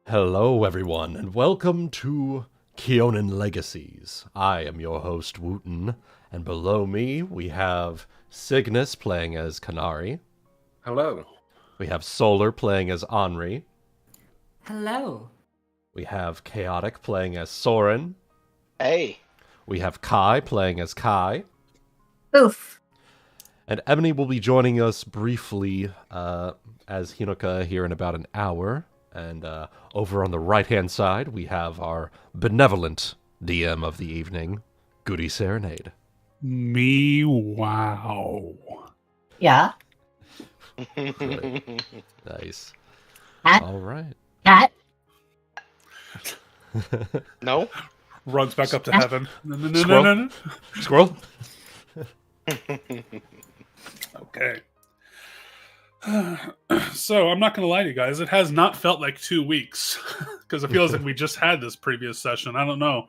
Hello, everyone, and welcome to Kyonin Legacies. I am your host, Wuten, and below me we have Cygnus playing as Kanari. Hello. We have Solar playing as Anri. Hello. We have Chaotic playing as Sorren. Hey. We have Kai playing as Kai. Oof. And Ebony will be joining us briefly as Hinoka here in about an hour. And over on the right-hand side, we have our benevolent DM of the evening, GutiuSerenade. Me, wow. Yeah. Right. Nice. Cat. All right. Cat. No? Runs back up to heaven. No. Squirrel? Okay. So, I'm not going to lie to you guys. It has not felt like 2 weeks. Because it feels like we just had this previous session. I don't know.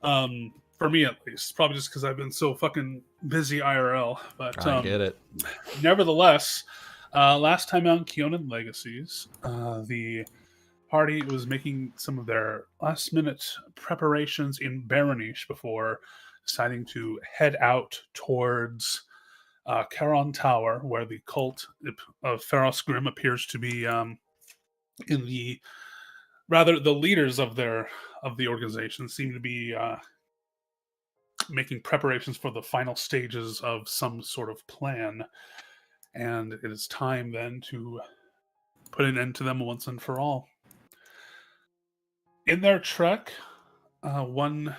For me, at least. Probably just because I've been so fucking busy IRL. But I get it. Nevertheless, last time on Kyonin Legacies, the party was making some of their last-minute preparations in Baronish before deciding to head out towards Charon Tower, where the cult of Pharos Grimm appears to be in the leaders of the organization seem to be making preparations for the final stages of some sort of plan, and it is time then to put an end to them once and for all. In their trek, one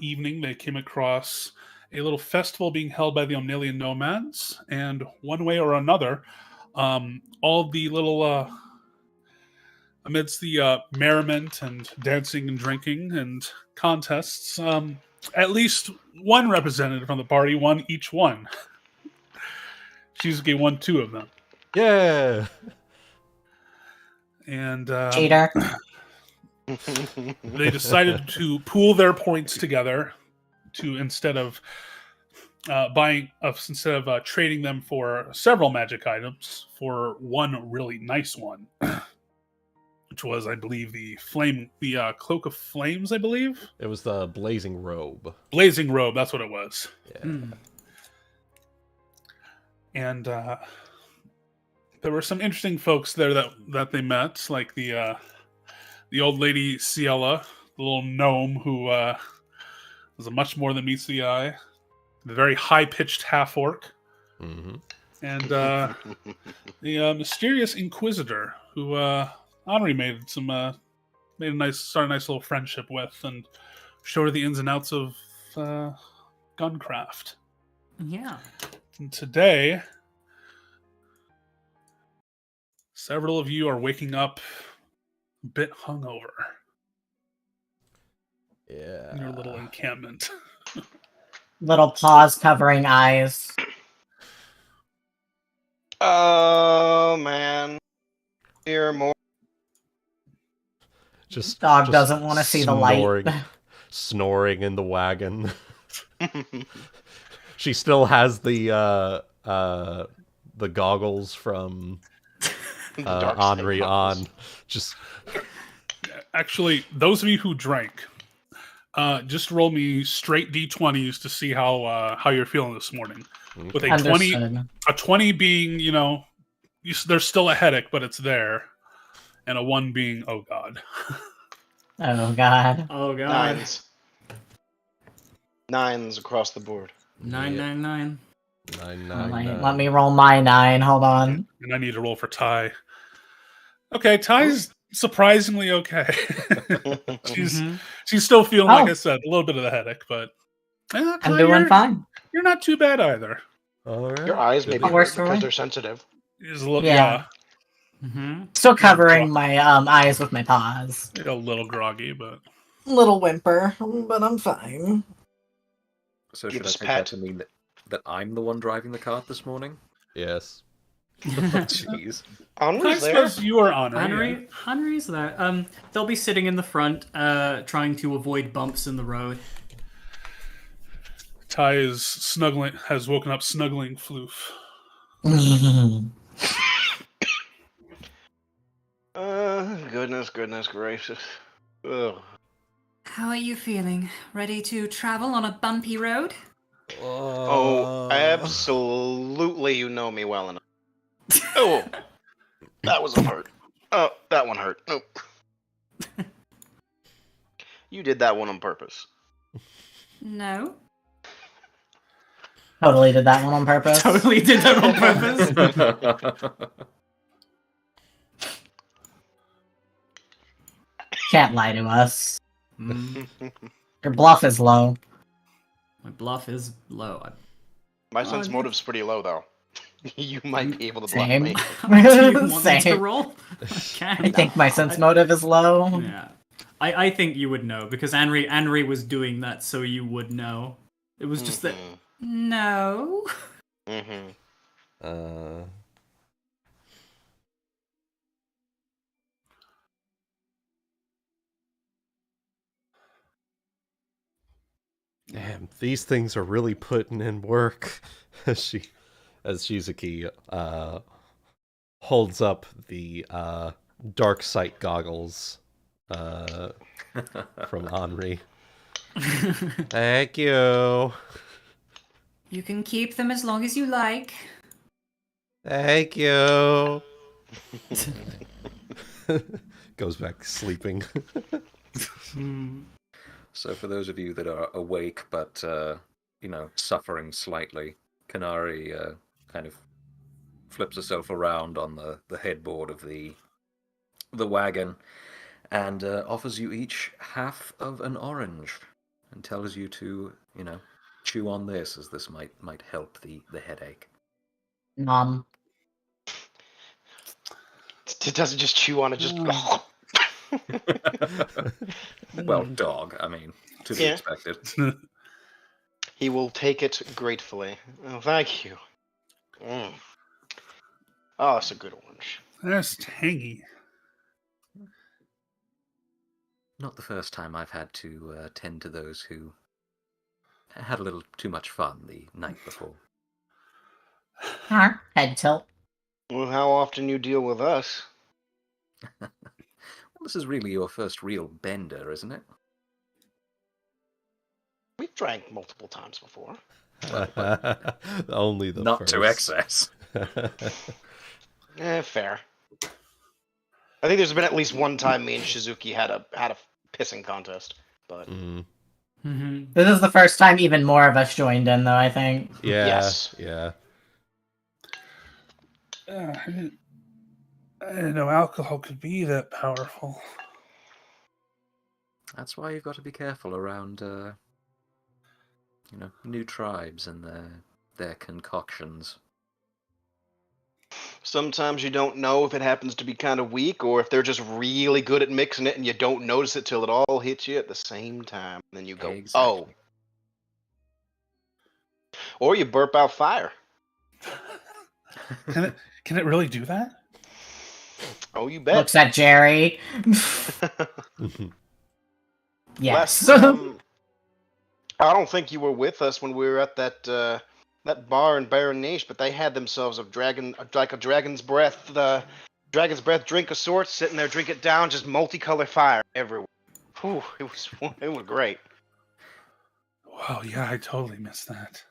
evening they came across a little festival being held by the Omnilian nomads, and one way or another, all the little amidst the merriment and dancing and drinking and contests, at least one representative from the party won each one. Shizuki won 2 of them. Yeah. And Cheater. they decided to pool their points together to instead of trading them for several magic items for one really nice one, which was, I believe, the cloak of flames. I believe It was the blazing robe. Blazing robe. That's what it was. Yeah. And there were some interesting folks there that they met, like the old lady Ciela, the little gnome who was a much more than meets the eye, the very high-pitched half-orc, Mm-hmm. and the mysterious Inquisitor who Anri started a nice little friendship with, and showed her the ins and outs of guncraft. Yeah. And today, several of you are waking up a bit hungover Yeah. in your little encampment. Little paws covering eyes. Oh, man. Dear more. Dog doesn't want to see the light. Snoring in the wagon. She still has the goggles from Anri on. Just Actually, those of you who drank, just roll me straight d20s to see how you're feeling this morning. With a Understood. 20 being, there's still a headache, but it's there, and a 1 being, oh god. Oh god. Oh god. Nines across the board. 999. 999. Let me roll my 9. Hold on. And I need to roll for Ty. Okay, Ty's surprisingly okay. She's still feeling, like I said, a little bit of the headache, but I'm doing fine. You're not too bad either. All right. Your eyes may be Works hurt for me. because they're sensitive. Is a little, Yeah. Still covering my eyes with my paws. a little groggy, but Little whimper, but I'm fine. So Give should I us take pet. that to mean that I'm the one driving the cart this morning? Yes. Jeez. I Henri's there. suppose you are Anri. Henry's there. They'll be sitting in the front, trying to avoid bumps in the road. Ty has woken up snuggling Floof. Goodness gracious. Ugh. How are you feeling? Ready to travel on a bumpy road? Oh, absolutely, you know me well enough. Oh, that was a hurt. Oh, that one hurt. Nope. You did that one on purpose. No. Totally did that one on purpose. Totally did that on purpose. Can't lie to us. Mm, Your bluff is low. my bluff is low. My Oh, sense yeah. motive's pretty low, though. You might be able to bluff Same. me. Do you want me to Same. roll? I think my sense motive is low. Yeah. I think you would know because Anri was doing that, so you would know. It was just that. No. Mm-hmm. Damn, these things are really putting in work. As Shizuki holds up the dark sight goggles from Anri. Thank you. You can keep them as long as you like. Thank you. Goes back sleeping. So for those of you that are awake but, suffering slightly, Kanari kind of flips herself around on the headboard of the wagon and offers you each half of an orange and tells you to, chew on this as this might help the headache. It doesn't just chew on it, just... Well, dog, I mean, to be Yeah. expected. He will take it gratefully. Oh, thank you. Mm. Oh, that's a good orange. That's tangy. Not the first time I've had to tend to those who had a little too much fun the night before. Head tilt. Well, how often you deal with us? Well, this is really your first real bender, isn't it? We've drank multiple times before. Only the Not first. to excess. Fair. I think there's been at least one time me and Shizuki had a pissing contest, but This is the first time even more of us joined in, though, I think. Yeah. Yes. Yeah. I didn't know alcohol could be that powerful. That's why you've got to be careful around, new tribes and their concoctions. sometimes you don't know if it happens to be kind of weak or if they're just really good at mixing it and you don't notice it till it all hits you at the same time. And then you go, Exactly. oh. Or you burp out fire. Can it really do that? Oh, you bet. Looks at Jerry. Yes. I don't think you were with us when we were at that bar in Baronish, but they had themselves a dragon's breath drink of sorts, sitting there, drink it down, just multicolored fire everywhere. Whew, it was great. Wow, yeah, I totally missed that.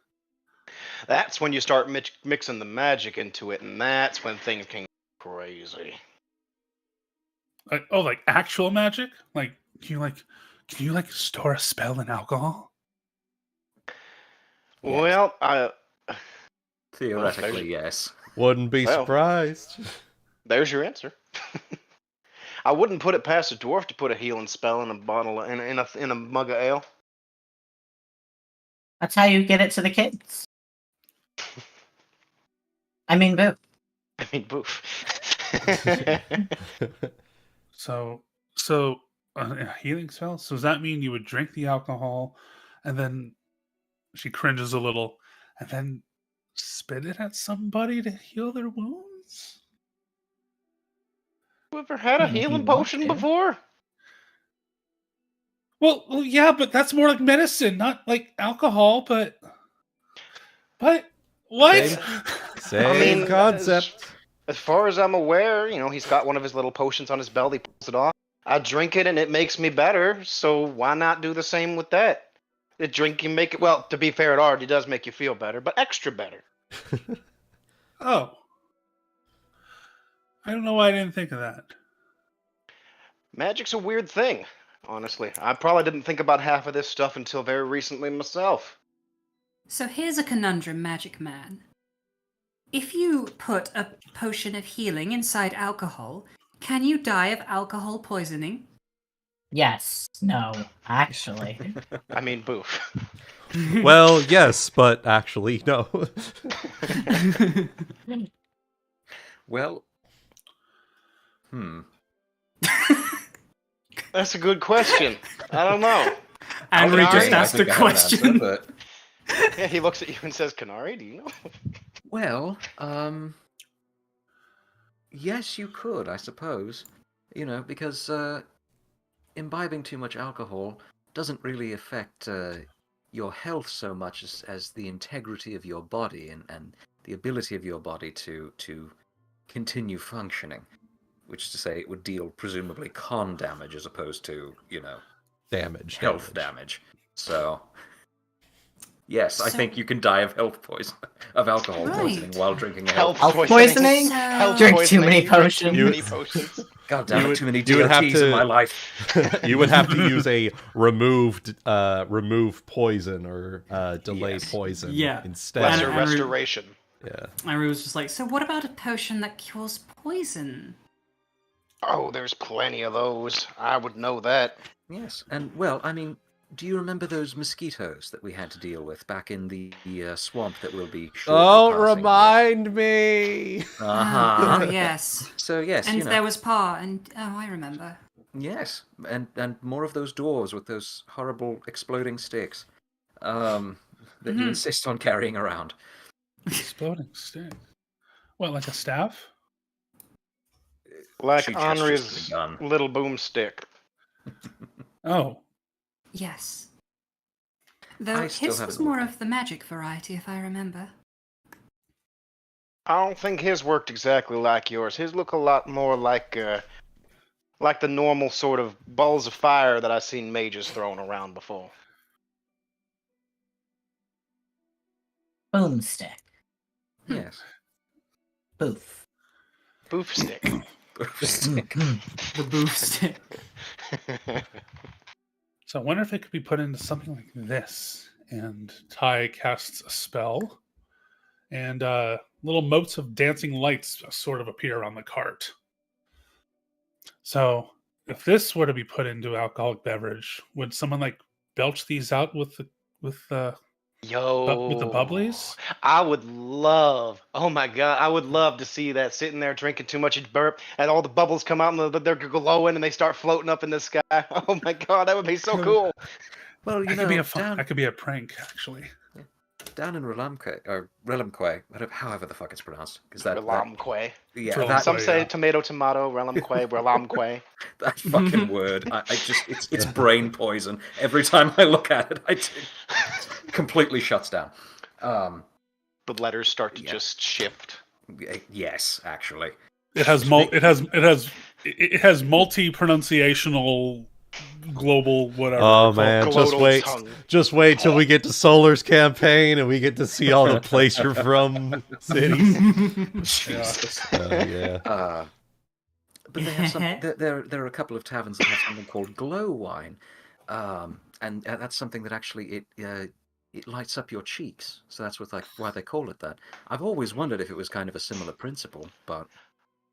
That's when you start mixing the magic into it, and that's when things can get crazy. Like actual magic? Like can you store a spell in alcohol? Well, Theoretically, yes. Wouldn't be Well. surprised. there's your answer. I wouldn't put it past a dwarf to put a healing spell in a bottle in a mug of ale. That's how you get it to the kids. I mean, boo. I mean, boof. So a healing spell? So does that mean you would drink the alcohol and then she cringes a little and then spit it at somebody to heal their wounds? You ever had a If you healing want potion to. before? Well, yeah, but that's more like medicine, not like alcohol, but what? Same I mean, concept. As far as I'm aware, he's got one of his little potions on his belt. He pulls it off. I drink it and it makes me better. So why not do the same with that? The drink can make it. Well, to be fair, it already does make you feel better, but extra better. Oh. I don't know why I didn't think of that. Magic's a weird thing, honestly. I probably didn't think about half of this stuff until very recently myself. So here's a conundrum, Magic Man. If you put a potion of healing inside alcohol, can you die of alcohol poisoning? Yes. No. Actually. I mean, boof. Well, yes, but actually, no. Well, That's a good question. I don't know. Anri Kanari? just I asked a think I have an answer, question. but Yeah, he looks at you and says, Kanari, do you know? well, yes, you could, I suppose. Because imbibing too much alcohol doesn't really affect your health so much as the integrity of your body and the ability of your body to continue functioning. Which is to say, it would deal presumably con damage as opposed to, Damage. health damage. So, yes, I think you can die of alcohol Right. poisoning while drinking a Health health. poisoning? So- Drink too many You drink potions. Too many potions. God damn You it, would- too many you would have DOTs in to- my life. You would have to use a remove poison or delay Yes. poison Yeah. instead. Lesser Anri- restoration. Yeah. Anri was just like, So what about a potion that cures poison? Oh, there's plenty of those. I would know that. Yes, and well, I mean, do you remember those mosquitoes that we had to deal with back in the swamp that will be shortly Don't passing here? remind me. Uh-huh. Oh, yes. So yes, And there was Pa, and I remember. yes, and more of those doors with those horrible exploding sticks that you insist on carrying around. Exploding stick. What, like a staff? Like She gestures to the Anri's gun. little boomstick. Oh. Yes. Though I still his was haven't more looked. of the magic variety, if I remember. I don't think his worked exactly like yours. His look a lot more like the normal sort of balls of fire that I've seen mages throwing around before. Boomstick. Yes. Boof. Boof stick. Stick. the boof stick. So I wonder if it could be put into something like this. And Ty casts a spell. And little motes of dancing lights sort of appear on the cart. So if this were to be put into alcoholic beverage, would someone like belch these out with the Yo. with the bubblies? I would love, oh my god, I would love to see that sitting there drinking too much, you'd burp, and all the bubbles come out and they're glowing and they start floating up in the sky. Oh my god, that would be so cool. Well, That could be a fun. That could be a prank, actually. down in Relamque, however the fuck it's pronounced, because that Relamque. yeah, Relamque. that, Some say yeah. tomato, Relamque, Relamque. that fucking word, I just it's brain poison. Every time I look at it, it completely shuts down. The letters start to Yeah. just shift. Yes, actually. It has multi-pronunciational global whatever. Oh they're man, called. just wait till we get to Solar's campaign and we get to see all the place you're from cities. Yeah. But they have some. There are a couple of taverns that have something called glow wine, and that's something that actually it lights up your cheeks. So that's why they call it that. I've always wondered if it was kind of a similar principle, but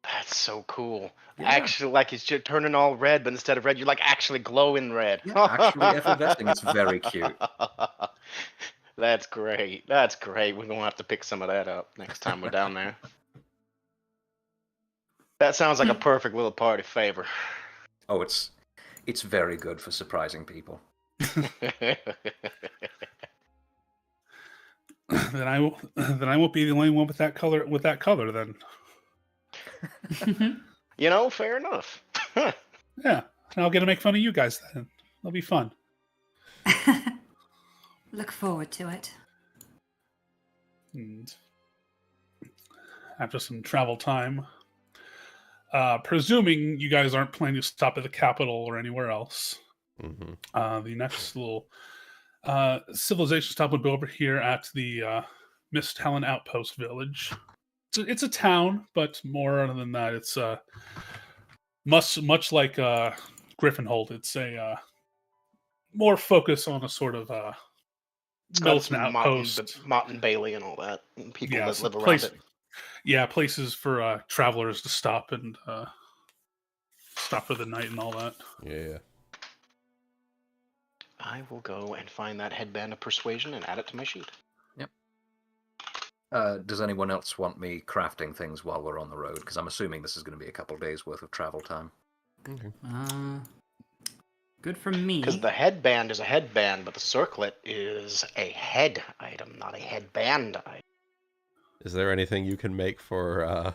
That's so cool. Yeah. Actually, like it's just turning all red, but instead of red, you're like actually glowing red. yeah, actually effervescing. It's very cute. That's great. That's great. We're gonna have to pick some of that up next time we're down there. That sounds like a perfect little party favor. Oh, it's very good for surprising people. Then I won't be the only one with that color then. You know, fair enough. Yeah, and I'll get to make fun of you guys then. It'll be fun. Look forward to it. And after some travel time, presuming you guys aren't planning to stop at the capital or anywhere else, Mm-hmm. the next little civilization stop would be over here at the Mist Helen Outpost Village. It's a town, but more than that, it's much like Griffinhold. It's a more focus on a sort of It's got militant some outpost. Mott and Bailey and all that. And people that some live around it. Yeah, places for travelers to stop and stop for the night and all that. Yeah. I will go and find that headband of persuasion and add it to my sheet. Does anyone else want me crafting things while we're on the road? Because I'm assuming this is going to be a couple days worth of travel time. Okay. Good for me. Because the headband is a headband, but the circlet is a head item, not a headband item. Is there anything you can make for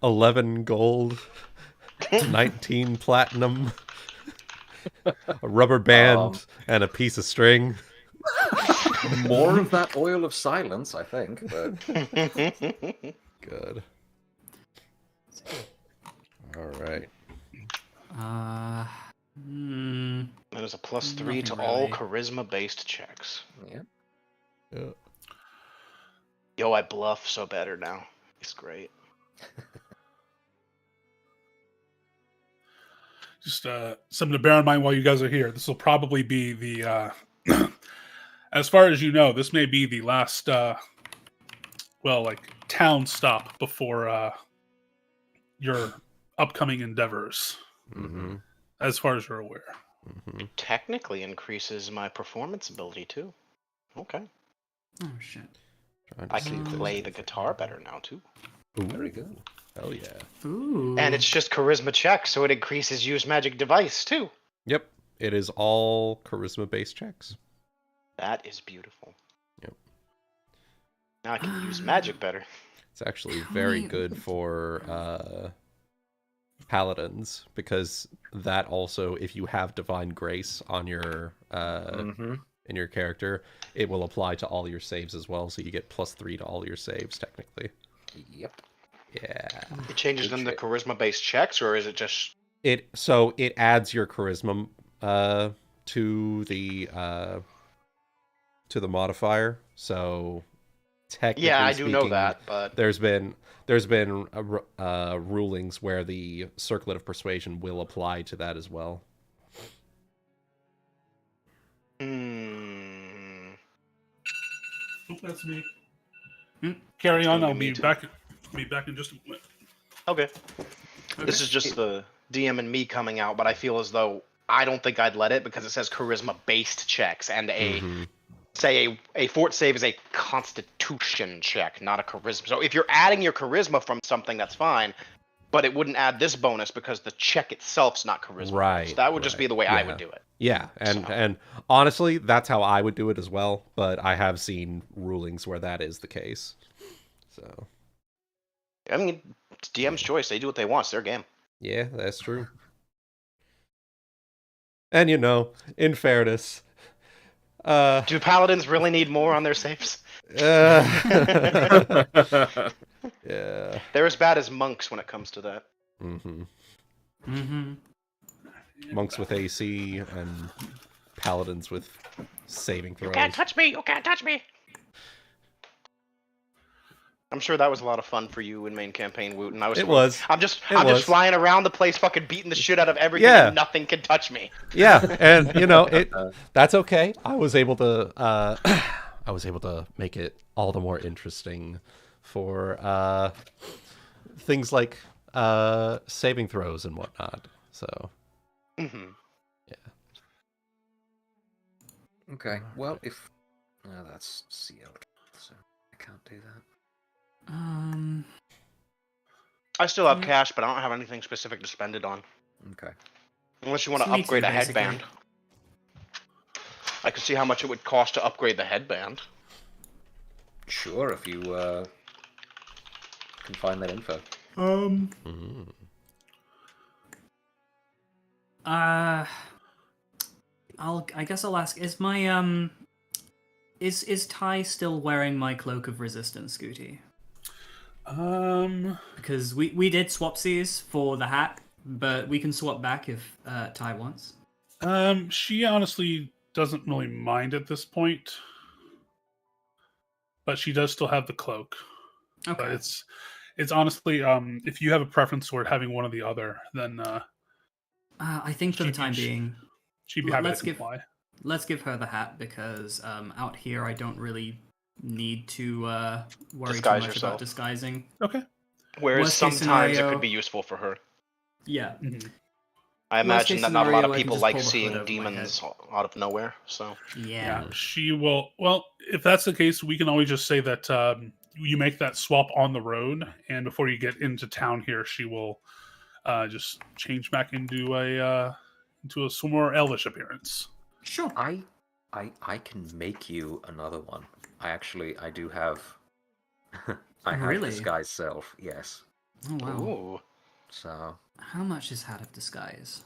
11 gold, 19 platinum, a rubber band, and a piece of string? More of that oil of silence, I think. But... Good. All right. There's a +3 to Nothing all really. charisma-based checks. Yeah. Yo, I bluff so better now. It's great. Just something to bear in mind while you guys are here. This will probably be the, as far as you know, this may be the last, town stop before your upcoming endeavors, Mm-hmm. as far as you're aware. Mm-hmm. Technically increases my performance ability, too. Okay. Oh shit. I can play the guitar better now, too. Ooh, Very good. hell yeah. Ooh. And it's just charisma check, so it increases use magic device, too. Yep. It is all charisma-based checks. That is beautiful. Yep. Now I can use magic better. It's actually very good for paladins, because that also, if you have divine grace on your in your character, it will apply to all your saves as well, so you get +3 to all your saves technically. Yep. Yeah. It changes them to charisma-based checks, or is it just... It adds your charisma to the modifier. So technically Yeah, I do know speaking, that, but... there's been rulings where the circlet of persuasion will apply to that as well. Oh, that's me. Carry on. gonna I'll be me be too. back. In just a moment. Okay. This is just the DM and me coming out, but I feel as though I don't think I'd let it because it says charisma-based checks, and a fort save is a constitution check, not a charisma. So if you're adding your charisma from something, that's fine, but it wouldn't add this bonus because the check itself's not charisma. Right. So that would just be the way I yeah. would do it. Yeah, and honestly, that's how I would do it as well, but I have seen rulings where that is the case. So, I mean, it's DM's choice. They do what they want. It's their game. yeah, that's true. And in fairness, Do paladins really need more on their saves? yeah. They're as bad as monks when it comes to that. Monks with AC and paladins with saving throws. You can't touch me! You can't touch me! I'm sure that was a lot of fun for you in main campaign, Wuten. I'm just flying around the place, fucking beating the shit out of everything, and nothing can touch me. Yeah, and that's okay. I was able to make it all the more interesting for things like saving throws and whatnot. So, yeah. Okay. Well, if that's sealed, so I can't do that. I still have cash, but I don't have anything specific to spend it on. Okay. Unless you want to Me too, upgrade a basically. headband. I could see how much it would cost to upgrade the headband. Sure, if you can find that info. I guess I'll ask, is my is Ty still wearing my cloak of resistance, Guti? Because we did swapsies for the hat, but we can swap back if Ty wants. She honestly doesn't really mind at this point, but she does still have the cloak. Okay. But it's honestly, if you have a preference toward having one or the other, then I think for the time being, she'd be happy let's to give comply. let's give her the hat because out here I don't really need to worry Disguise too much yourself. about disguising. Okay. Whereas Worst case sometimes it scenario- could be useful for her. Yeah. Mhm. I Worst imagine case that not a lot scenario, of I can people just like pull the hood seeing over my demons out of nowhere. So Yeah. Yeah, she will. Well, if that's the case, we can always just say that you make that swap on the road, and before you get into town here, she will just change back into a more elvish appearance. Sure. I can make you another one. I do have. I have Really? disguise self. Yes. Oh wow. ooh, So How much is Hat of Disguise?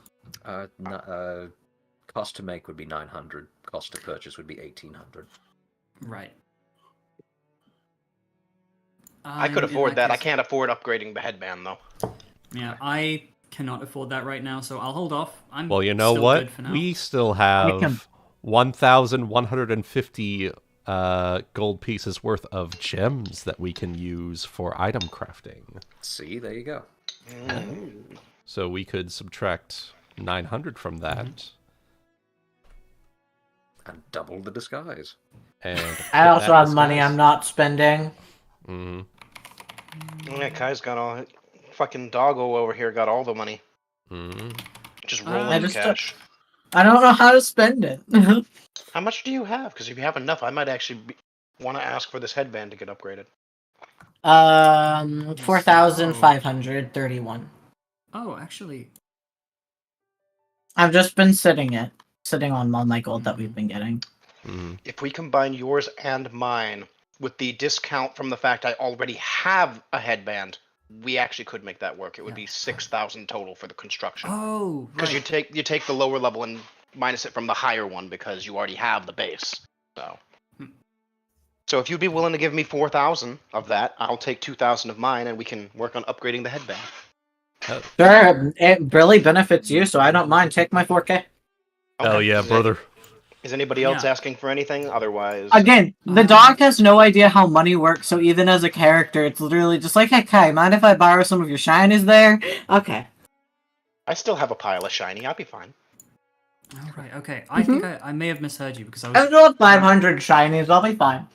cost to make would be 900. Cost to purchase would be 1800. Right. I could In afford that. I case- can't afford upgrading the headband though. Yeah, I cannot afford that right now, so I'll hold off. I'm Well, you know still what? good for now. We still can- have 1,150 gold pieces worth of gems that we can use for item crafting. See, there you go. So we could subtract 900 from that. And double the disguise. And I put also that have money disguise. I'm not spending. Mhm. Yeah, Kai's got all. Fucking doggo over here got all the money. Mhm. Just I rolling in just- cash. I don't know how to spend it. How much do you have? Because if you have enough, I might actually want to ask for this headband to get upgraded. 4,531. Oh, actually, I've just been sitting on all my gold that we've been getting. Mhm. If we combine yours and mine with the discount from the fact I already have a headband, we actually could make that work. It would be 6,000 total for the construction. oh, Because right. you take the lower level and minus it from the higher one because you already have the base. So, Hmm. so if you'd be willing to give me 4,000 of that, I'll take 2,000 of mine, and we can work on upgrading the headband. Oh, Sure, it really benefits you, so I don't mind. Take my 4K. hell yeah, Is brother. Is anybody else Yeah. asking for anything? Otherwise, Again, the dog has no idea how money works, so even as a character, it's literally just like, hey, Kai, mind if I borrow some of your shinies there? Okay. I still have a pile of shiny. I'll be fine. Oh, right. Okay. I think I may have misheard you because I I was. still have 500 shinies, I'll be fine.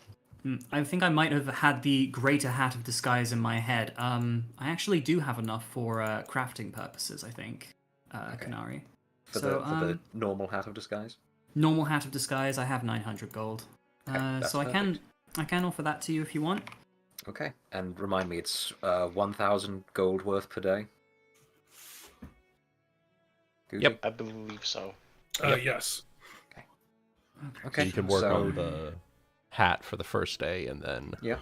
I think I might have had the greater hat of disguise in my head. I actually do have enough for crafting purposes. I think, Kanari. For So, the normal hat of disguise. Normal hat of disguise, I have 900 gold. that's So I can offer that to you if you want. Okay, and remind me, it's 1,000 gold worth per day. Guti? Yep. I believe so. Yes. Okay. So you can work so- on the hat for the first day, and then Yeah.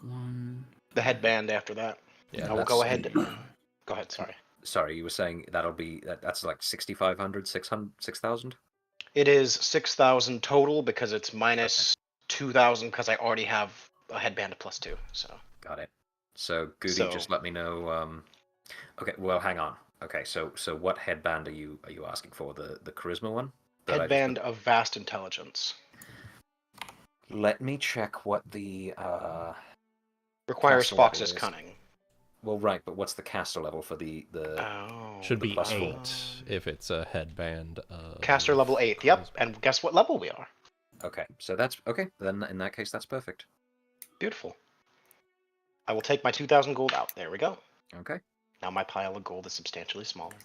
One. The headband after that. yeah, I will that's go ahead. the- Go ahead. Sorry. Sorry, you were saying that's like 6,500, 6,000? It is 6,000 total because it's minus 2,000 because I already have a headband of +2. So Got it. So Goody, So- just let me know. Okay, well, hang on. Okay, so what headband are you asking for? The charisma one? That I just- headband of vast intelligence Let me check what the requires Castle level Fox's is. cunning. well, right, but what's the caster level for the Oh. should be plus 4. 8 if it's a headband. Caster level 8. Yep. And guess what level we are? Okay, so that's okay. Then in that case, that's perfect. Beautiful. I will take my 2,000 gold out. There we go. Okay. Now my pile of gold is substantially smaller.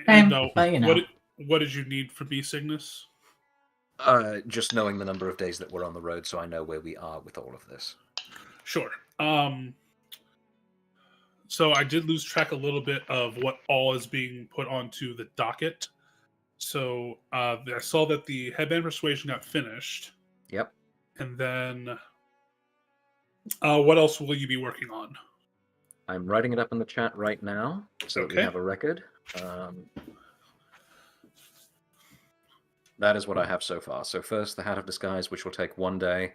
And but, you know. what did you need from me, Cygnus? Just knowing the number of days that we're on the road, so I know where we are with all of this. Sure. So I did lose track a little bit of what all is being put onto the docket. So I saw that the headband persuasion got finished, Yep. and then what else will you be working on? I'm writing it up in the chat right now, so that we Okay. have a record. That is what I have so far. So first, the Hat of Disguise, which will take 1 day.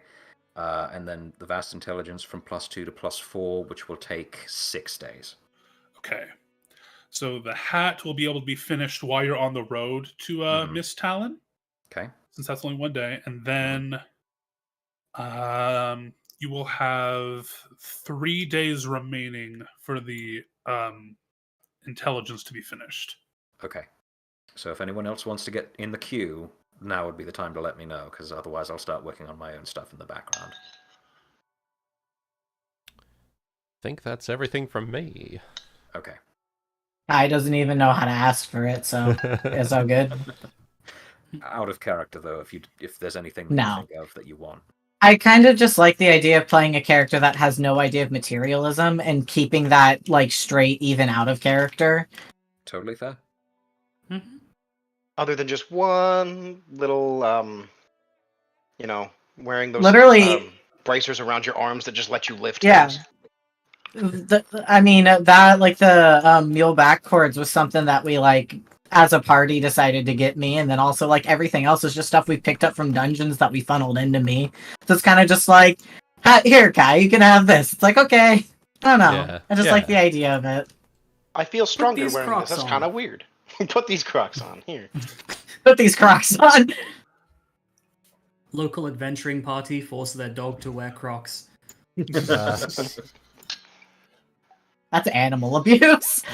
and then the vast intelligence from +2 to +4, which will take 6 days. Okay. So the hat will be able to be finished while you're on the road to Miss Talon, Okay. since that's only 1 day, and then you will have 3 days remaining for the intelligence to be finished. Okay. So if anyone else wants to get in the queue, now would be the time to let me know, because otherwise I'll start working on my own stuff in the background. Think that's everything from me. Okay. I doesn't even know how to ask for it, so it's all good. Out of character, though, if there's anything that No. you think of that you want. I kind of just like the idea of playing a character that has no idea of materialism and keeping that like straight, even out of character. Totally fair. Mm-hmm. Other than just one little, wearing those Literally- bracers around your arms that just let you lift Yeah. things. The mule back cords was something that we like as a party decided to get me, and then also like everything else is just stuff we picked up from dungeons that we funneled into me. So it's kind of just like, here, Kai, you can have this. It's like, okay, I don't know. Yeah, I just like the idea of it. I feel stronger these wearing this. Crocs That's on. kind of weird. Put these Crocs on here. Put these Crocs on. Local adventuring party force their dog to wear Crocs. That's animal abuse.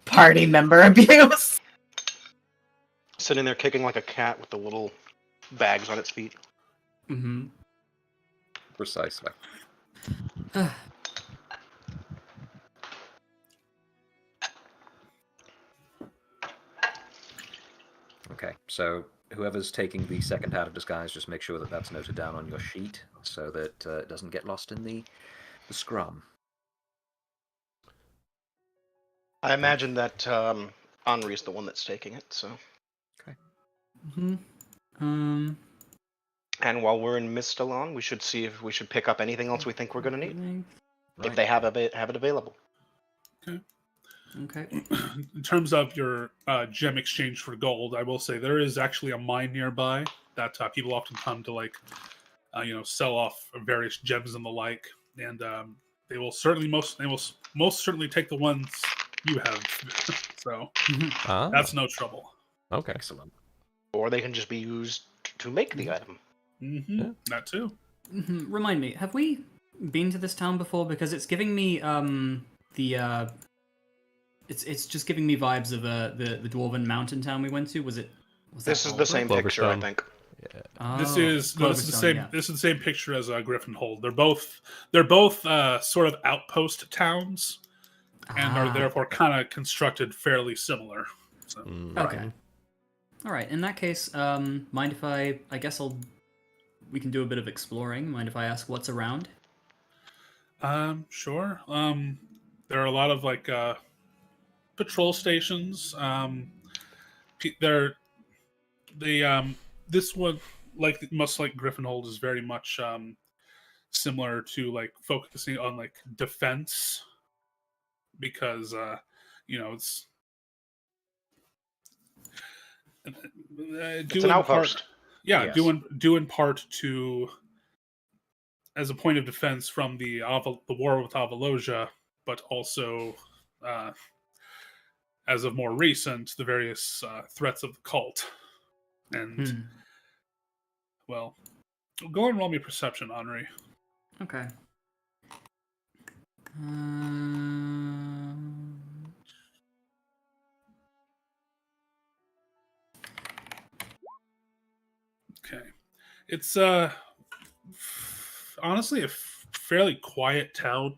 Party member abuse. Sitting there kicking like a cat with the little bags on its feet. Mm-hmm. Precisely. Okay, so whoever's taking the second hat of disguise, just make sure that that's noted down on your sheet so that it doesn't get lost in the scrum. I imagine that Anri is the one that's taking it. So, Mm-hmm. and while we're in Mistalon, we should see if we should pick up anything else we think we're going to need if Right. they have it available. Okay. In terms of your gem exchange for gold, I will say there is actually a mine nearby that people often come to sell off various gems and the like, and they will most certainly take the ones you have. So Ah, that's no trouble. okay. Excellent. Or they can just be used to make the item. Mm-hmm. Yeah. That too. Mm-hmm. Remind me, have we been to this town before? Because it's giving me it's just giving me vibes of the dwarven mountain town we went to. Was This is the same picture, I Cloverstone. think. This is the Cloverstone, same. yeah. This is the same picture as Griffinhold. They're both sort of outpost towns, and are therefore kind of constructed fairly similar. So. Okay. All right. In that case, mind if I guess we can do a bit of exploring. Mind if I ask what's around? Sure. There are a lot of patrol stations. This one, much like Griffinhold, is very much similar to focusing on defense, because it's It's an outpost. Yes. due in part to as a point of defense from the war with Avalosia, but also as of more recent, the various threats of the cult. And well, go and roll me perception, Anri. Okay. Okay. It's honestly a fairly quiet town.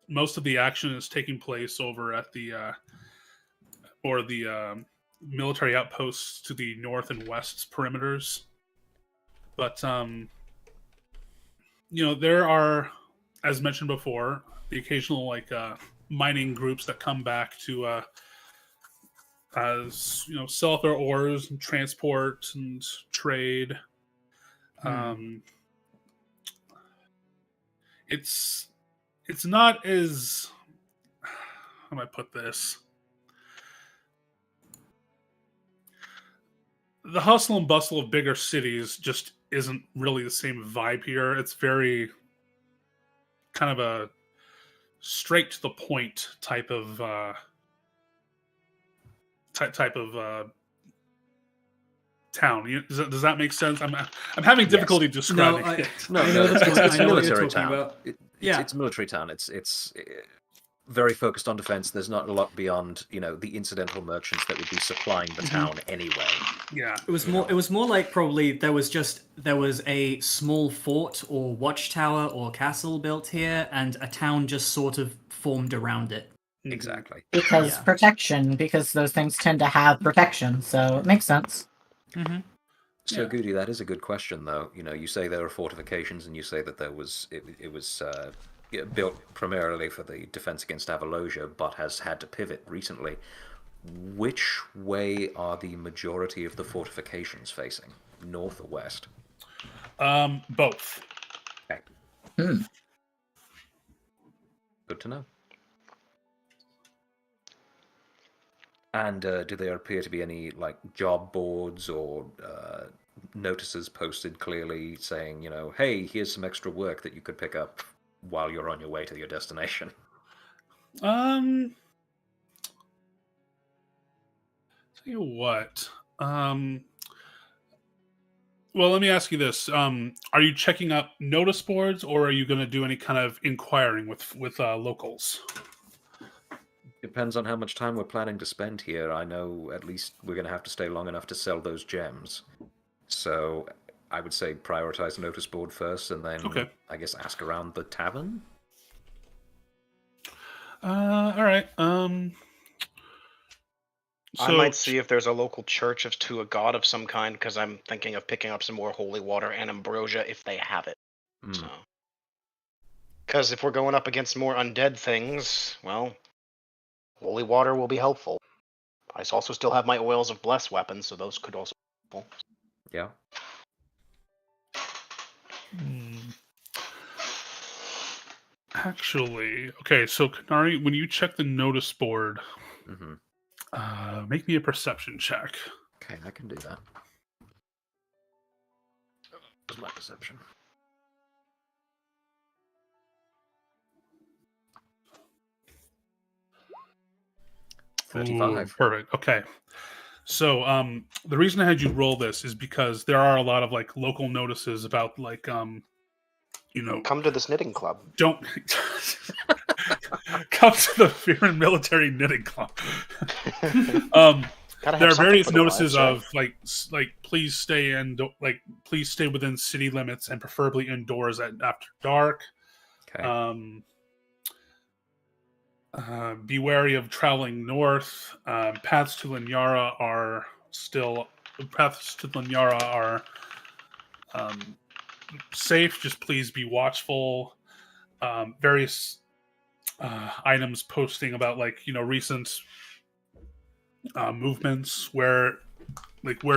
Most of the action is taking place over at the military outposts to the north and west perimeters. But there are, as mentioned before, the occasional mining groups that come back to sell their ores and transport and trade. It's not as, how do I put this? the hustle and bustle of bigger cities just isn't really the same vibe here. It's very kind of a straight to the point type of town. Does that make sense? I'm having difficulty describing it. I know the point. It's I know what you're military talking town. about. It's a military town. It's very focused on defense. There's not a lot beyond, the incidental merchants that would be supplying the town anyway. Yeah. It was more like probably there was a small fort or watchtower or castle built here, and a town just sort of formed around it. Exactly. Because protection, because those things tend to have protection, so it makes sense. Mm-hmm. So, Goody, that is a good question, though. You say there are fortifications, and you say that it was built primarily for the defense against Avalosia, but has had to pivot recently. Which way are the majority of the fortifications facing? North or west? Both. Okay. Good to know. And do there appear to be any job boards or notices posted clearly saying, hey, here's some extra work that you could pick up while you're on your way to your destination? Tell you what. Well, let me ask you this: are you checking up notice boards, or are you going to do any kind of inquiring with locals? Depends on how much time we're planning to spend here. I know at least we're going to have to stay long enough to sell those gems. So I would say prioritize notice board first, and then I guess ask around the tavern. All right. I might see if there's a local church to a god of some kind, because I'm thinking of picking up some more holy water and ambrosia if they have it. So, because if we're going up against more undead things, well, holy water will be helpful. I also still have my oils of bless weapons, so those could also be helpful. Yeah. Actually, okay, so Kanari, when you check the notice board, make me a perception check. Okay, I can do that. What's my perception? Ooh, 35. perfect. Okay. So the reason I had you roll this is because there are a lot of local notices about come to this knitting club. Don't come to the Fear and Military Knitting Club. There are various notices of please stay please stay within city limits and preferably indoors after dark. Okay. Be wary of traveling north. Paths to Linyara are safe. Just please be watchful. Various items posting about recent movements where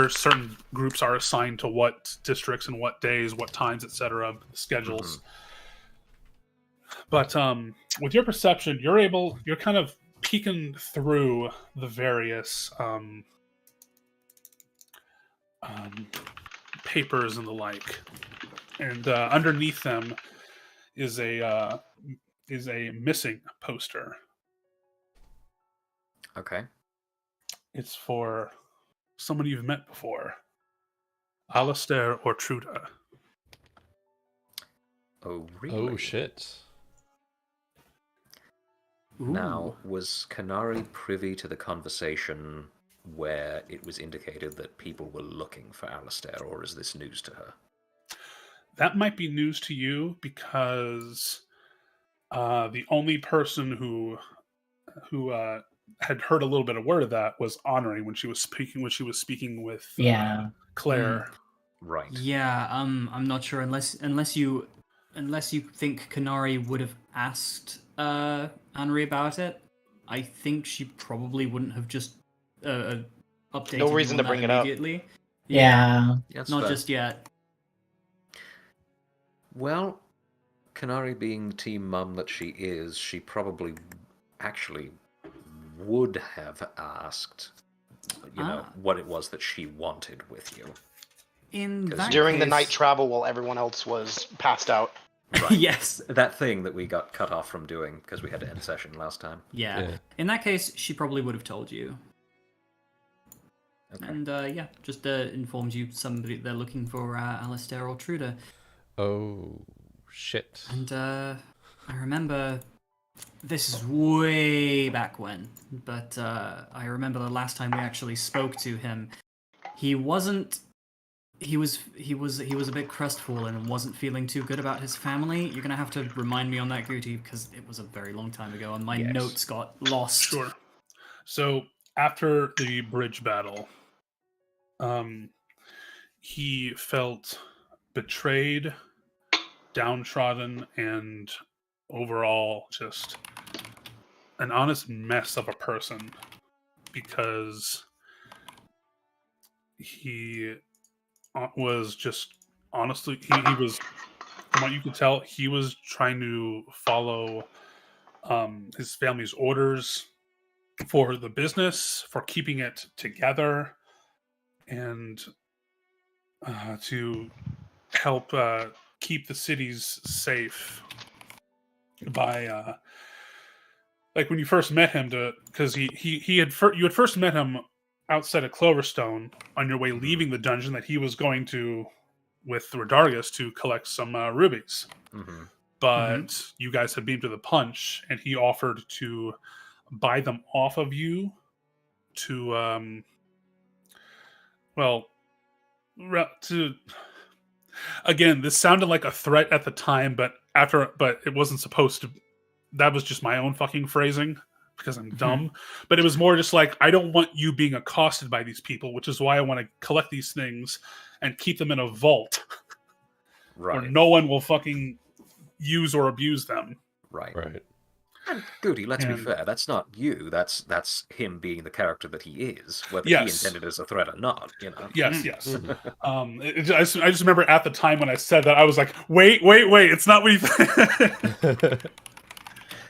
certain groups are assigned to what districts and what days, what times, etc. Schedules. But with your perception, you're kind of peeking through the various papers and the like, and underneath them is a missing poster. Okay. It's for someone you've met before, Alistair or Truda. Oh, really? Oh, shit. Now, was Kanari privy to the conversation where it was indicated that people were looking for Alistair, or is this news to her? That might be news to you because the only person who had heard a little bit of word of that was Anri when she was speaking with Claire. Right. Yeah, I'm not sure unless you think Kanari would have asked Anri about it. I think she probably wouldn't have just updated. No reason to bring it up. Immediately. Yeah. That's not fair. just yet. Well, Kanari being team mum that she is, she probably actually would have asked what it was that she wanted with you. In 'Cause that During the case- night travel while everyone else was passed out. Right. Yes. That thing that we got cut off from doing because we had to end session last time. Yeah. Yeah. In that case, she probably would have told you. Okay. And yeah, just informed you somebody they're looking for Alistair or Truda. Oh, shit. And I remember this is way back when, but I remember the last time we actually spoke to him. He wasn't. He was a bit crestfallen and wasn't feeling too good about his family. You're gonna have to remind me on that, Guti, because it was a very long time ago and my Yes. notes got lost. Sure. So after the bridge battle, he felt betrayed, downtrodden, and overall just an honest mess of a person because he was just honestly he was, from what you could tell, he was trying to follow his family's orders for the business, for keeping it together, and to help keep the cities safe by like when you first met him, because you had first met him outside of Cloverstone on your way leaving the dungeon that he was going to with Rodargus to collect some rubies. Mm-hmm. But you guys had beamed to the punch, and he offered to buy them off of you to again, this sounded like a threat at the time, but it wasn't supposed to. That was just my own fucking phrasing because I'm dumb. But it was more just like, I don't want you being accosted by these people, which is why I want to collect these things and keep them in a vault Right. where no one will fucking use or abuse them. Right. Right. And Goody, let's be And- fair. That's not you. That's him being the character that he is, whether Yes. he intended as a threat or not. Yes, yes. I just remember at the time when I said that, I was like, wait, it's not what you think.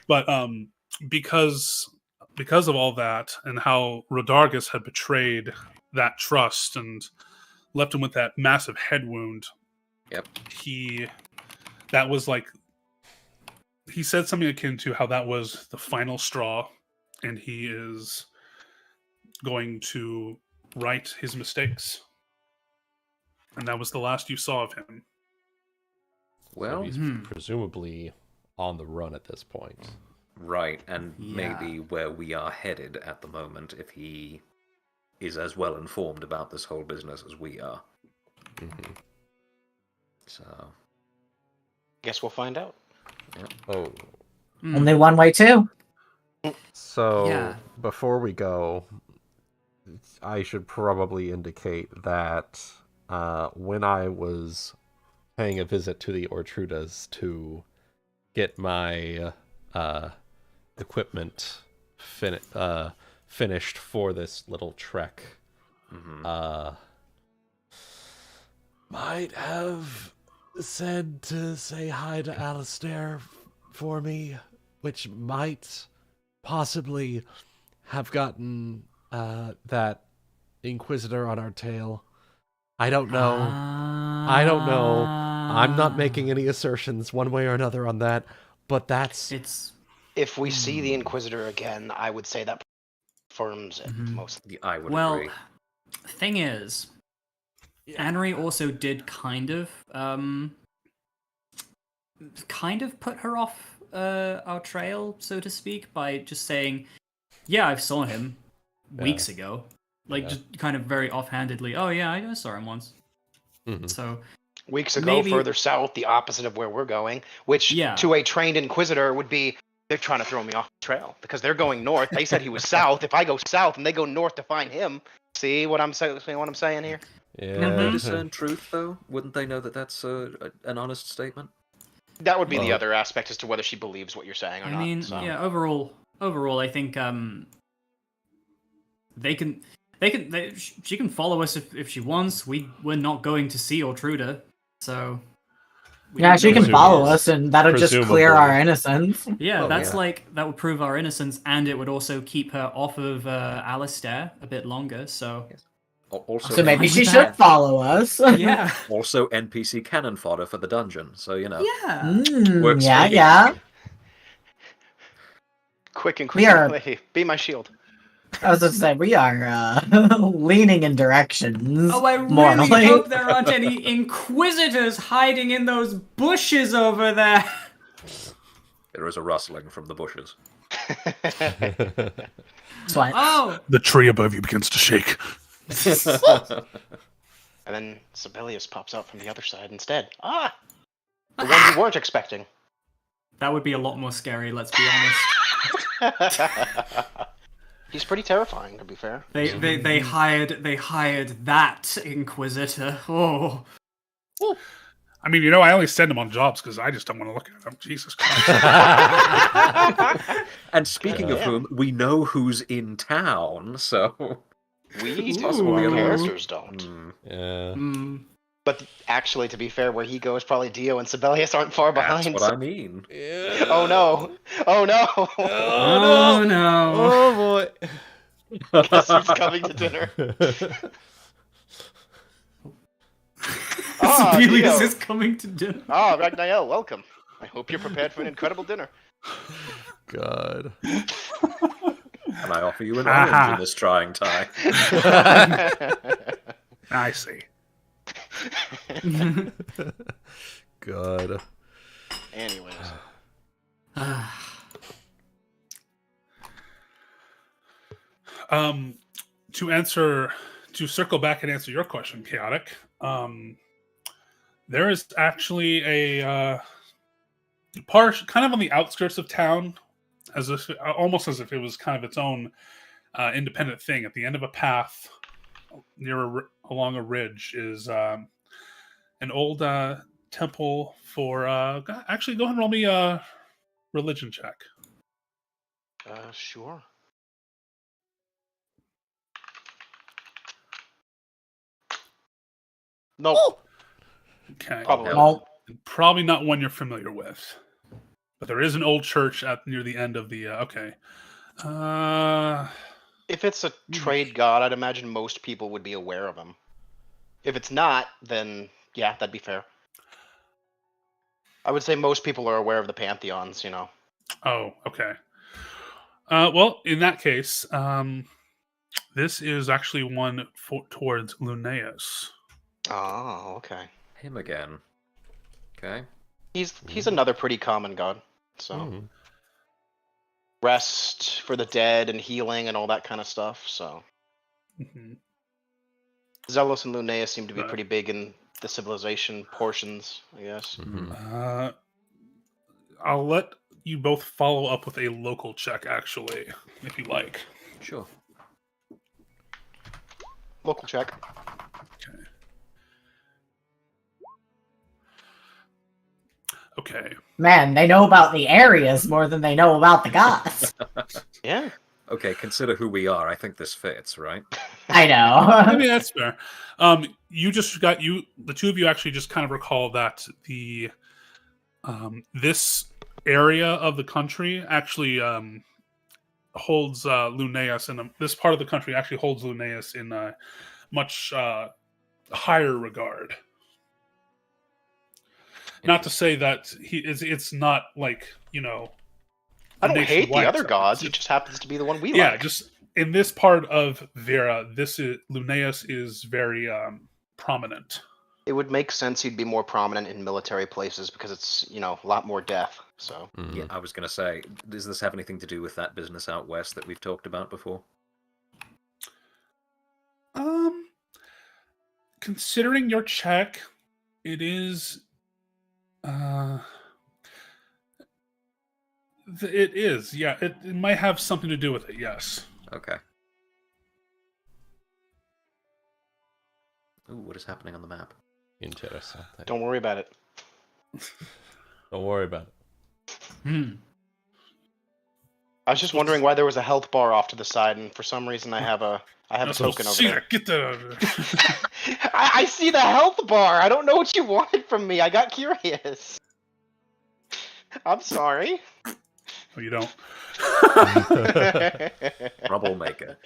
But because of all that and how Rodargus had betrayed that trust and left him with that massive head wound. Yep. That was like, he said something akin to how that was the final straw, and he is going to right his mistakes. And that was the last you saw of him. Well, He's presumably on the run at this point. right, and Yeah. maybe where we are headed at the moment, if he is as well informed about this whole business as we are. Mm-hmm. So, Guess we'll find out. Oh, Only one way too. so Yeah. before we go, I should probably indicate that when I was paying a visit to the Ortrudas to get my equipment finished for this little trek, might have said to say hi to Alistair for me, which might possibly have gotten that Inquisitor on our tail. I don't know. I don't know. I'm not making any assertions one way or another on that, but that's... It's If we see the Inquisitor again, I would say that confirms it mostly. I would well, agree. thing is, Anri also did kind of put her off our trail, so to speak, by just saying, yeah, I saw him weeks ago. Like, just kind of very offhandedly, oh yeah, I saw him once. Mhm. So, Weeks ago, Maybe- further south, the opposite of where we're going, which to a trained Inquisitor would be, they're trying to throw me off the trail because they're going north. They said he was south. If I go south and they go north to find him, see what I'm saying? What I'm saying here? Yeah. They discern truth, though? Wouldn't they know that that's an honest statement? That would be the Well- other aspect as to whether she believes what you're saying or I not. mean, so. yeah, overall, I think she can follow us if she wants. We're not going to see Ortruda, so Yeah, she can Presumably. follow us, and that'll just clear Presumably. our innocence. Yeah, Oh, that's yeah. like that would prove our innocence, and it would also keep her off of Alistair a bit longer. So Also, So maybe Fine she with should that. follow us. yeah, also NPC cannon fodder for the dungeon. So yeah. works Yeah, for me. yeah. Quick and We quick. are- Hey, be my shield. I was just saying, we are leaning in directions. Oh, I really morally. hope there aren't any inquisitors hiding in those bushes over there. There is a rustling from the bushes. Sweat. Oh, The tree above you begins to shake. And then Sibelius pops out from the other side instead. Ah! The one you weren't expecting. that would be a lot more scary. Let's be honest. He's pretty terrifying, to be fair. They hired that inquisitor. Oh, I mean, I only send them on jobs because I just don't want to look at them. Jesus Christ. And speaking of Yeah. whom, we know who's in town, so We do, possible our the other ones- characters don't. Yeah. mm. But actually, to be fair, where he goes, probably Dio and Sibelius aren't far That's behind. what I mean. Oh no! Oh no! Oh no! Oh boy. Guess who's coming to dinner? Ah, Sibelius Dio. is coming to dinner. Ah, Ragnael, welcome. I hope you're prepared for an incredible dinner. God. And I offer you an Aha. orange in this trying time. I see. God. Anyways, To circle back and answer your question, Chaotic, there is actually a part kind of on the outskirts of town, almost as if it was kind of its own independent thing. At the end of a path along a ridge is an old temple for. Actually, go ahead and roll me a religion check. sure. Nope. Okay. Probably. No. Probably not one you're familiar with, but there is an old church near the end of the. Okay. If it's a trade god, I'd imagine most people would be aware of him. If it's not, then yeah, that'd be fair. I would say most people are aware of the pantheons, Oh, okay. Well, in that case, this is actually one towards Lunaeus. Oh, okay. Him again. Okay. He's another pretty common god. So Mhm. rest for the dead and healing and all that kind of stuff. So hmm Zelos and Lunaeus seem to be Right. pretty big in the civilization portions, I guess. Mhm. I'll let you both follow up with a local check, actually, if you like. Sure. Local check. Okay. Man, they know about the areas more than they know about the gods. Yeah. Okay, consider who we are. I think this fits, right? I I know. mean, that's fair. You just got the two of you actually just kind of recall that the this area of the country actually holds Lunaeus, and this part of the country actually holds Lunaeus in much higher regard. Not to say that it's not like I don't hate the nationwide other stuff. gods. It It's just happens to be the one we yeah, like. just in this part of Vera, Lunaeus is very prominent. It would make sense he'd be more prominent in military places because it's, a lot more death. So Mhm. Yeah, I was going to say, does this have anything to do with that business out west that we've talked about before? Considering your check, it is. It is, yeah. It might have something to do with it, yes. Okay. Ooh, what is happening on the map? Interesting. don't worry about it. Don't worry about it. I was just wondering why there was a health bar off to the side, and for some reason I have a token over there. Get the. I see the health bar. I don't know what you wanted from me. I got curious. I'm sorry. Oh, you don't. Troublemaker.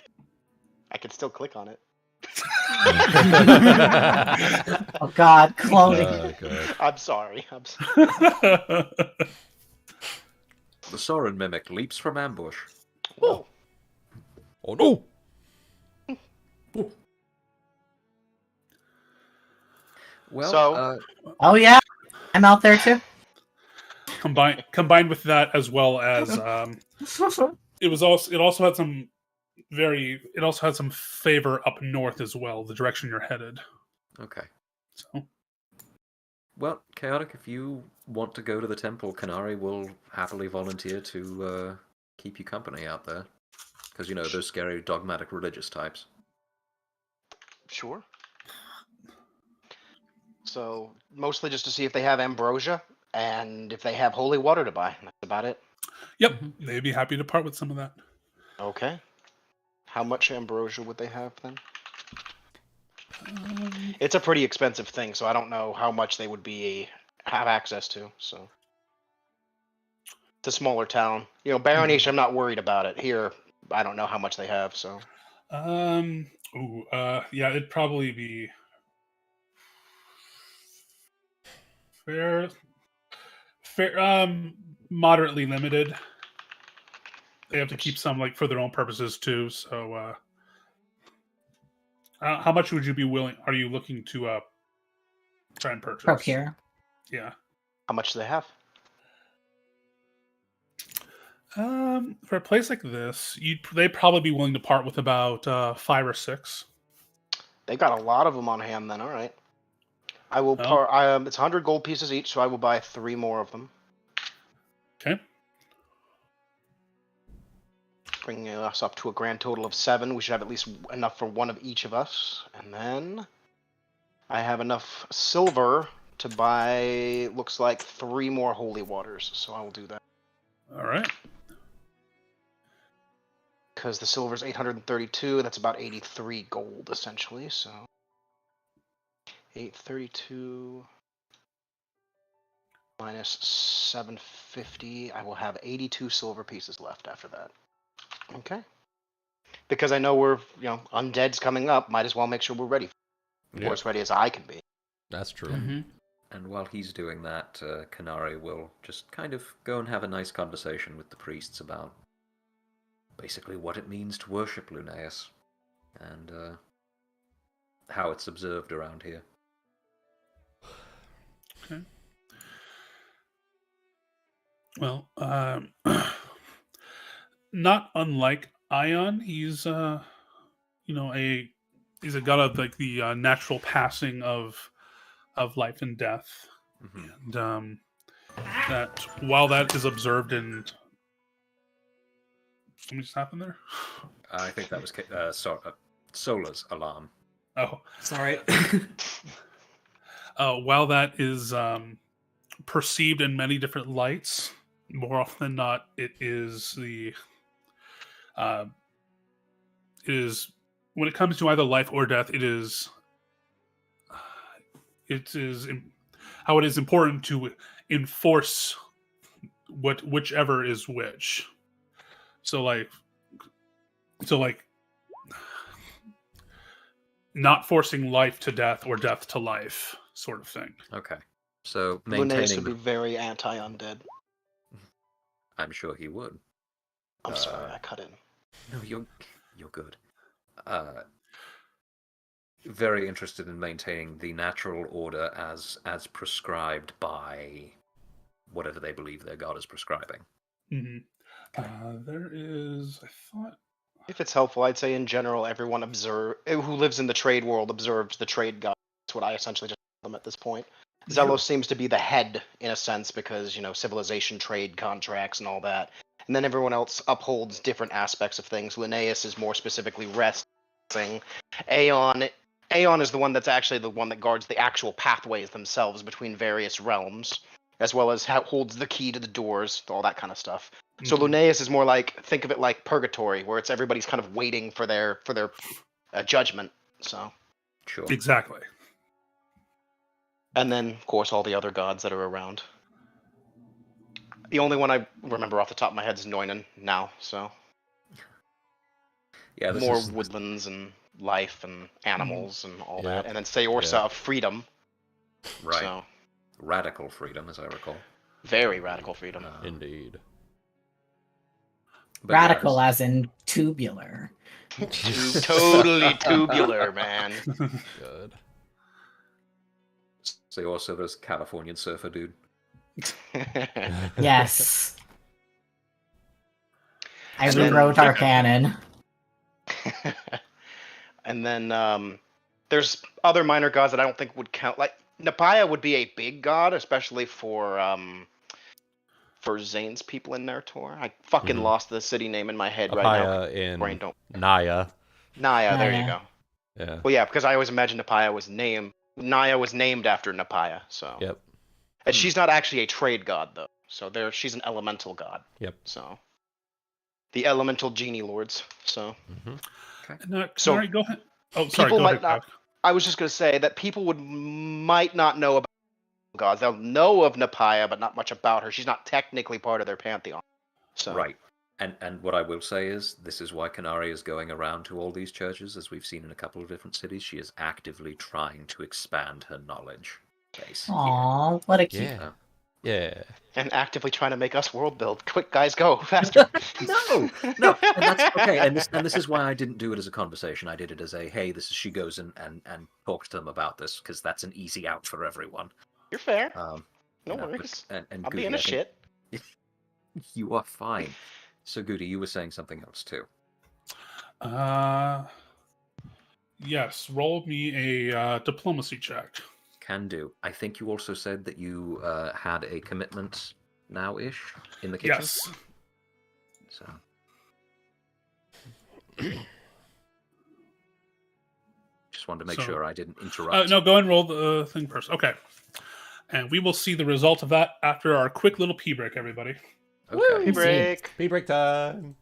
I can still click on it. Oh God, cloning. Oh, God. I'm sorry. The Sorren mimic leaps from ambush. Whoa. Oh, no! Well, So- Oh yeah, I'm out there too. Combined with that, as well as it also had some favor up north as well, the direction you're headed. okay. So Well, Chaotic, if you want to go to the temple, Kanari will happily volunteer to keep you company out there. Because, you know, those scary dogmatic religious types. Sure. So, mostly just to see if they have ambrosia, and if they have holy water to buy. That's about it. yep, they'd be happy to part with some of that. Okay. How much ambrosia would they have then? It's a pretty expensive thing, so I don't know how much they would have access to. So it's a smaller town. You know, Baronish, I'm not worried about it. Here, I don't know how much they have. So Yeah, it'd probably be fair, moderately limited. They have to keep some like for their own purposes too. So, how much would you be willing? Are you looking to try and purchase? Procure. Yeah. how much do they have? For a place like this, they'd probably be willing to part with about 5 or 6. They got a lot of them on hand then. All right. I will Well. it's 100 gold pieces each, so I will buy 3 more of them. Okay. Bringing us up to a grand total of 7. We should have at least enough for one of each of us. And then I have enough silver to buy, looks like 3 more holy waters. So I will do that. All right. Because the silver's 832, and that's about 83 gold, essentially. So 832 minus 750. I will have 82 silver pieces left after that. Okay. Because I know we're, undead's coming up. Might as well make sure we're ready. Or as ready as I can be. That's true. Mm-hmm. And while he's doing that, Kanari will just kind of go and have a nice conversation with the priests about basically what it means to worship Lunaeus and how it's observed around here. Okay. Well, not unlike Ion, he's he's a god of like the natural passing of life and death, and that while that is observed in something just happened there. I think that was Sola's alarm. Oh, sorry. While that is perceived in many different lights, more often than not, it is when it comes to either life or death, it is how it is important to enforce whichever is which. So like not forcing life to death or death to life, sort of thing. Okay. So Lunaeus maintaining... would be very anti-undead. I'm sure he would. I'm sorry, I cut in. No, you're good. Very interested in maintaining the natural order as prescribed by whatever they believe their god is prescribing. Mm-hmm. There is, I thought. If it's helpful, I'd say in general, everyone who lives in the trade world observes the trade god. That's what I essentially just tell them at this point. Zelos seems to be the head, in a sense, because, civilization, trade, contracts, and all that. And then everyone else upholds different aspects of things. Linnaeus is more specifically resting. Aeon is the one that's actually the one that guards the actual pathways themselves between various realms. as well as holds the key to the doors, all that kind of stuff. So Mhm. Linnaeus is more like, think of it like purgatory, where it's everybody's kind of waiting for their judgment. So, Sure. Exactly. and then of course all the other gods that are around. The only one I remember off the top of my head is Noinen now. So Yeah, this more is woodlands and life and animals and all that, Yep. and then Seorsa of freedom. right. So Radical freedom, as I recall. very radical freedom. Indeed. But yeah, Radical as in tubular. Totally tubular, man. Good. so also there's Californian surfer dude. Yes. I And then- rewrote our canon. And then there's other minor gods that I don't think would count. Like Napaya would be a big god, especially for Zane's people in Narr'tor. I fucking Mhm. lost the city name in my head right now. Apaya Brain in don't. Naya. Naya, there you Naya. go. Yeah. Well, yeah, because I always imagined Naya was named after Napaya. So. Yep. And she's not actually a trade god though. So she's an elemental god. Yep. So. The elemental genie lords. So. hmm So, Kanari, go ahead. Oh, sorry. people Go might ahead. not. Kev. I was just going to say that people might not know about gods. They'll know of Napaya, but not much about her. She's not technically part of their pantheon. So Right. And what I will say is, this is why Kanari is going around to all these churches, as we've seen in a couple of different cities. She is actively trying to expand her knowledge base. Aw, what a cute. Yeah. Yeah. and actively trying to make us world build. Quick, guys, go faster. No, and that's okay. And this is why I didn't do it as a conversation. I did it as a she goes and talks to them about this, because that's an easy out for everyone. You're fair. No No worries. And I'm Goody, being a I think shit. You are fine. So Goody, you were saying something else too. Yes. Roll me a diplomacy check. Can do. I think you also said that you had a commitment now-ish in the kitchen. Yes. So. Just wanted to make sure I didn't interrupt. No, go ahead and roll the thing first. Okay. And we will see the result of that after our quick little pee break, everybody. Okay. Pee break. Pee break time.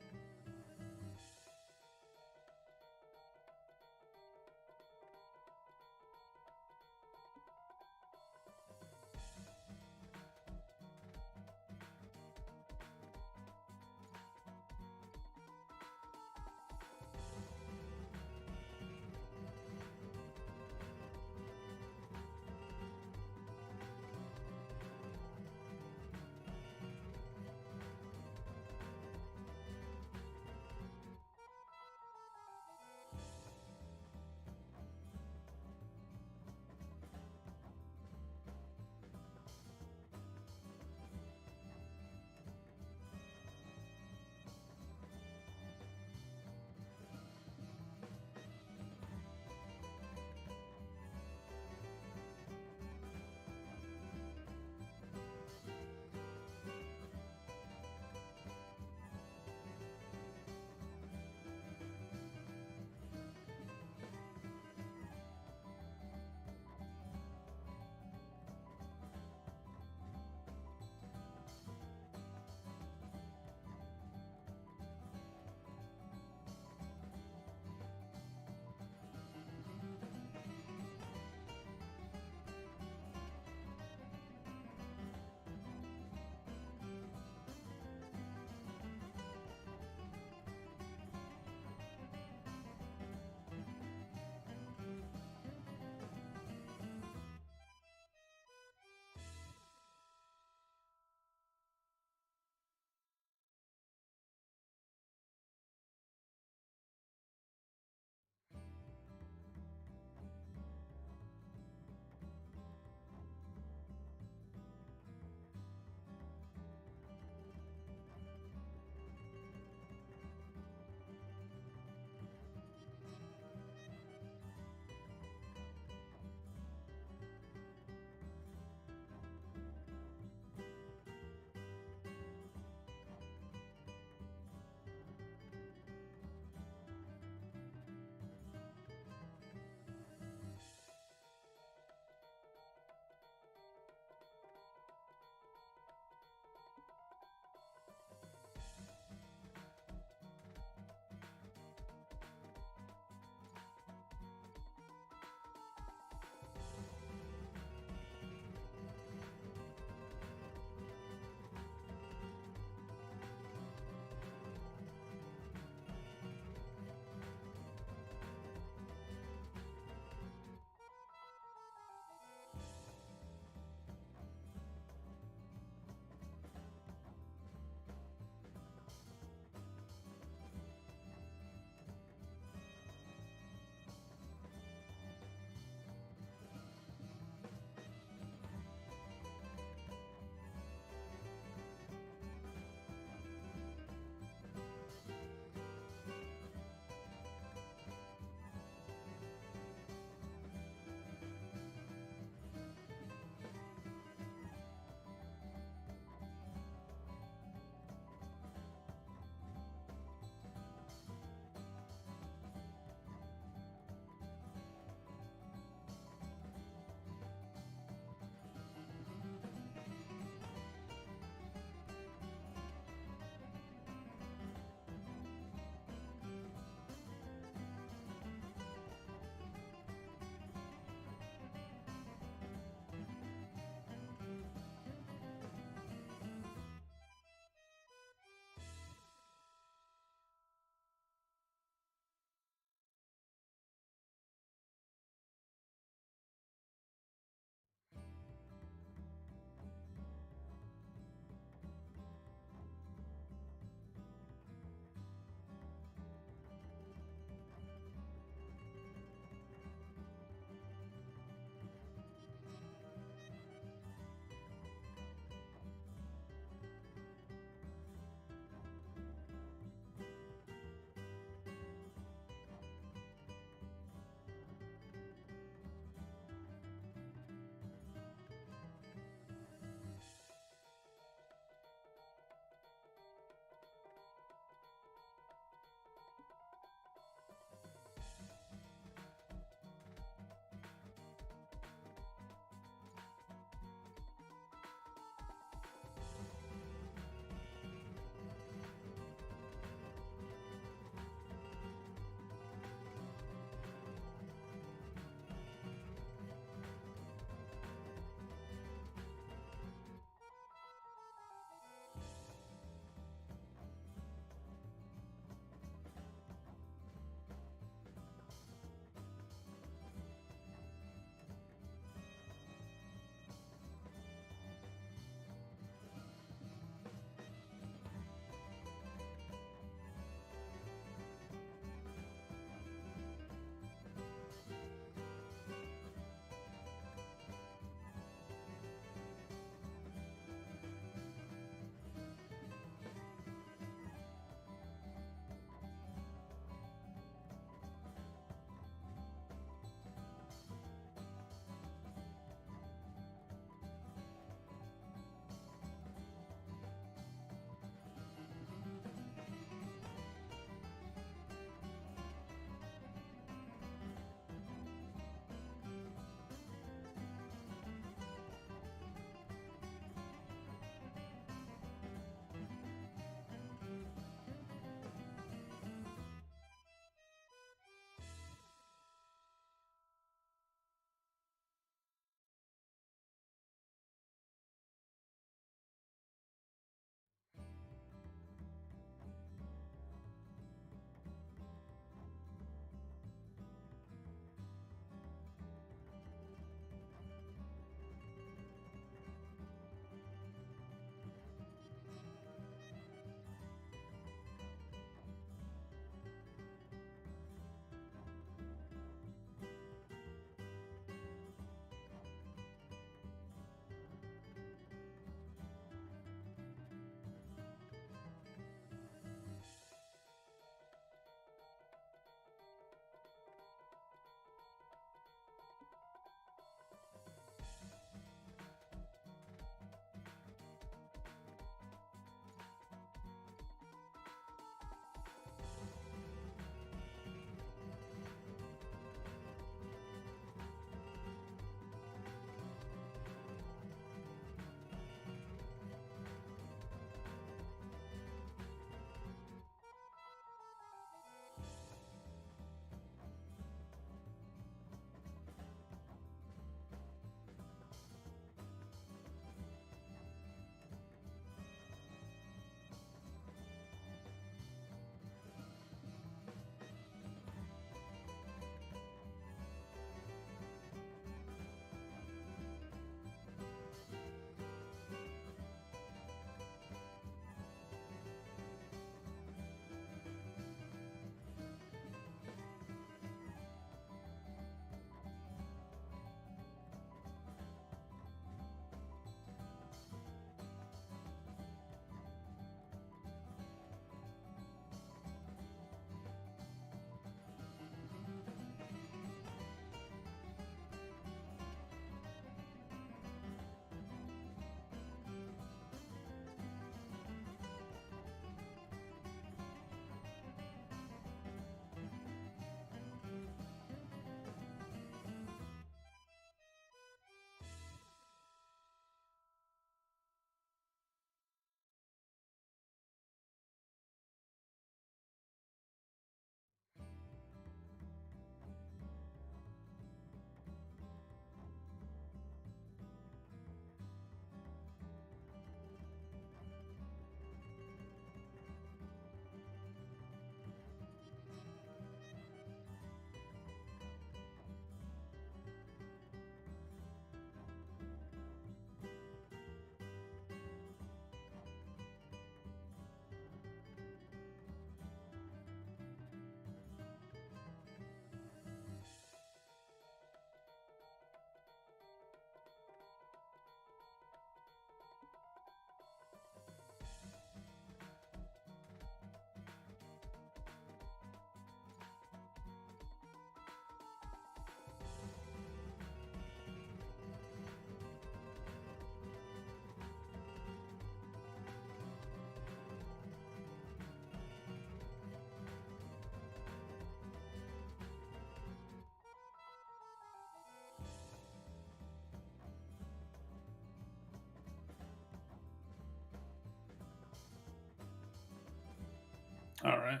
right.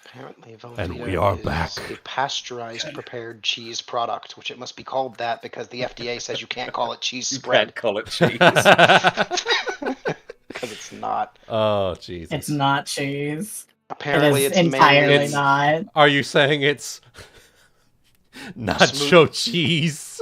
Apparently, And Velveeta we are is back. a pasteurized Okay. prepared cheese product, which it must be called that because the FDA says you can't call it cheese You spread can't call it cheese. because it's not. Oh, Jesus. It's not cheese. Apparently, it is it's entirely It's- not. Are you saying it's nacho cheese?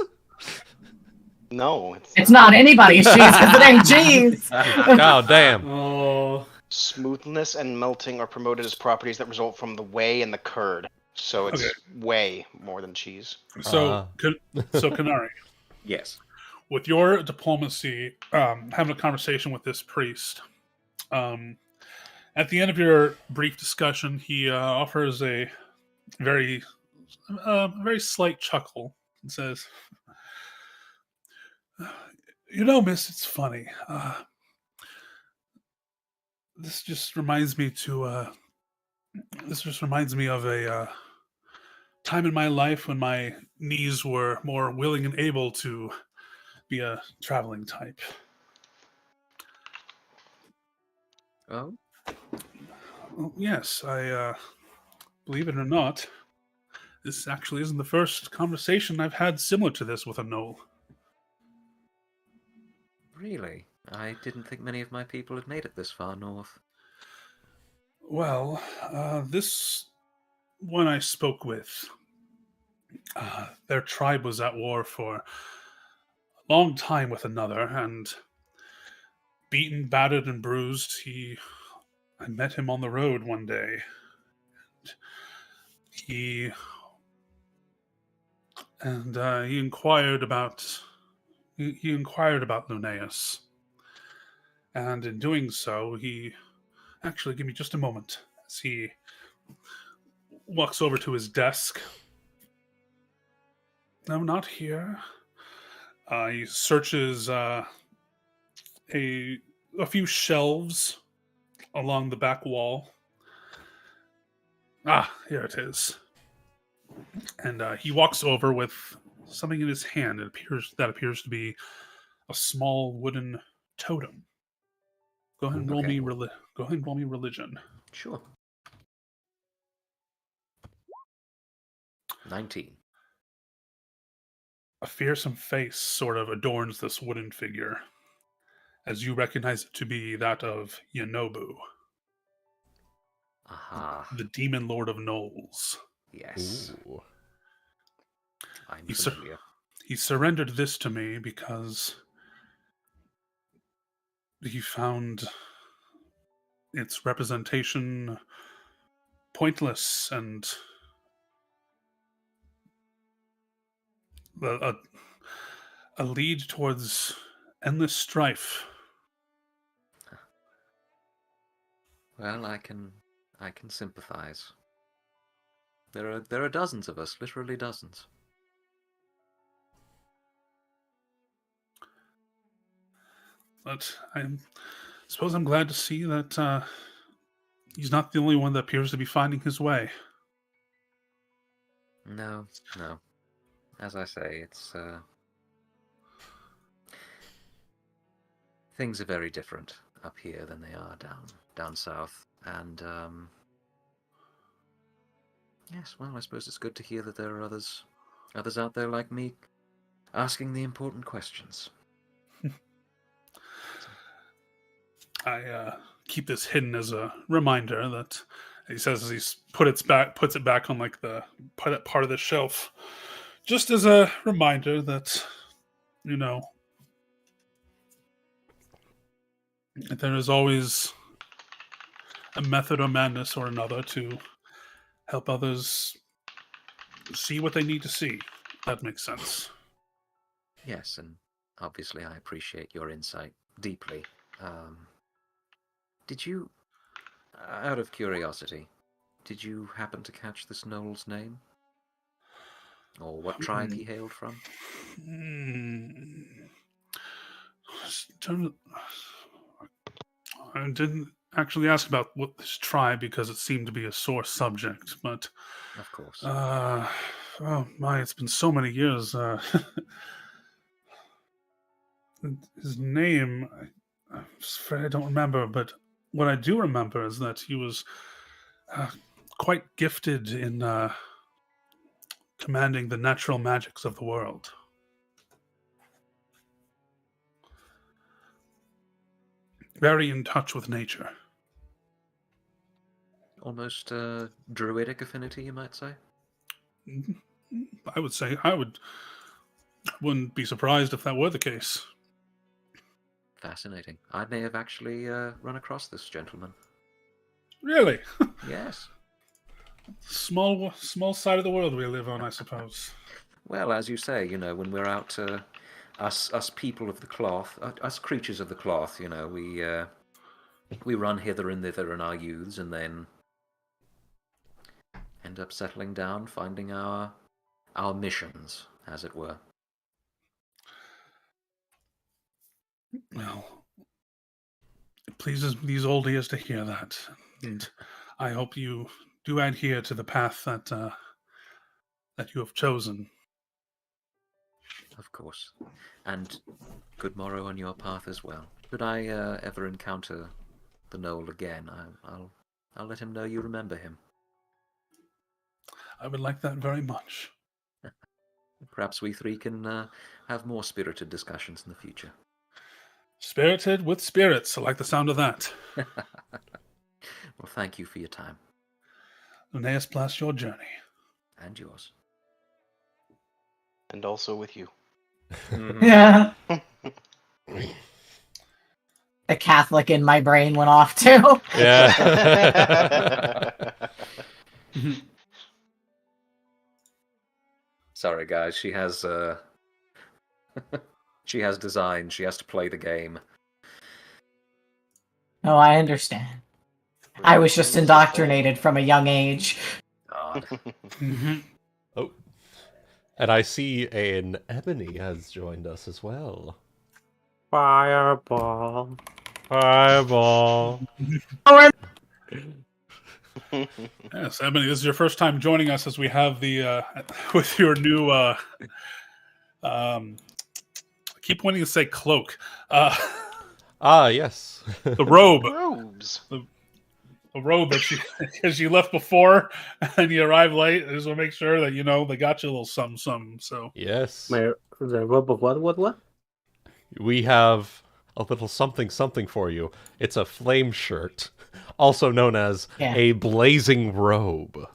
No, It's not anybody's cheese because it ain't cheese. God damn. Oh, Smoothness and melting are promoted as properties that result from the whey and the curd. So it's Okay. whey more than cheese. So, Kanari, Yes. with your diplomacy, having a conversation with this priest, at the end of your brief discussion, he offers a very, very slight chuckle and says, "You know, miss, it's funny. This just reminds me of a time in my life when my knees were more willing and able to be a traveling type." Oh, Well, yes, I believe it or not, this actually isn't the first conversation I've had similar to this with a Gnoll. really? I didn't think many of my people had made it this far north. Well, this one I spoke with, their tribe was at war for a long time with another, and beaten, battered, and bruised, I met him on the road one day. He inquired about he inquired about Linnaeus, and in doing so, he actually give me just a moment as he walks over to his desk. No, not here. He searches a few shelves along the back wall. Ah, here it is. And he walks over with something in his hand. It appears to be a small wooden totem. Go ahead and roll Okay. me. Go ahead and roll me religion. Sure. 19. A fearsome face sort of adorns this wooden figure, as you recognize it to be that of Yonobu, Aha. the demon lord of gnolls. Yes. Ooh. I'm He familiar. He surrendered this to me because he found its representation pointless and a lead towards endless strife. Well, I can sympathize. There are dozens of us, literally dozens. But I suppose I'm glad to see that he's not the only one that appears to be finding his way. No. As I say, it's things are very different up here than they are down south, and yes, well, I suppose it's good to hear that there are others out there like me asking the important questions. I keep this hidden as a reminder that he says as he puts it back on like the part of the shelf, just as a reminder that there is always a method or madness or another to help others see what they need to see. That makes sense. Yes, and obviously I appreciate your insight deeply. Did you, out of curiosity, did you happen to catch this Gnoll's name? Or what tribe he hailed from? I didn't actually ask about what this tribe because it seemed to be a sore subject, but Of course. oh my, it's been so many years. His name, I'm afraid I don't remember, but what I do remember is that he was quite gifted in commanding the natural magics of the world. Very in touch with nature. Almost druidic affinity, you might say. I would say wouldn't be surprised if that were the case. Fascinating. I may have actually run across this gentleman. Really? Yes. Small side of the world we live on, I suppose. Well, as you say, when we're out, us people of the cloth, us creatures of the cloth, we run hither and thither in our youths, and then end up settling down, finding our missions, as it were. Well, it pleases these old ears to hear that, and I hope you do adhere to the path that you have chosen. Of course. And good morrow on your path as well. Should I ever encounter the Gnoll again, I'll let him know you remember him. I would like that very much. Perhaps we three can have more spirited discussions in the future. Spirited with spirits. I like the sound of that. Well, thank you for your time. Linnaeus, bless your journey. And yours. And also with you. Yeah. The Catholic in my brain went off too. Yeah. Sorry, guys. She has she has design. She has to play the game. Oh, I understand. I was just indoctrinated from a young age. God. Oh. And I see an Ebony has joined us as well. Fireball. Fireball. Yes, Ebony, this is your first time joining us as we have the with your new I keep wanting to say cloak. Yes. The robe. Robes. The robe that because you left before and you arrived late. I just want to make sure that they got you a little something. So Yes. The robe of what? We have a little something for you. It's a flame shirt, also known as a blazing robe.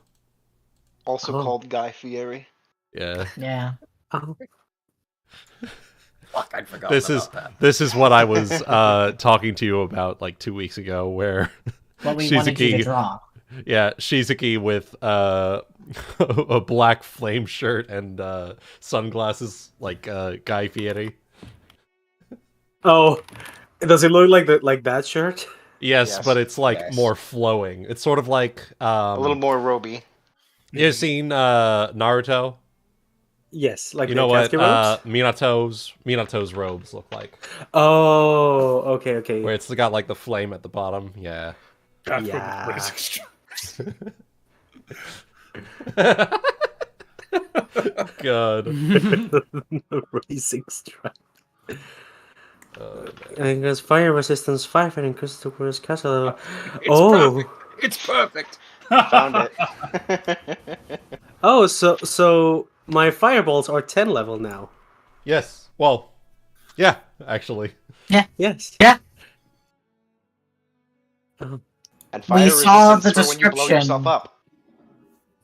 Also called Guy Fieri. Yeah. Yeah. Oh. Fuck, I forgot This is what I was talking to you about like 2 weeks ago, where What we wanted you to draw. Yeah, Shizuki with a black flame shirt and sunglasses like Guy Fieri. Oh, does it look like that shirt? Yes, but it's like Yes. more flowing. It's sort of like A little more roby. You seen Naruto? Yes, like You the know what Katsuki robes? Minato's robes look like, Oh, okay. where it's got like the flame at the bottom. Yeah. that's Yeah. what it's God. Racing stripe. And it goes fire resistance 5 and increases the worst castle. It's perfect. Found it. Oh, so my fireballs are 10 level now. Yes. Well, yeah, actually. Yes. Yeah. And fire We saw the resistance for when you blow yourself description. up.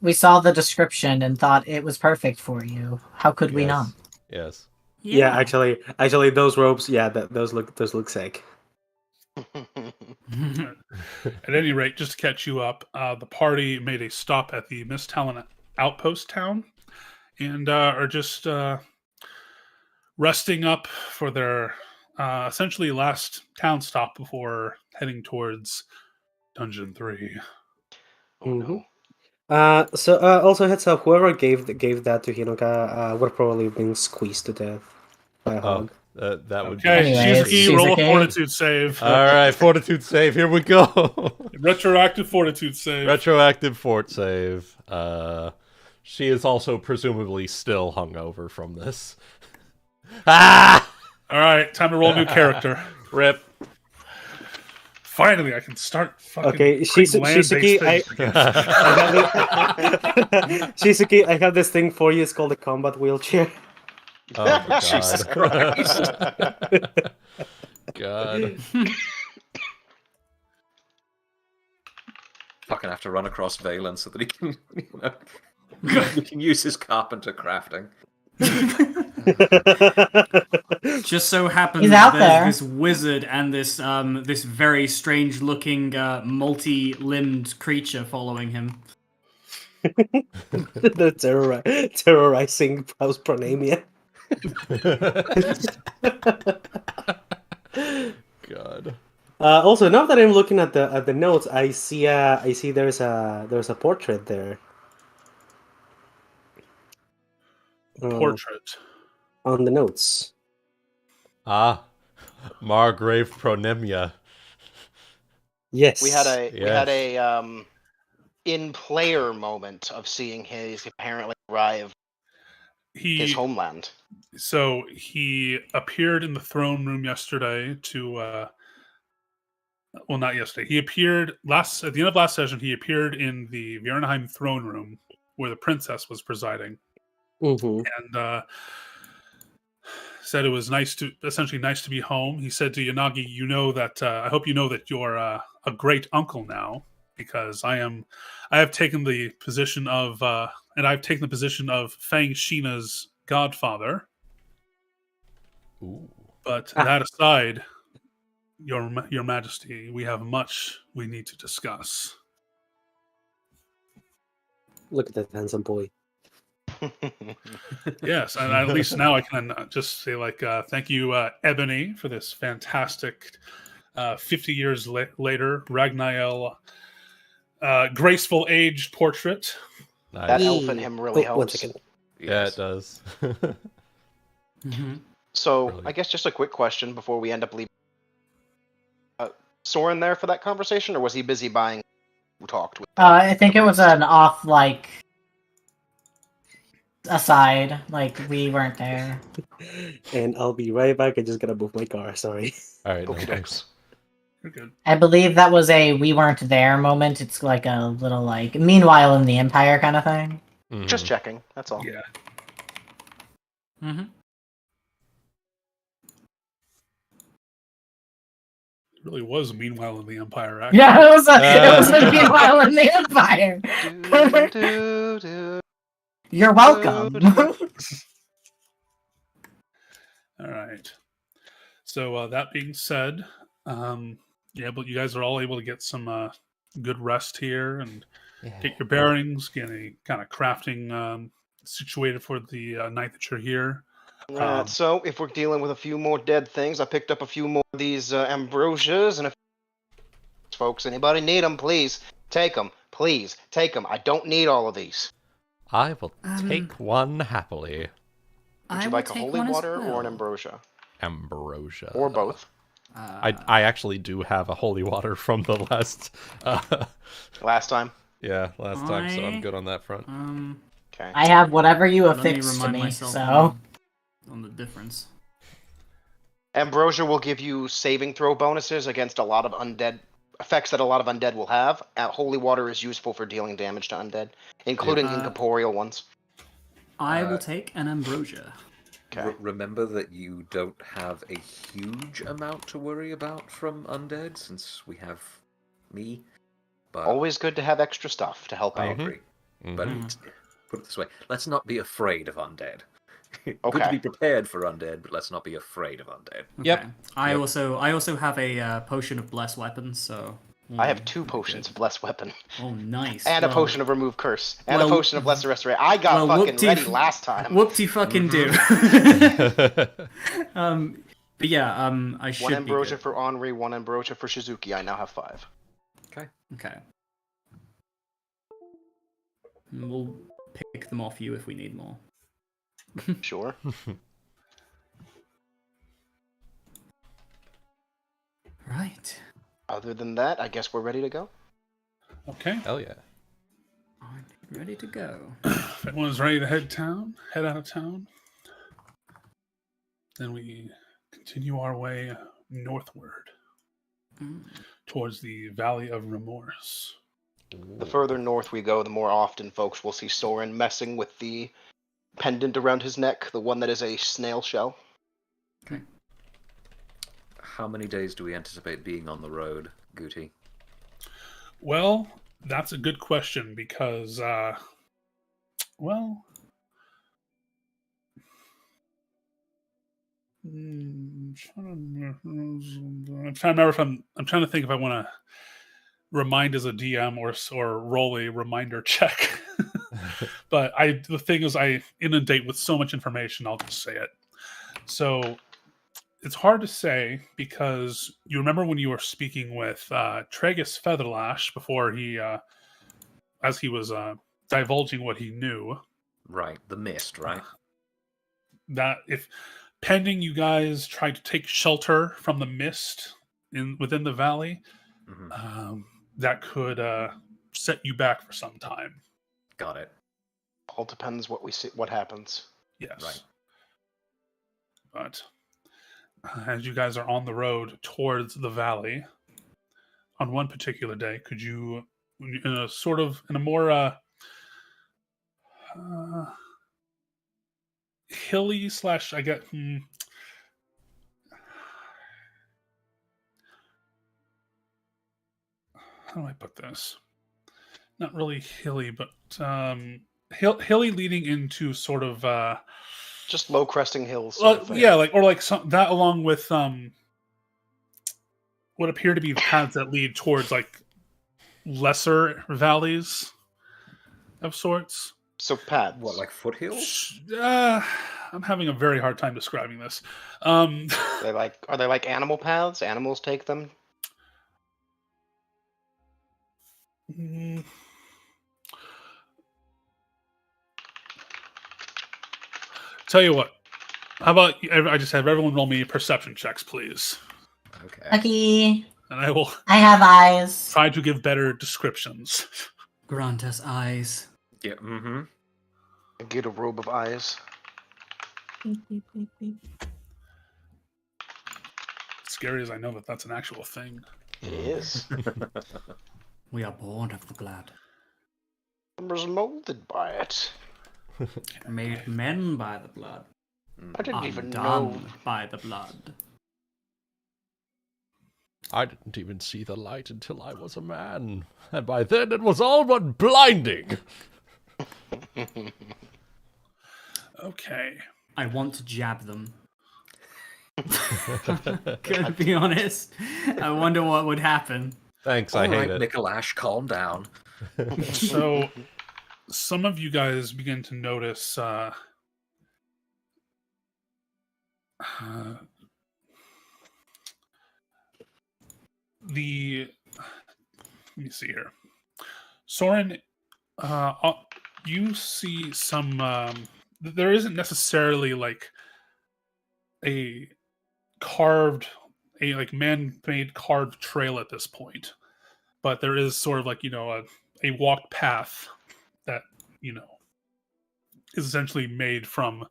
We saw the description and thought it was perfect for you. How could we Yes. not? Yes. Yeah, actually, those robes, those look sick. At any rate, just to catch you up, the party made a stop at the Miss Talon outpost town and are just resting up for their essentially last town stop before heading towards Dungeon 3. Oh no. So also heads up, whoever gave that to Hinoka would have probably been squeezed to death by a hog. That would Okay, be... Anyways, Shizuki, roll a Shizuki. fortitude save. All right, fortitude save. Here we go. Retroactive fortitude save. Retroactive fort save. She is also presumably still hungover from this. Ah! All right, time to roll a new character. Rip. Finally, I can start fucking Okay, putting land-based Shizuki, things again. Shizuki, I have this thing for you. It's called a combat wheelchair. Oh my Jesus god. Christ. God. Fucking have to run across Valen so that he can, he can use his carpenter crafting. Just so happens He's out there's there. this wizard and this this very strange looking multi-limbed creature following him. The terrorizing House Pronamia. God. Also, now that I'm looking at the notes, I see there's a portrait there. Portrait. On the notes. Ah, Margrave Pronemia. Yes, We had a Yes. in-player moment of seeing his apparently arrive his He homeland. So he appeared in the throne room yesterday to well, not yesterday. He appeared at the end of last session. He appeared in the Vierenheim throne room where the princess was presiding, Mm-hmm. and said it was nice to be home. He said to Yanagi, "You know that I hope you know that you're a great uncle now, because I have taken the position of Fang Shina's godfather. Ooh. But that aside, Your Majesty, we have much we need to discuss." Look at that handsome boy. Yes, and at least now I can just say, thank you, Ebony, for this fantastic 50 years later Ragnael graceful aged portrait. Nice. That elf in him really One helps. second. Yeah, it does. Mm-hmm. So, Brilliant. I guess just a quick question before we end up leaving. Sorren there for that conversation, or was he busy buying who talked with? I think it was an off, aside. We weren't there. And I'll be right back. I just gotta move my car. Sorry. All right, no Okey thanks. You're good. I believe that was a we weren't there moment. It's like a little, meanwhile in the Empire kind of thing. Just Mhm. checking, that's all. Yeah. Mm-hmm. It really was meanwhile in the Empire, actually. Yeah, it was a meanwhile in the Empire. You're welcome. All right. So that being said, but you guys are all able to get some good rest here and get your bearings, get a kind of crafting situated for the night that you're here. So, if we're dealing with a few more dead things, I picked up a few more of these ambrosias, and if folks, anybody need them, please take them. Please take them. I don't need all of these. I will take one happily. Would I you will like a take holy one as water or an well. ambrosia? Ambrosia. Or both? I actually do have a holy water from the last Last time? last time, so I'm good on that front. Okay. I have whatever you Let me affixed to remind me, myself so. on the difference. Ambrosia will give you saving throw bonuses against a lot of undead effects that a lot of undead will have. Holy water is useful for dealing damage to undead, including incorporeal ones. I will take an ambrosia. Okay. Remember that you don't have a huge amount to worry about from undead, since we have me. But Always good to have extra stuff to help I out. agree. But Mhm. put it this way: let's not be afraid of undead. Good Okay. to be prepared for undead, but let's not be afraid of undead. Okay. Yep. I Yep. also have a potion of bless weapons, so I have 2 potions of bless weapon. Oh, nice. And a Well, potion of remove curse. And well- a potion of lesser restoration. I got well, fucking whoop-de- ready last time. Whoop-de fucking do. But yeah, I should 1 ambrosia be good. for Anri, 1 ambrosia for Shizuki. I now have 5. Okay. And we'll pick them off you if we need more. Sure. Right. Other than that, I guess we're ready to go. Okay. Hell yeah. I'm ready to go. If everyone's ready to head out of town, then we continue our way northward towards the Valley of Remorse. The further north we go, the more often folks will see Sorren messing with the pendant around his neck, the one that is a snail shell. How many days do we anticipate being on the road, Guti? Well, that's a good question because, well, I'm trying to remember if I'm trying to think if I want to remind as a DM or roll a reminder check. But the thing is, I inundate with so much information. I'll just say it. So it's hard to say because you remember when you were speaking with Tragus Featherlash before as he was divulging what he knew. Right, the mist, right? That if pending you guys tried to take shelter from the mist within the valley, that could set you back for some time. Got it. All depends what we see, what happens. Yes. Right. But as you guys are on the road towards the valley, on one particular day, could you, in a more hilly / I get how do I put this? Not really hilly, but hilly leading into sort of just low cresting hills. Yeah, that along with what appear to be paths that lead towards like lesser valleys of sorts. So paths. What, like foothills? I'm having a very hard time describing this. Are they like animal paths? Animals take them? Tell you what. How about I just have everyone roll me perception checks, please. Okay. Okay. And I have eyes. Try to give better descriptions. Grant us eyes. Yeah. Mm-hmm. Get a robe of eyes. Scary as I know that's an actual thing. It is. We are born of the blood. I was molded by it. Made men by the blood. I didn't even Undone know. by the blood. I didn't even see the light until I was a man, and by then it was all but blinding. Okay. I want to jab them. Gonna be honest. I wonder what would happen. Thanks, All I right, hate it. Nicholash, calm down. So, some of you guys begin to notice let me see here. Sorren, you see some there isn't necessarily like a man-made carved trail at this point, but there is sort of like a walked path that is essentially made from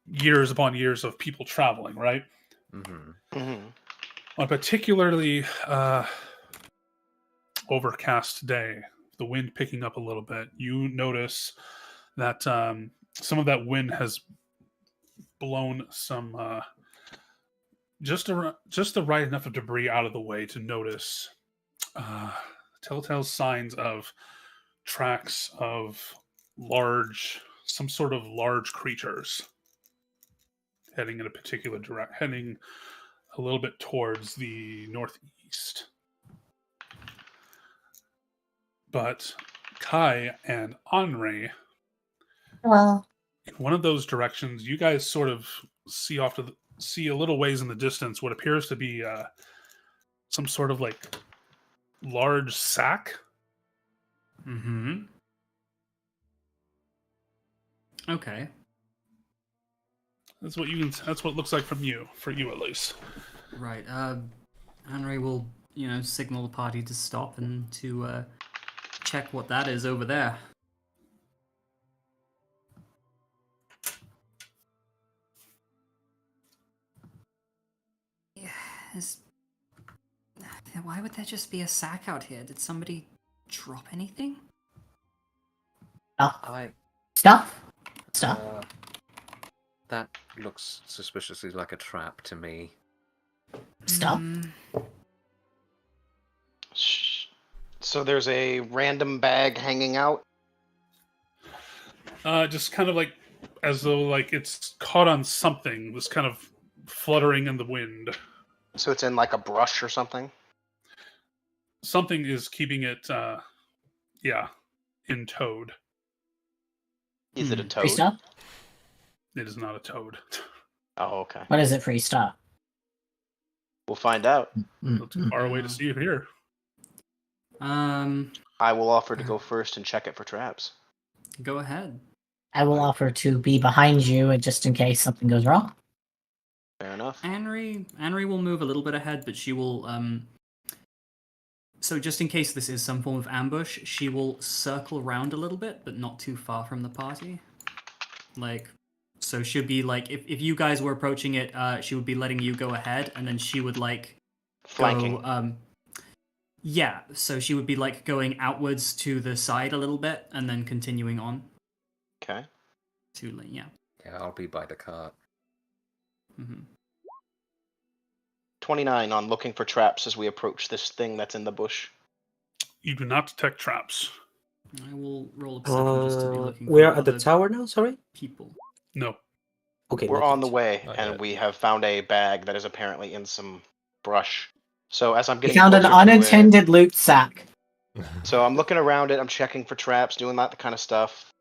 years upon years of people traveling, right? On a particularly overcast day, the wind picking up a little bit, you notice that some of that wind has blown some just the right enough of debris out of the way to notice telltale signs of tracks of some sort of large creatures heading in a particular direction, heading a little bit towards the northeast. But Kai and Anri, Well, in one of those directions, you guys sort of see a little ways in the distance what appears to be some sort of like large sack. Mm-hmm. Okay. That's what it looks like for you at least. Right. Anri will, signal the party to stop and to check what that is over there. Why would there just be a sack out here? Did somebody drop anything? Oh, I stuff. Stuff. that looks suspiciously like a trap to me. Stuff. So there's a random bag hanging out. Just kind of like as though like it's caught on something, was kind of fluttering in the wind. So it's in like a brush or something. Something is keeping it, in toad. Is it a Free toad? stuff? It is not a toad. Oh, okay. What is it? Free stuff. We'll find out. Not too far away to see it here. I will offer to go first and check it for traps. Go ahead. I will offer to be behind you, and just in case something goes wrong. Fair enough. Anri will move a little bit ahead, but she will so just in case this is some form of ambush, she will circle around a little bit, but not too far from the party. Like, so she'd be like, if you guys were approaching it, she would be letting you go ahead, and then she would like Flanking. go, yeah, so she would be like going outwards to the side a little bit, and then continuing on. Okay. Yeah. Yeah, I'll be by the cart. 29 on looking for traps as we approach this thing that's in the bush. You do not detect traps. I will roll a perception just to be looking for We are at the other tower now, sorry? people. No. Okay. We're not on the yet. way, Not and yet. we have found a bag that is apparently in some brush. So as I'm We getting found an closer to it- unattended loot sack. So I'm looking around it. I'm checking for traps, doing that kind of stuff.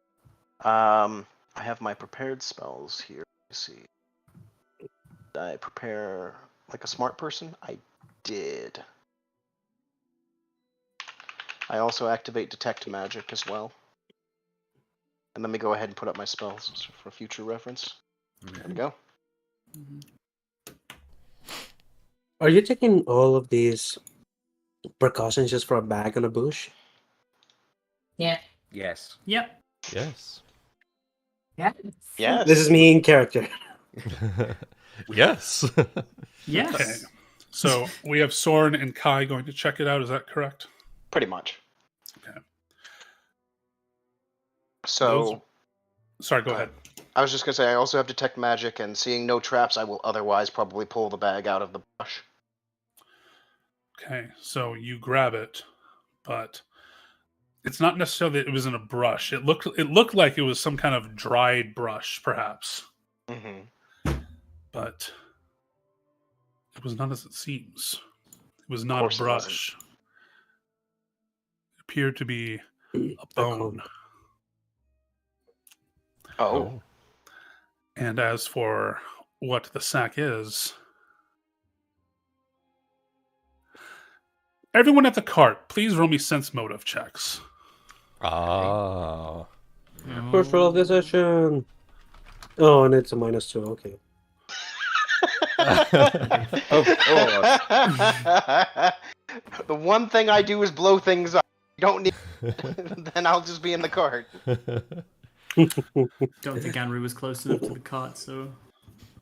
I have my prepared spells here. Let's see. Did I prepare like a smart person? I did. I also activate detect magic as well. And let me go ahead and put up my spells for future reference. There we go. Are you taking all of these precautions just for a bag in a bush? Yeah. Yes. Yep. Yes. Yeah. Yes. This is me in character. Yes. Yes. Okay. So we have Sorren and Kai going to check it out. Is that correct? Pretty much. Okay. So Sorry, go ahead. I was just gonna say I also have detect magic, and seeing no traps, I will otherwise probably pull the bag out of the brush. Okay, so you grab it, but it's not necessarily that it was in a brush. It looked like it was some kind of dried brush, perhaps, Mm-hmm. but it was not as it seems. It was not course a it wasn't. brush. It appeared to be a cool. bone. Oh. And as for what the sack is, everyone at the cart, please roll me sense motive checks. Ah. First roll of the session. Oh, and it's a -2. Okay. Of course. The one thing I do is blow things up. You don't need. Then I'll just be in the cart. Don't think Anri was close enough to the cart, so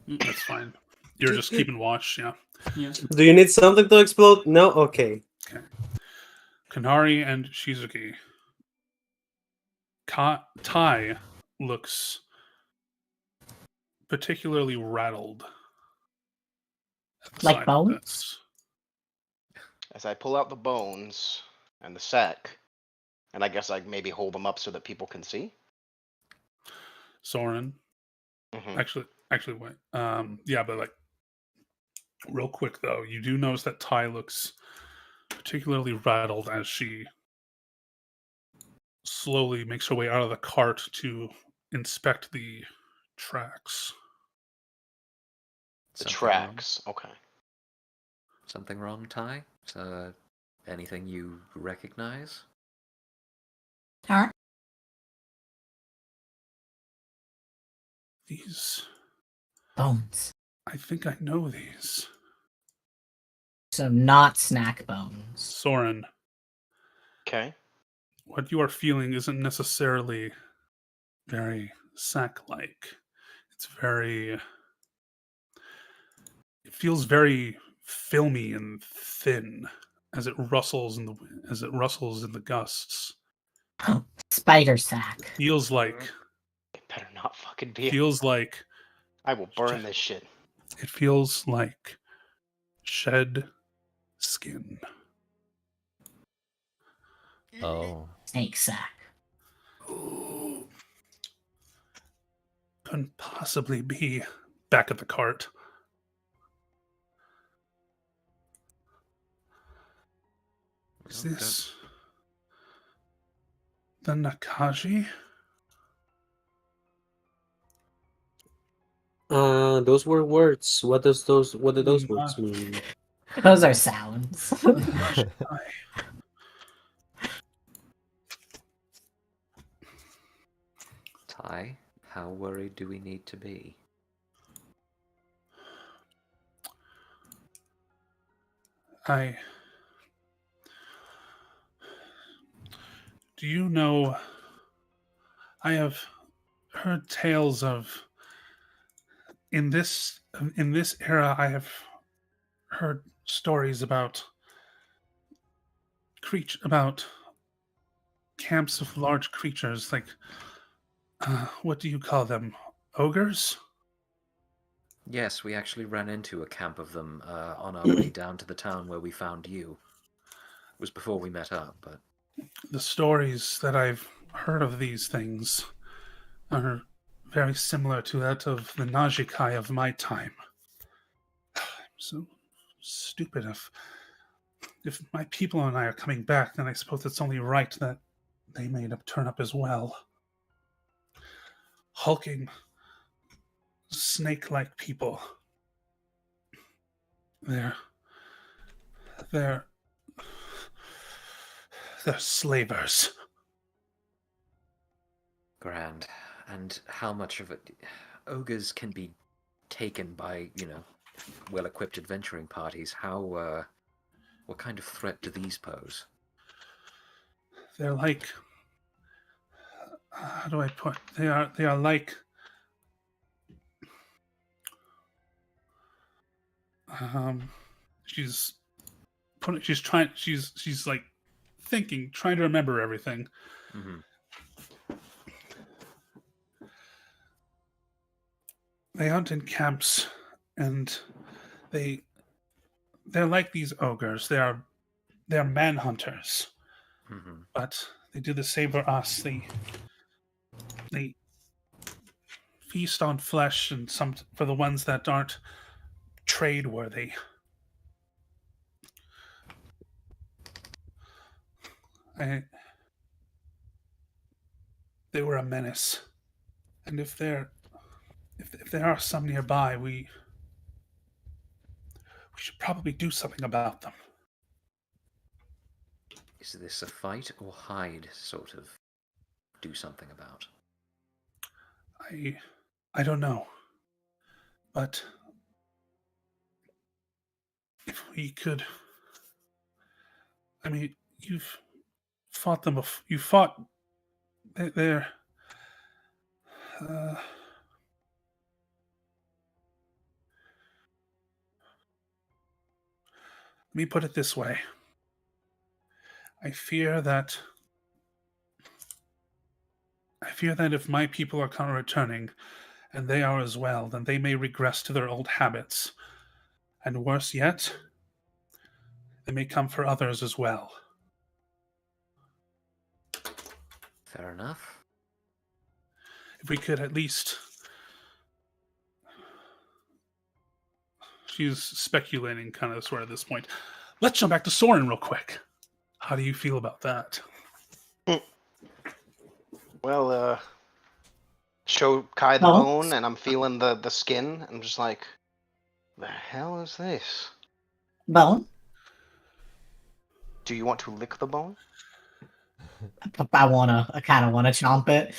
That's fine. You're just keeping watch, yeah. yeah. Do you need something to explode? No? Okay. Kanari and Shizuki. Tai looks particularly rattled. at the Like sight of bones? this. As I pull out the bones and the sack, and I guess I maybe hold them up so that people can see. Sorren. Mm-hmm. Actually, wait. Yeah, but like, real quick though, you do notice that Tai looks particularly rattled as she slowly makes her way out of the cart to inspect the tracks. The Something tracks. Okay. Something wrong, Ty? Anything you recognize? Alright. These, Bones. I think I know these. So not snack bones. Sorren, Okay. what you are feeling isn't necessarily very sack-like. It's very... It feels very filmy and thin, as it rustles in the gusts. Spider sack. Feels like It better not fucking be. I will burn this shit. It feels like shed skin. Oh. Snake sack. Couldn't possibly be back at the cart. Is this the Nakaji? Those were words. What do those words mean? Those are sounds. Ty, how worried do we need to be? Do you know, I have heard tales of, in this era, I have heard stories about camps of large creatures, like, what do you call them? Ogres? Yes, we actually ran into a camp of them on our way down to the town where we found you. It was before we met up, but... The stories that I've heard of these things are very similar to that of the Najikai of my time. I'm so stupid. If my people and I are coming back, then I suppose it's only right that they may turn up as well. Hulking, snake-like people. They're slavers. Grand. And how much of it... Ogres can be taken by, well-equipped adventuring parties. How, what kind of threat do these pose? They're like... How do I put... They are like... She's like thinking, trying to remember everything. Mm-hmm. They hunt in camps, and they're like these ogres. They're manhunters, Mm-hmm. but they do the same for us. They feast on flesh, and some for the ones that aren't trade worthy. They were a menace, and if there are some nearby, we should probably do something about them. Is this a fight or hide, sort of, do something about? I don't know, but if we could, I mean, you've fought them. You fought. They're. Let me put it this way. I fear that if my people are kind of returning, and they are as well, then they may regress to their old habits. And worse yet, they may come for others as well. Fair enough. If we could at least... She's speculating kind of sort of at this point. Let's jump back to Sorren real quick. How do you feel about that? Well, show Kai the bone, and I'm feeling the skin. I'm just like, the hell is this? Bone? Do you want to lick the bone? I kind of wanna chomp it.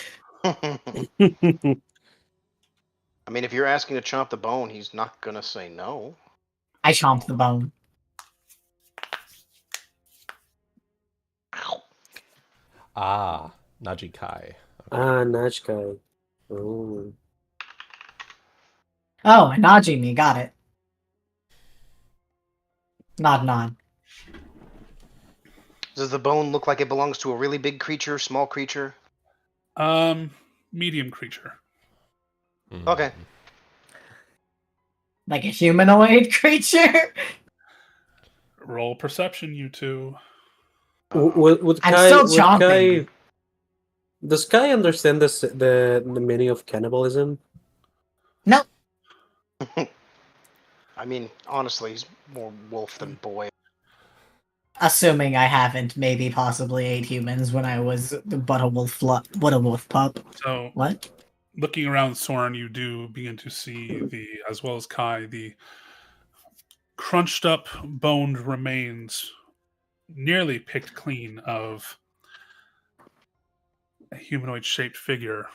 I mean, if you're asking to chomp the bone, he's not gonna say no. I chomp the bone. Ah, Najikai. Najkai. Oh. Oh, Najimi, got it. Nod. Does the bone look like it belongs to a really big creature, small creature? Medium creature. Okay. Like a humanoid creature? Roll perception, you two. Would I'm Kai, still would chomping. Kai, does Kai understand the meaning of cannibalism? No. I mean, honestly, he's more wolf than boy. Assuming I haven't maybe possibly ate humans when I was but a wolf pup. So, What? looking around Sorren, you do begin to see as well as Kai, the crunched up, boned remains, nearly picked clean of a humanoid-shaped figure,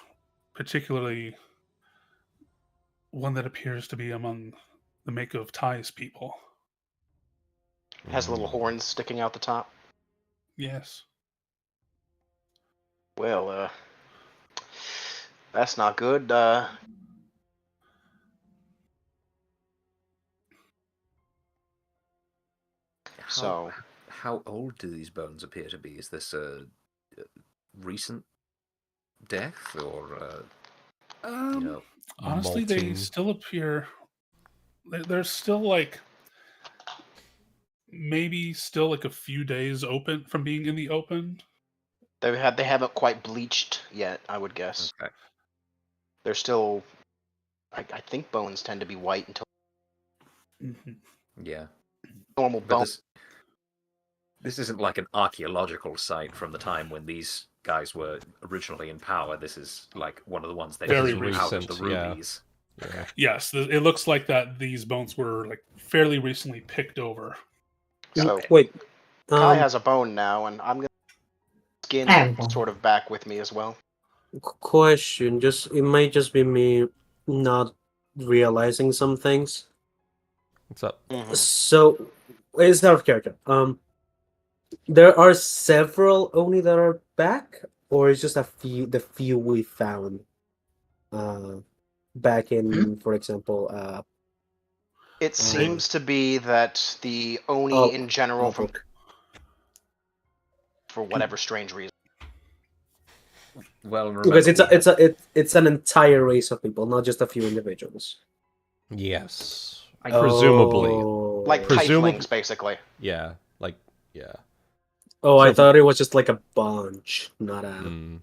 particularly one that appears to be among the make of Ty's people. Has little horns sticking out the top. Yes. Well, that's not good. So, how old do these bones appear to be? Is this a recent death, or you know? Honestly, they molting. still appear. They're still like maybe still like a few days open from being in the open. they haven't quite bleached yet, I would guess. Okay. They're still. I think bones tend to be white until Yeah. normal But bone. this isn't like an archaeological site from the time when these guys were originally in power. This is like one of the ones they Very drew out of recent, the yeah. rubies. Yeah. Yes, it looks like that these bones were like fairly recently picked over. So Wait. Kai has a bone now, and I'm gonna skin Ow. sort of back with me as well. Question. It might just be me not realizing some things. What's up? So, it's out of character. There are several Oni that are back, or it's just the few we found. Back in, for example, It seems to be that the Oni Oh, in general, Half-Orc. for whatever strange reason. Well, remember Because it's an entire race of people, not just a few individuals. Yes. I- Presumably. Oh. Like Presumably- tieflings, basically. Yeah. Like, yeah. Oh, I So- thought it was just like a bunch, not a. Mm.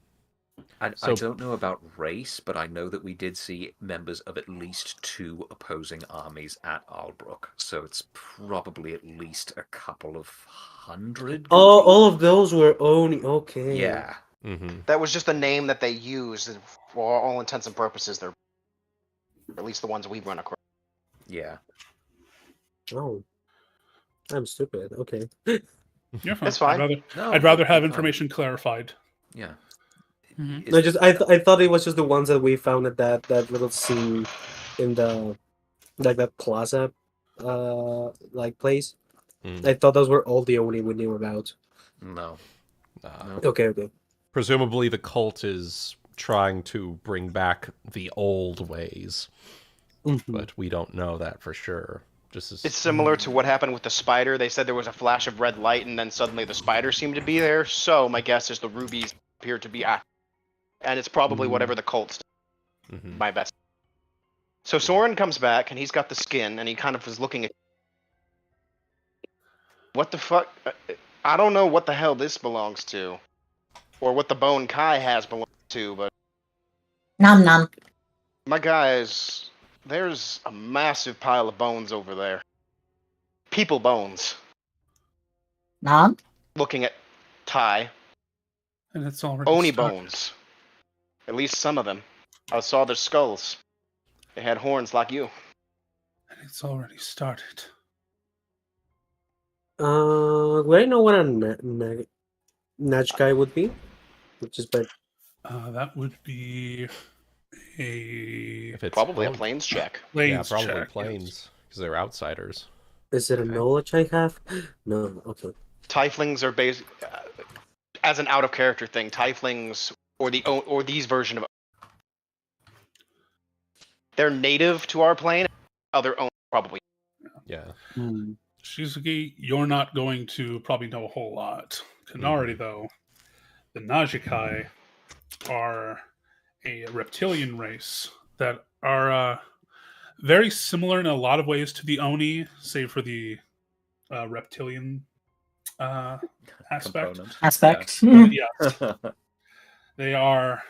I So- don't know about race, but I know that we did see members of at least 2 opposing armies at Albrook, so it's probably at least a couple of hundred. Oh, all of those were Oni. Okay. Yeah. Mm-hmm. That was just a name that they used and for all intents and purposes. They're at least the ones we've run across. Yeah. Oh, I'm stupid. Okay. You're fine. That's fine. I'd rather have fine. information clarified. Yeah. Mhm. Is- No, I thought it was just the ones that we found at that little scene in the that plaza, like place. Mm. I thought those were all the Oni we knew about. No. No. Okay. Presumably the cult is trying to bring back the old ways, Mhm. but we don't know that for sure. Just as It's similar to what happened with the spider. They said there was a flash of red light, and then suddenly the spider seemed to be there. So my guess is the rubies appear to be active, and it's probably whatever the cult's. Mhm. My best. So Sorren comes back, and he's got the skin, and he kind of was looking at. What the fuck? I don't know what the hell this belongs to, or what the bone Kai has belonged to, but Nom nom. my guys, there's a massive pile of bones over there. People bones. Nom? Looking at Ty. And it's already Oni started. bones. At least some of them. I saw their skulls. They had horns like you. And it's already started. Would I know what a Nudge guy would be? Which is by That would be a If it's Probably a close- planes check. Yeah, planes probably check, yes. planes, because they're outsiders. is it a Okay. knowledge I have? No. Okay. Tieflings are based as an out of character thing. Tieflings or these version of they're native to our plane. Other own probably. Yeah. Hmm. Shizuki, you're not going to probably know a whole lot Kanari, though, the Najikai are a reptilian race that are very similar in a lot of ways to the Oni, save for the reptilian aspect. Aspect. Yes, they are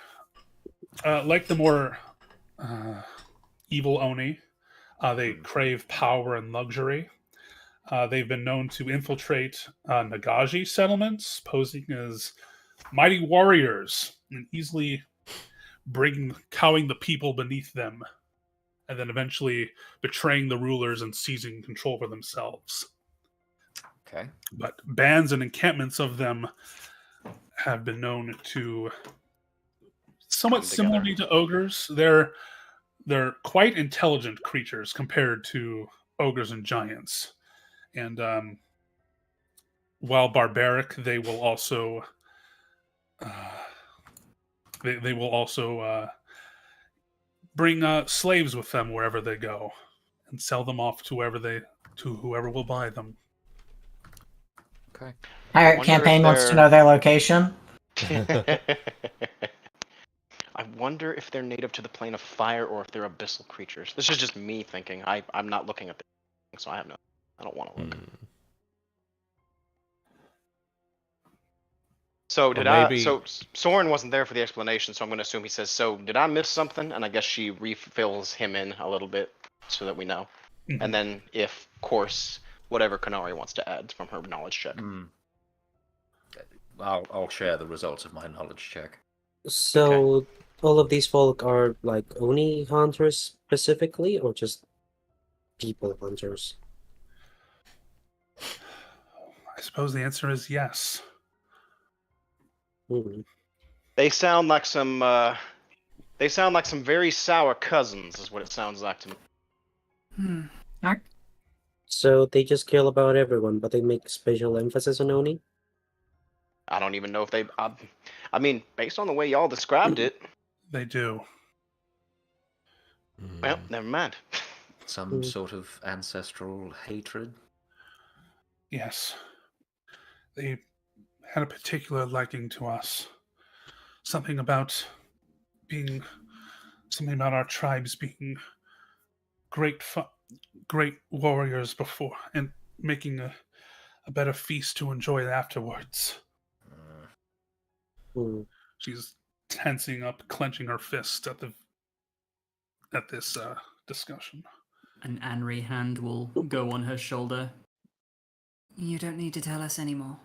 like the more evil Oni. They crave power and luxury. They've been known to infiltrate Nagaji settlements, posing as mighty warriors and easily cowing the people beneath them, and then eventually betraying the rulers and seizing control for themselves. Okay. But bands and encampments of them have been known to, somewhat similarly to ogres, they're quite intelligent creatures compared to ogres and giants. And while barbaric, they will also they will also bring slaves with them wherever they go, and sell them off to whoever will buy them. Okay. Pirate wonder Campaign if wants to they're- know their location. I wonder if they're native to the plane of fire or if they're abyssal creatures. This is just me thinking. I'm not looking at the so I don't want to look. So did maybe- So Sorren wasn't there for the explanation, so I'm going to assume he says, "So did I miss something?" And I guess she refills him in a little bit so that we know. Mhm. And then, if course, whatever Kanari wants to add from her knowledge check. I'll share the results of my knowledge check. So all of these folk are like Oni hunters specifically, or just people hunters? I suppose the answer is yes. Hmm. They sound like some. They sound like some very sour cousins, is what it sounds like to me. So they just kill about everyone, but they make special emphasis on Oni? I don't even know if they. I mean, based on the way y'all described it, They do. well, never mind. Some sort of ancestral hatred. Yes. They had a particular liking to us. Something about our tribes being great warriors before and making a better feast to enjoy afterwards. Hmm. She's tensing up, clenching her fist at this discussion. An Anri hand will go on her shoulder. You don't need to tell us anymore.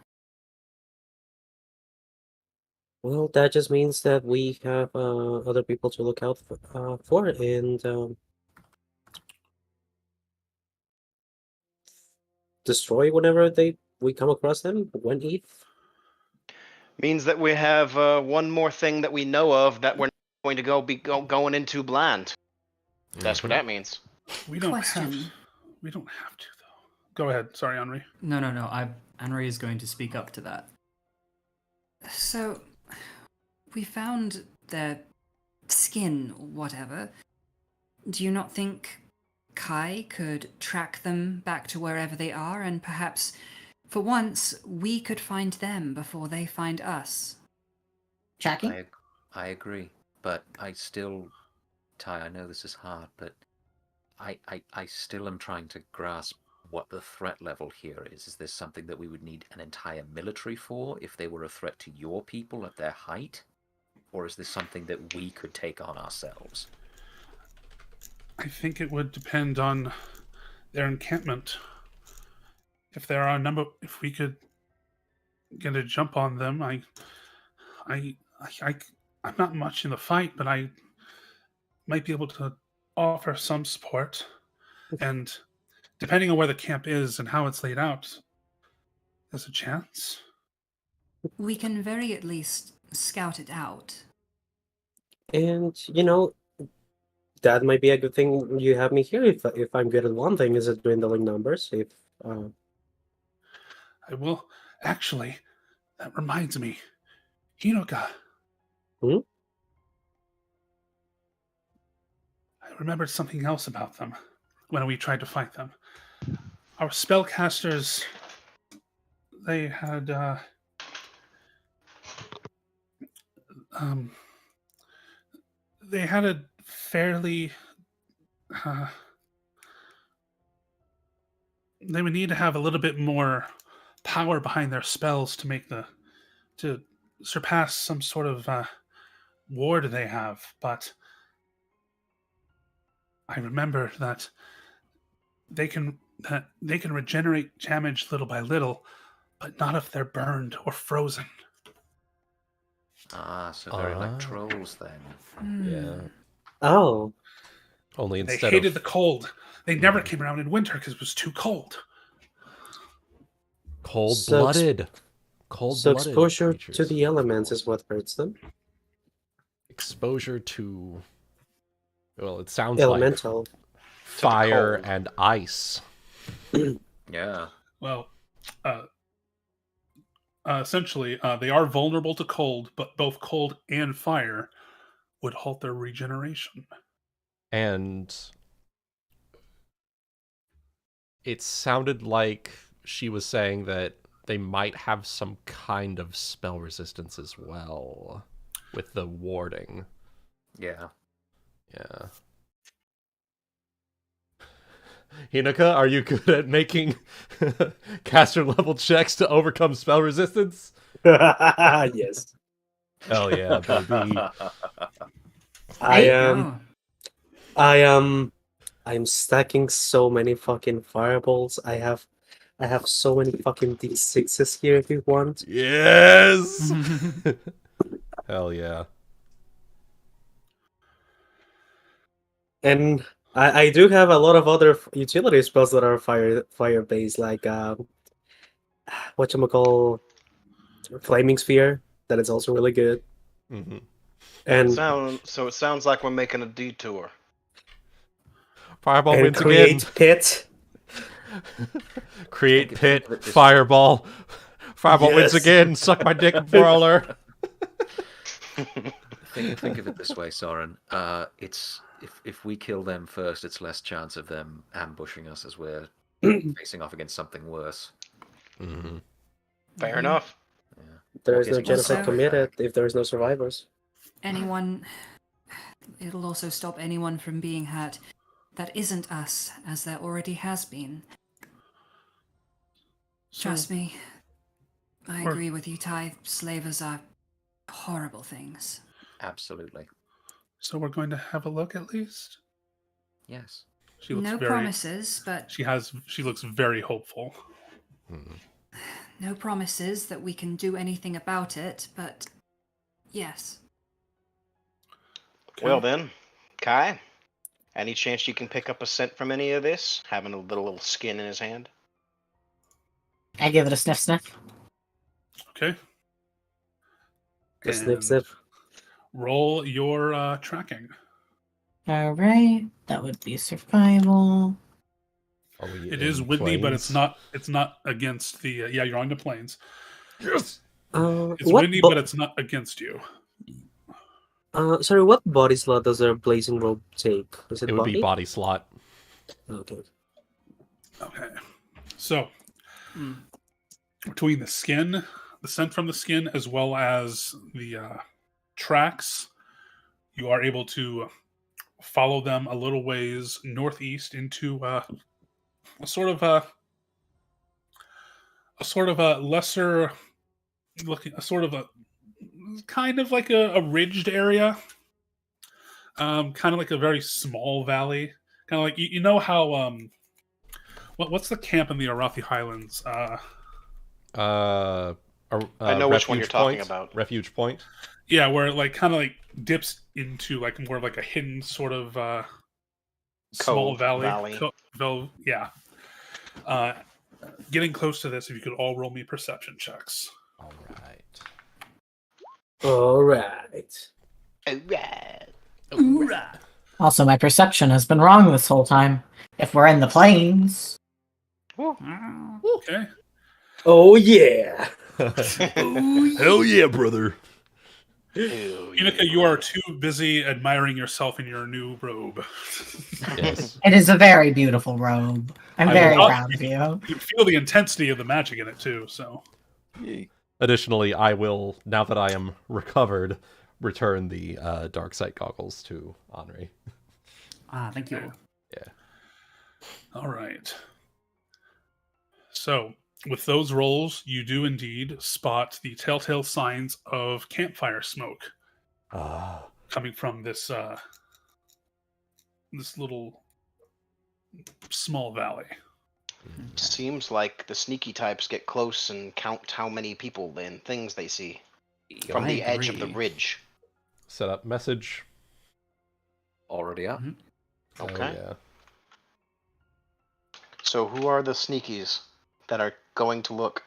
Well, that just means that we have other people to look out for, and destroy whenever we come across them. When if Means that we have one more thing that we know of that we're going to going into blind. That's what that means. We don't Question. have to though. Go ahead. Sorry, Henri. No. Anri is going to speak up to that. So, we found their skin, whatever. Do you not think Kai could track them back to wherever they are, and perhaps, for once, we could find them before they find us? Jackie? I agree, but I still, Ty, I know this is hard, but I still am trying to grasp what the threat level here is. Is this something that we would need an entire military for if they were a threat to your people at their height? Or is this something that we could take on ourselves? I think it would depend on their encampment. If we could get a jump on them, I'm not much in the fight, but I might be able to offer some support. And depending on where the camp is and how it's laid out, there's a chance. We can very at least scout it out. and that might be a good thing you have me here. If I'm good at one thing, is it dwindling numbers? If I will. Actually, that reminds me. Hinoka. Hmm? I remembered something else about them when we tried to fight them. Our spellcasters, they had They had a fairly. They would need to have a little bit more power behind their spells to surpass some sort of ward they have. But I remember that they can regenerate damage little by little, but not if they're burned or frozen. Ah, so very like trolls then. Yeah. Oh. Only They instead hated of the cold. They never came around in winter because it was too cold. cold-blooded. So Cold-blooded exposure to creatures. the elements is what hurts them. Exposure to, well, it sounds Elemental. like fire cold. and ice. Yeah. Well, essentially, they are vulnerable to cold, but both cold and fire would halt their regeneration. And it sounded like she was saying that they might have some kind of spell resistance as well with the warding. Yeah. Yeah. Hinoka, are you good at making caster level checks to overcome spell resistance? Yes. Hell yeah, baby. I'm stacking so many fucking fireballs. I have so many fucking D6s here if you want. Yes! Hell yeah. And I do have a lot of other utility spells that are fire based, like whatchamacall, Flaming Sphere. That is also really good. Mm-hmm. And So it sounds like we're making a detour. Fireball and wins create again. pit. Create pit. Fireball. Fireball wins Yes. again. Suck my dick, Brawler. Think of it this way, Sorren. It's if we kill them first, it's less chance of them ambushing us as we're facing off against something worse. Mm-hmm. Fair enough. Yeah. There is no getting us genocide off committed track. if there is no survivors. It'll also stop anyone from being hurt that isn't us, as there already has been. Trust me, I agree with you, Ty. Slavers are horrible things. Absolutely. So we're going to have a look at least. Yes. She looks No very. promises, but She looks very hopeful. no promises that we can do anything about it. But yes, Well then, Kai, any chance you can pick up a scent from any of this? Having a little skin in his hand. I give it a sniff sniff. Okay. The And snip snip. roll your tracking. Alright, that would be survival. Are we It is in windy, but it's plains? not against the. Yeah, you're on the plains. Yes! It's windy, but it's not against you. Sorry, what body slot does a blazing robe take? Is it It would body? be body slot. Okay. Okay. So, between the skin, the scent from the skin, as well as the tracks, you are able to follow them a little ways northeast into a sort of a lesser looking, kind of like a ridged area, kind of like a very small valley, kind of like you know how what's the camp in the Arathi Highlands? I know which one you're talking about. Refuge Point. Yeah, where it like kind of like dips into like more of like a hidden sort of small Cove valley. valley. Yeah. Getting close to this, if you could all roll me perception checks. All right. Alright. Alright. Also, my perception has been wrong this whole time. If we're in the plains, Okay. Oh yeah! Hell yeah, brother. Hinoka, you are too busy admiring yourself in your new robe. Yes. it is a very beautiful robe. I'm I very will- proud of you. You can feel the intensity of the magic in it too. So Additionally, I will, now that I am recovered, return the dark sight goggles to Anri. Ah, thank you. Yeah. All right. So, with those rolls, you do indeed spot the telltale signs of campfire smoke Ah. coming from this this little small valley. Seems like the sneaky types get close and count how many people and things they see from I the edge of the agree. ridge. Set up message. Already up. Mhm. Hell Okay. yeah. So who are the sneakies that are going to look?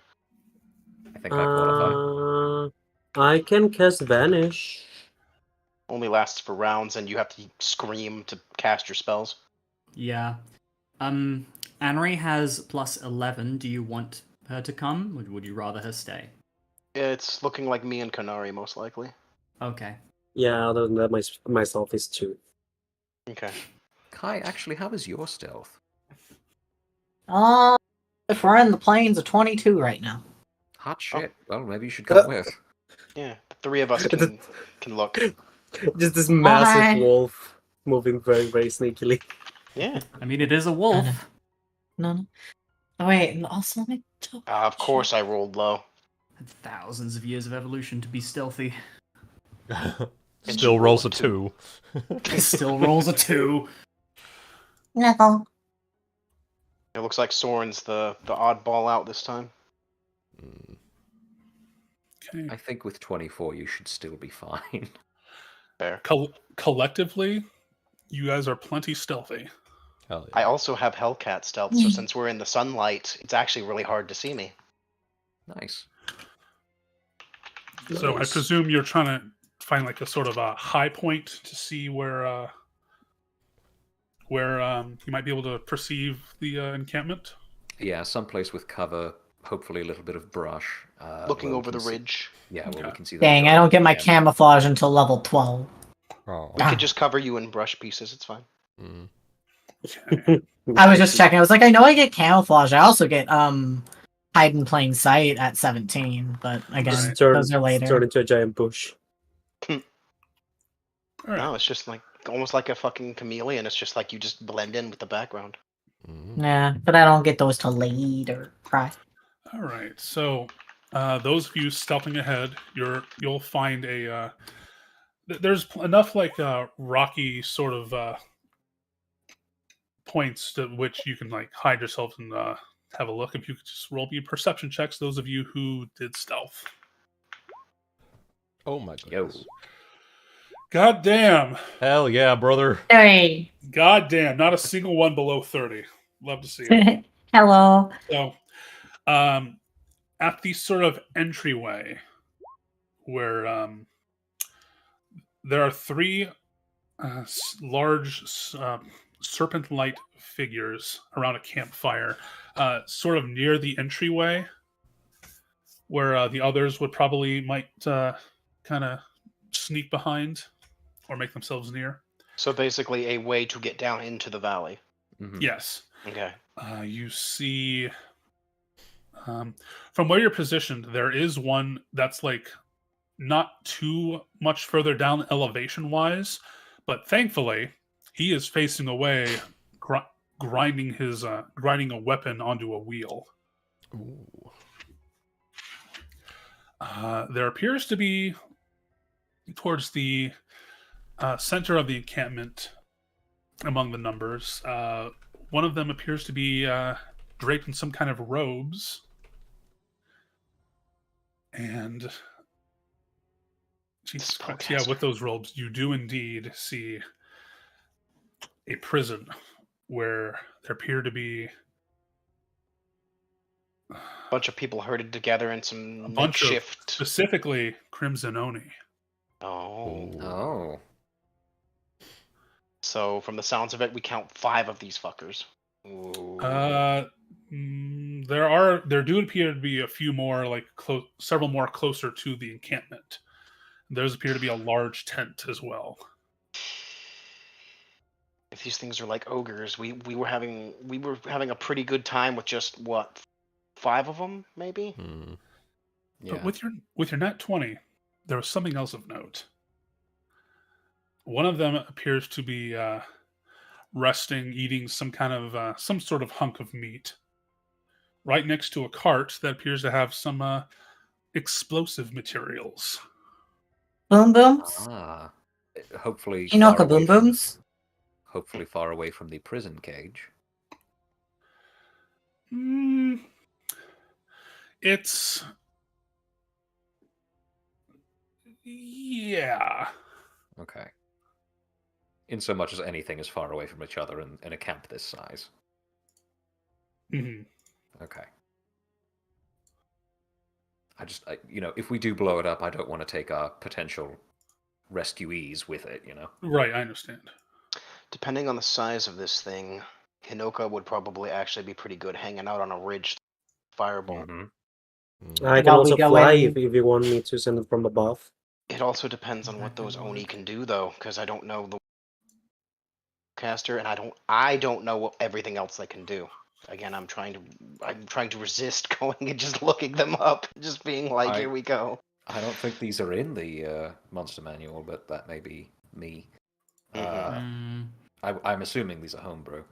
I think I qualify. I can cast Vanish. Only lasts for rounds, and you have to scream to cast your spells. Yeah. Anri has plus 11. Do you want her to come, or would you rather her stay? It's looking like me and Kanari, most likely. Okay. Yeah, other than that, myself is 2. Okay. Kai, actually, how is your stealth? If we're in the plains, a 22 right now. Hot shit. Well, maybe you should come with. Yeah, the three of us can look. Just this massive Hi. wolf moving very, very sneakily. Yeah. I mean, it is a wolf. No. Oh, wait, and also let me. Of course I rolled low. Thousands of years of evolution to be stealthy. Still rolls a 2. Still rolls a 2. No. It looks like Sorren's the oddball out this time. Okay. I think with 24, you should still be fine. Fair. Collectively, you guys are plenty stealthy. Hell I yeah. also have Hellcat stealth, so since we're in the sunlight, it's actually really hard to see me. Nice. So I Nice. presume you're trying to find like a sort of a high point to see where you might be able to perceive the encampment. Yeah, someplace with cover, hopefully a little bit of brush. Looking where we over can the see- ridge. Yeah, where we Okay. can see that. Dang, I don't get my camouflage until level 12. Oh. We could just cover you in brush pieces, it's fine. Mm. Okay. I was just checking. I was like, I know I get camouflage. I also get hide in plain sight at 17, but again, Right. those are later. Turn into a giant bush. All right. No, it's just like almost like a fucking chameleon. It's just like you just blend in with the background. Mm. Yeah, but I don't get those till later. Cry. All right. So, those of you stealthing ahead, you'll find a. There's enough like rocky sort of points to which you can like hide yourself and have a look. If you could just roll me perception checks, those of you who did stealth. Oh my Yo. goodness. God damn. Hell yeah, brother. Hey. God damn. Not a single one below 30. Love to see it. Hello. So, at the sort of entryway where there are 3 large serpent-like figures around a campfire, sort of near the entryway, where the others would probably might kind of sneak behind or make themselves near. So basically a way to get down into the valley. Mhm. Yes. Okay. You see, from where you're positioned, there is one that's like not too much further down elevation wise, but thankfully he is facing away, grinding a weapon onto a wheel. Ooh. There appears to be towards the center of the encampment, among the numbers, one of them appears to be draped in some kind of robes. And Jesus Christ, yeah, with those robes, you do indeed see a prison where there appear to be A bunch of people herded together in a some bunch of makeshift. specifically Crimson Oni. Oh. Oh. So from the sounds of it, we count 5 of these fuckers. Ooh. There do appear to be a few more, like several more closer to the encampment. Those appear to be a large tent as well. If these things are like ogres, we were having a pretty good time with just what, 5 of them maybe. Hmm. Yeah. But with your nat 20, there was something else of note. One of them appears to be resting, eating some kind of some sort of hunk of meat, right next to a cart that appears to have some explosive materials. Boom booms? Ah, hopefully far Hinoka away boom from, booms? hopefully far away from the prison cage. It's yeah. Okay. In so much as anything is far away from each other in a camp this size. Mhm. Okay. If we do blow it up, I don't want to take our potential rescuees with it, Right, I understand. Depending on the size of this thing, Hinoka would probably actually be pretty good hanging out on a ridge fireball. Mm-hmm. I can While we also go fly in- if you want me to send it from above. It also depends on what those Oni can do, though, because I don't know the caster, and I don't know what everything else they can do. Again, I'm trying to resist going and just looking them up, just being like, here we go. I don't think these are in the monster manual, but that may be me. Mm, I'm assuming these are homebrew.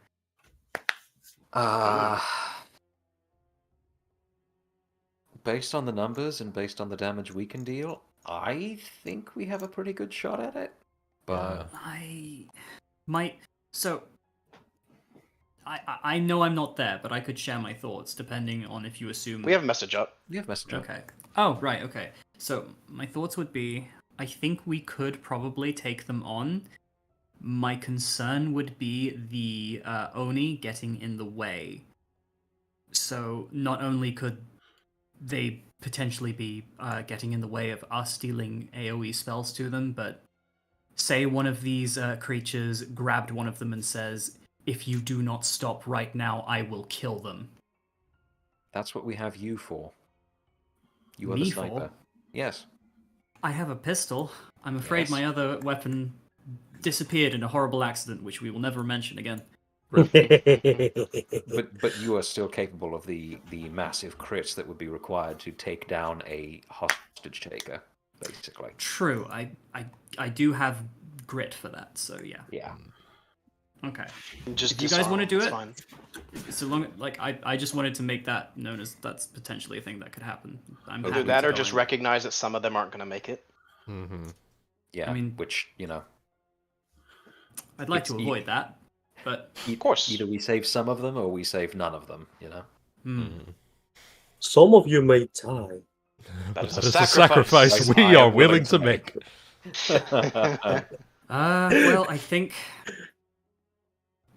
Based on the numbers and based on the damage we can deal, I think we have a pretty good shot at it. But I might. So I know I'm not there, but I could share my thoughts depending on if you assume We have a message up. we have message up. Okay. Oh, right, okay. So my thoughts would be I think we could probably take them on. My concern would be the Oni getting in the way. So not only could they potentially be getting in the way of us dealing AoE spells to them, but say one of these creatures grabbed one of them and says, "If you do not stop right now, I will kill them." That's what we have you for. You are Me the for? sniper. Yes. I have a pistol. I'm afraid Yes. my other weapon disappeared in a horrible accident, which we will never mention again. But you are still capable of the massive crits that would be required to take down a hostage taker, basically. True, I do have grit for that, so yeah. Yeah. Okay. Just If you guys want to do it's it, fine. so long like I just wanted to make that known as that's potentially a thing that could happen. I'm Either happy that to or go just in. recognize that some of them aren't going to make it. Mm-hmm. Yeah. I mean- which, I'd like it's to avoid that, but Of course. either we save some of them or we save none of them, Some of you may die. That is That a is a sacrifice sacrifice I we are am willing to make. well, I think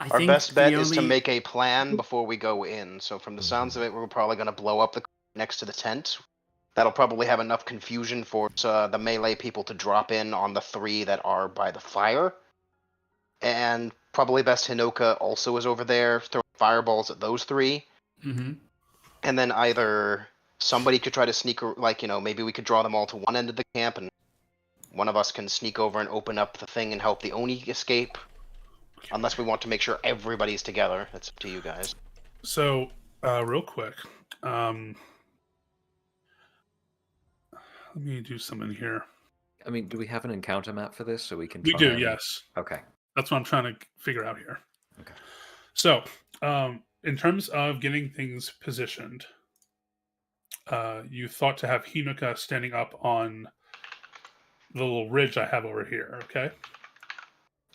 Our best bet the is to only- make a plan before we go in. So from the sounds of it, we're probably going to blow up the next to the tent. That'll probably have enough confusion for the melee people to drop in on the three that are by the fire. And probably best Hinoka also is over there throwing fireballs at those three. Mhm. And then either somebody could try to sneak, maybe we could draw them all to one end of the camp and one of us can sneak over and open up the thing and help the Oni escape. Unless we want to make sure everybody's together. That's up to you guys. So, real quick, let me do something here. I mean, do we have an encounter map for this so we can We try do, and- yes. Okay. That's what I'm trying to figure out here. Okay. So, in terms of getting things positioned, you thought to have Hinoka standing up on the little ridge I have over here, okay?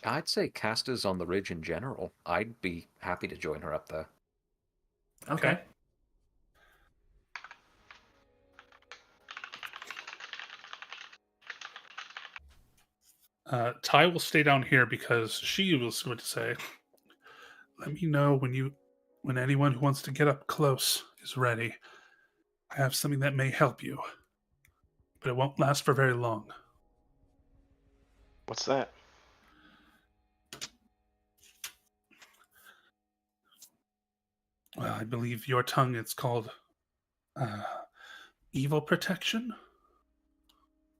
I'd say casters on the ridge in general. I'd be happy to join her up there. Okay. Ty will stay down here because she was going to say, "Let me know when anyone who wants to get up close is ready. I have something that may help you, but it won't last for very long." What's that? Well, I believe your tongue it's called evil protection.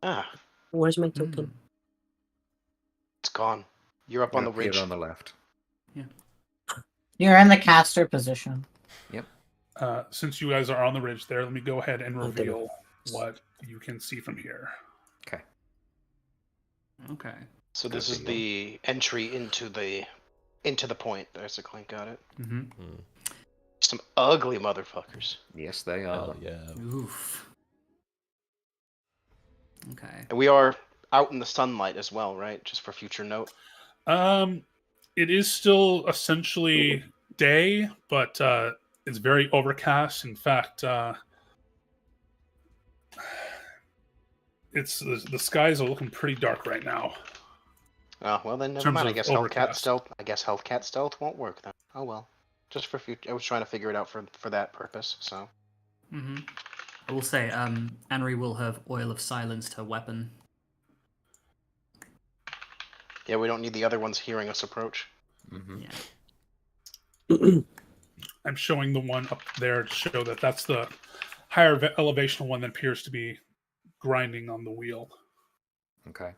Ah, Where's my token? Mm. it's gone. You're up on the Up here ridge. on the left. You're in the caster position. Since you guys are on the ridge there, let me go ahead and Okay. reveal what you can see from here. Okay. Okay. So this is the entry into the point, basically. Got it. Mm-hmm. Some ugly motherfuckers. Yes, they are. Oh, yeah. Oof. Okay. And we are out in the sunlight as well, right? Just for future note. It is still essentially day, but it's very overcast. In fact, the skies are looking pretty dark right now. Oh, well then never terms mind. I of guess Hellcat overcast. stealth won't work then. Oh well. Just for future. I was trying to figure it out for that purpose. So. Mm-hmm. I will say, Anri will have Oil of Silence her weapon. Yeah, we don't need the other ones hearing us approach. Mm-hmm. Yeah. I'm showing the one up there to show that that's the higher elevation one that appears to be grinding on the wheel. Okay.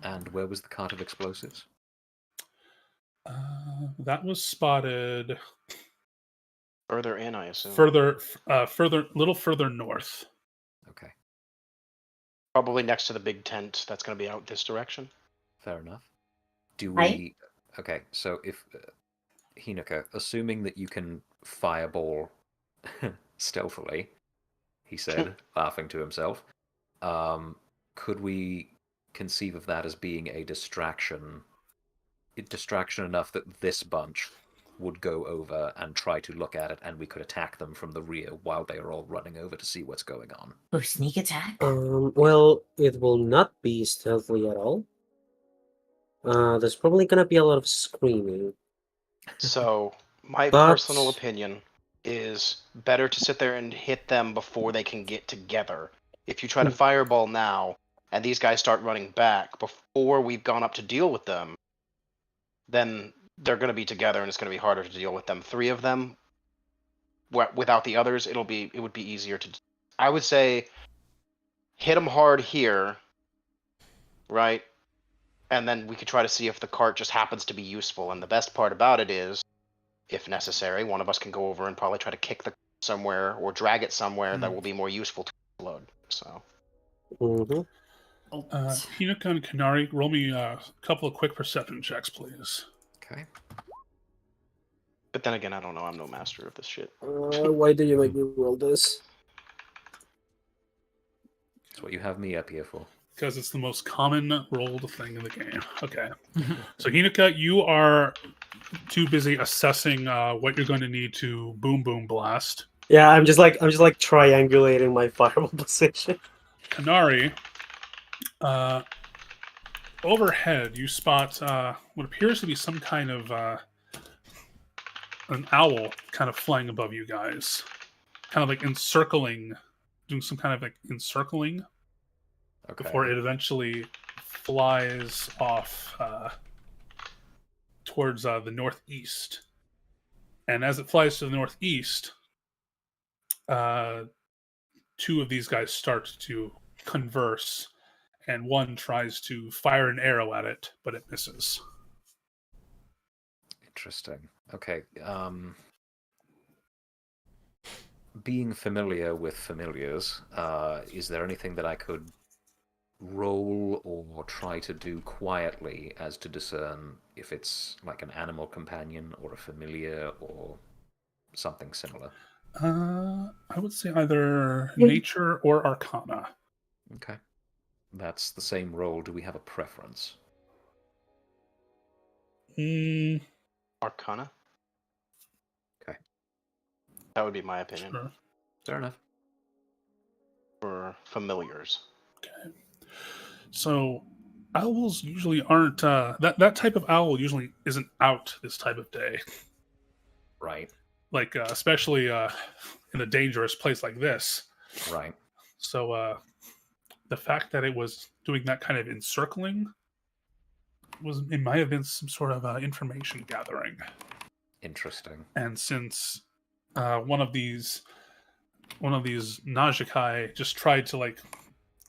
And where was the cart of explosives? That was spotted Further in, I assume. little further north. Okay, Probably next to the big tent that's going to be out this direction. fair enough. Do Right. we... Okay, so if... Hinoka, assuming that you can fireball stealthily, he said, laughing to himself, could we conceive of that as being a distraction enough that this bunch would go over and try to look at it, and we could attack them from the rear while they are all running over to see what's going on? Oh, sneak attack? Well, it will not be stealthy at all. There's probably gonna be a lot of screaming. So, my But- personal opinion is better to sit there and hit them before they can get together. If you try to fireball now, and these guys start running back before we've gone up to deal with them, then they're going to be together and it's going to be harder to deal with them. 3 of them, without the others, it would be easier to... I would say hit them hard here, right? And then we could try to see if the cart just happens to be useful. And the best part about it is, if necessary, one of us can go over and probably try to kick the somewhere or drag it somewhere that will be more useful to load. So, Mm-hmm. Hinoka and Kanari, roll me a couple of quick perception checks, please. Okay. but then again, I don't know. I'm no master of this shit. Why do you make me roll this? That's what you have me up here for. Because it's the most common rolled thing in the game. Okay. So Hinoka, you are too busy assessing what you're going to need to boom blast. Yeah, I'm just like triangulating my fireball position. Kanari, overhead you spot what appears to be some kind of an owl kind of flying above you guys. Kind of like encircling, doing some kind of like encircling. Okay. Before it eventually flies off towards the northeast. And as it flies to the northeast, 2 of these guys start to converse, and one tries to fire an arrow at it, but it misses. Interesting. Okay. Being familiar with familiars, is there anything that I could roll or try to do quietly as to discern if it's like an animal companion or a familiar or something similar? I would say either nature or arcana. Okay. That's the same roll. Do we have a preference? Arcana? Okay. That would be my opinion. Sure. Fair enough. For familiars. Okay. So owls usually aren't that type of owl usually isn't out this type of day. Right. Like especially in a dangerous place like this. Right. So the fact that it was doing that kind of encircling it might have been some sort of information gathering. Interesting. And since one of these Najikai just tried to like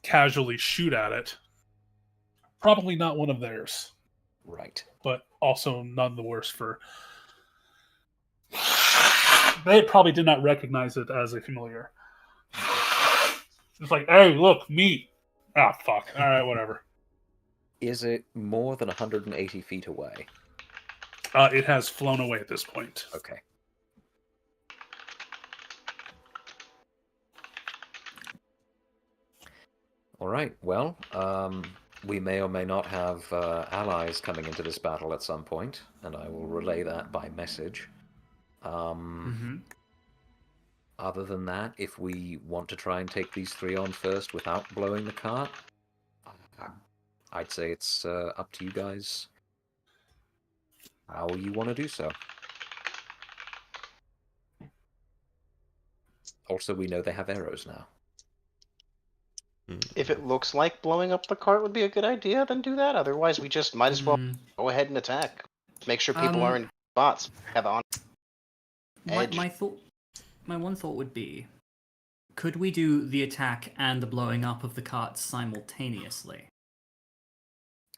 casually shoot at it, probably not one of theirs. Right. But also none the worse for... They probably did not recognize it as a familiar. It's like, hey, look, meat. Ah, fuck. All right, whatever. Is it more than 180 feet away? It has flown away at this point. Okay. All right. Well, we may or may not have allies coming into this battle at some point, and I will relay that by message. Other than that, if we want to try and take these three on first without blowing the cart, I'd say it's up to you guys how you want to do so. Also, we know they have arrows now. If it looks like blowing up the cart would be a good idea, then do that. Otherwise, we just might as well go ahead and attack. Make sure people are in spots. Have on edge. My one thought would be, could we do the attack and the blowing up of the cart simultaneously?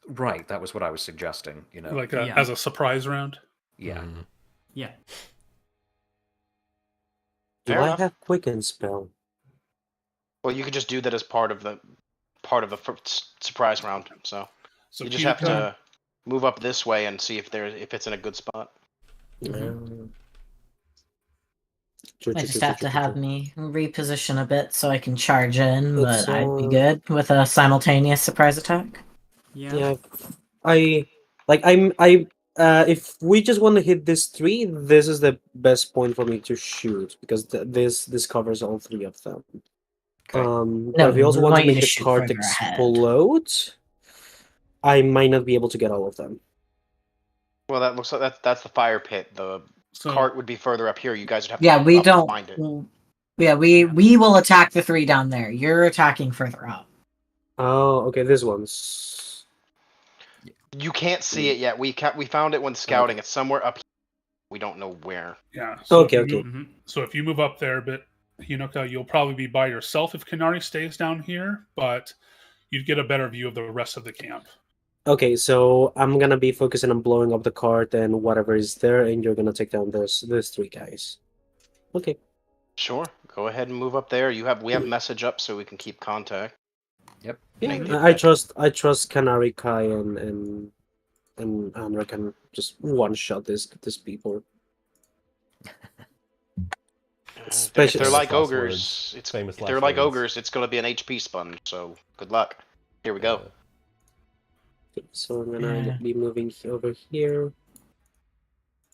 Right, that was what I was suggesting. You know, Like Yeah. as a surprise round. yeah. Yeah. Do Fair I enough. have quicken spell? Well, you could just do that as part of the surprise round. So So you just have Hinoka- to move up this way and see if it's in a good spot. I just have to have me reposition a bit so I can charge in, It's, but I'd be good with a simultaneous surprise attack. Yeah. If we just want to hit this three, this is the best point for me to shoot because this covers all three of them. No, but if we also we want want to you make to the shoot cart further ahead. explode, I might not be able to get all of them. Well, that looks like that's the fire pit. The So cart would be further up here. You guys would have to Yeah, we up don't. find it. Yeah, we will attack the three down there. You're attacking further up. Oh, okay, this one's. You can't see it yet. We found it when scouting. It's somewhere up here. We don't know where. yeah. So Okay, if you okay. move- So if you move up there a bit, Hinoka, you'll probably be by yourself if Kanari stays down here, but you'd get a better view of the rest of the camp. Okay, so I'm gonna be focusing on blowing up the cart and whatever is there, and you're gonna take down those three guys. Okay. Sure. Go ahead and move up there. We have message up so we can keep contact. Yep. Yeah, I trust Kanari, Kai, and Anri can just one shot these people. If they're like Last ogres, words. Famous if they're last like words. ogres, it's gonna be an HP sponge. So good luck. Here we go. So I'm gonna Yeah. be moving over here.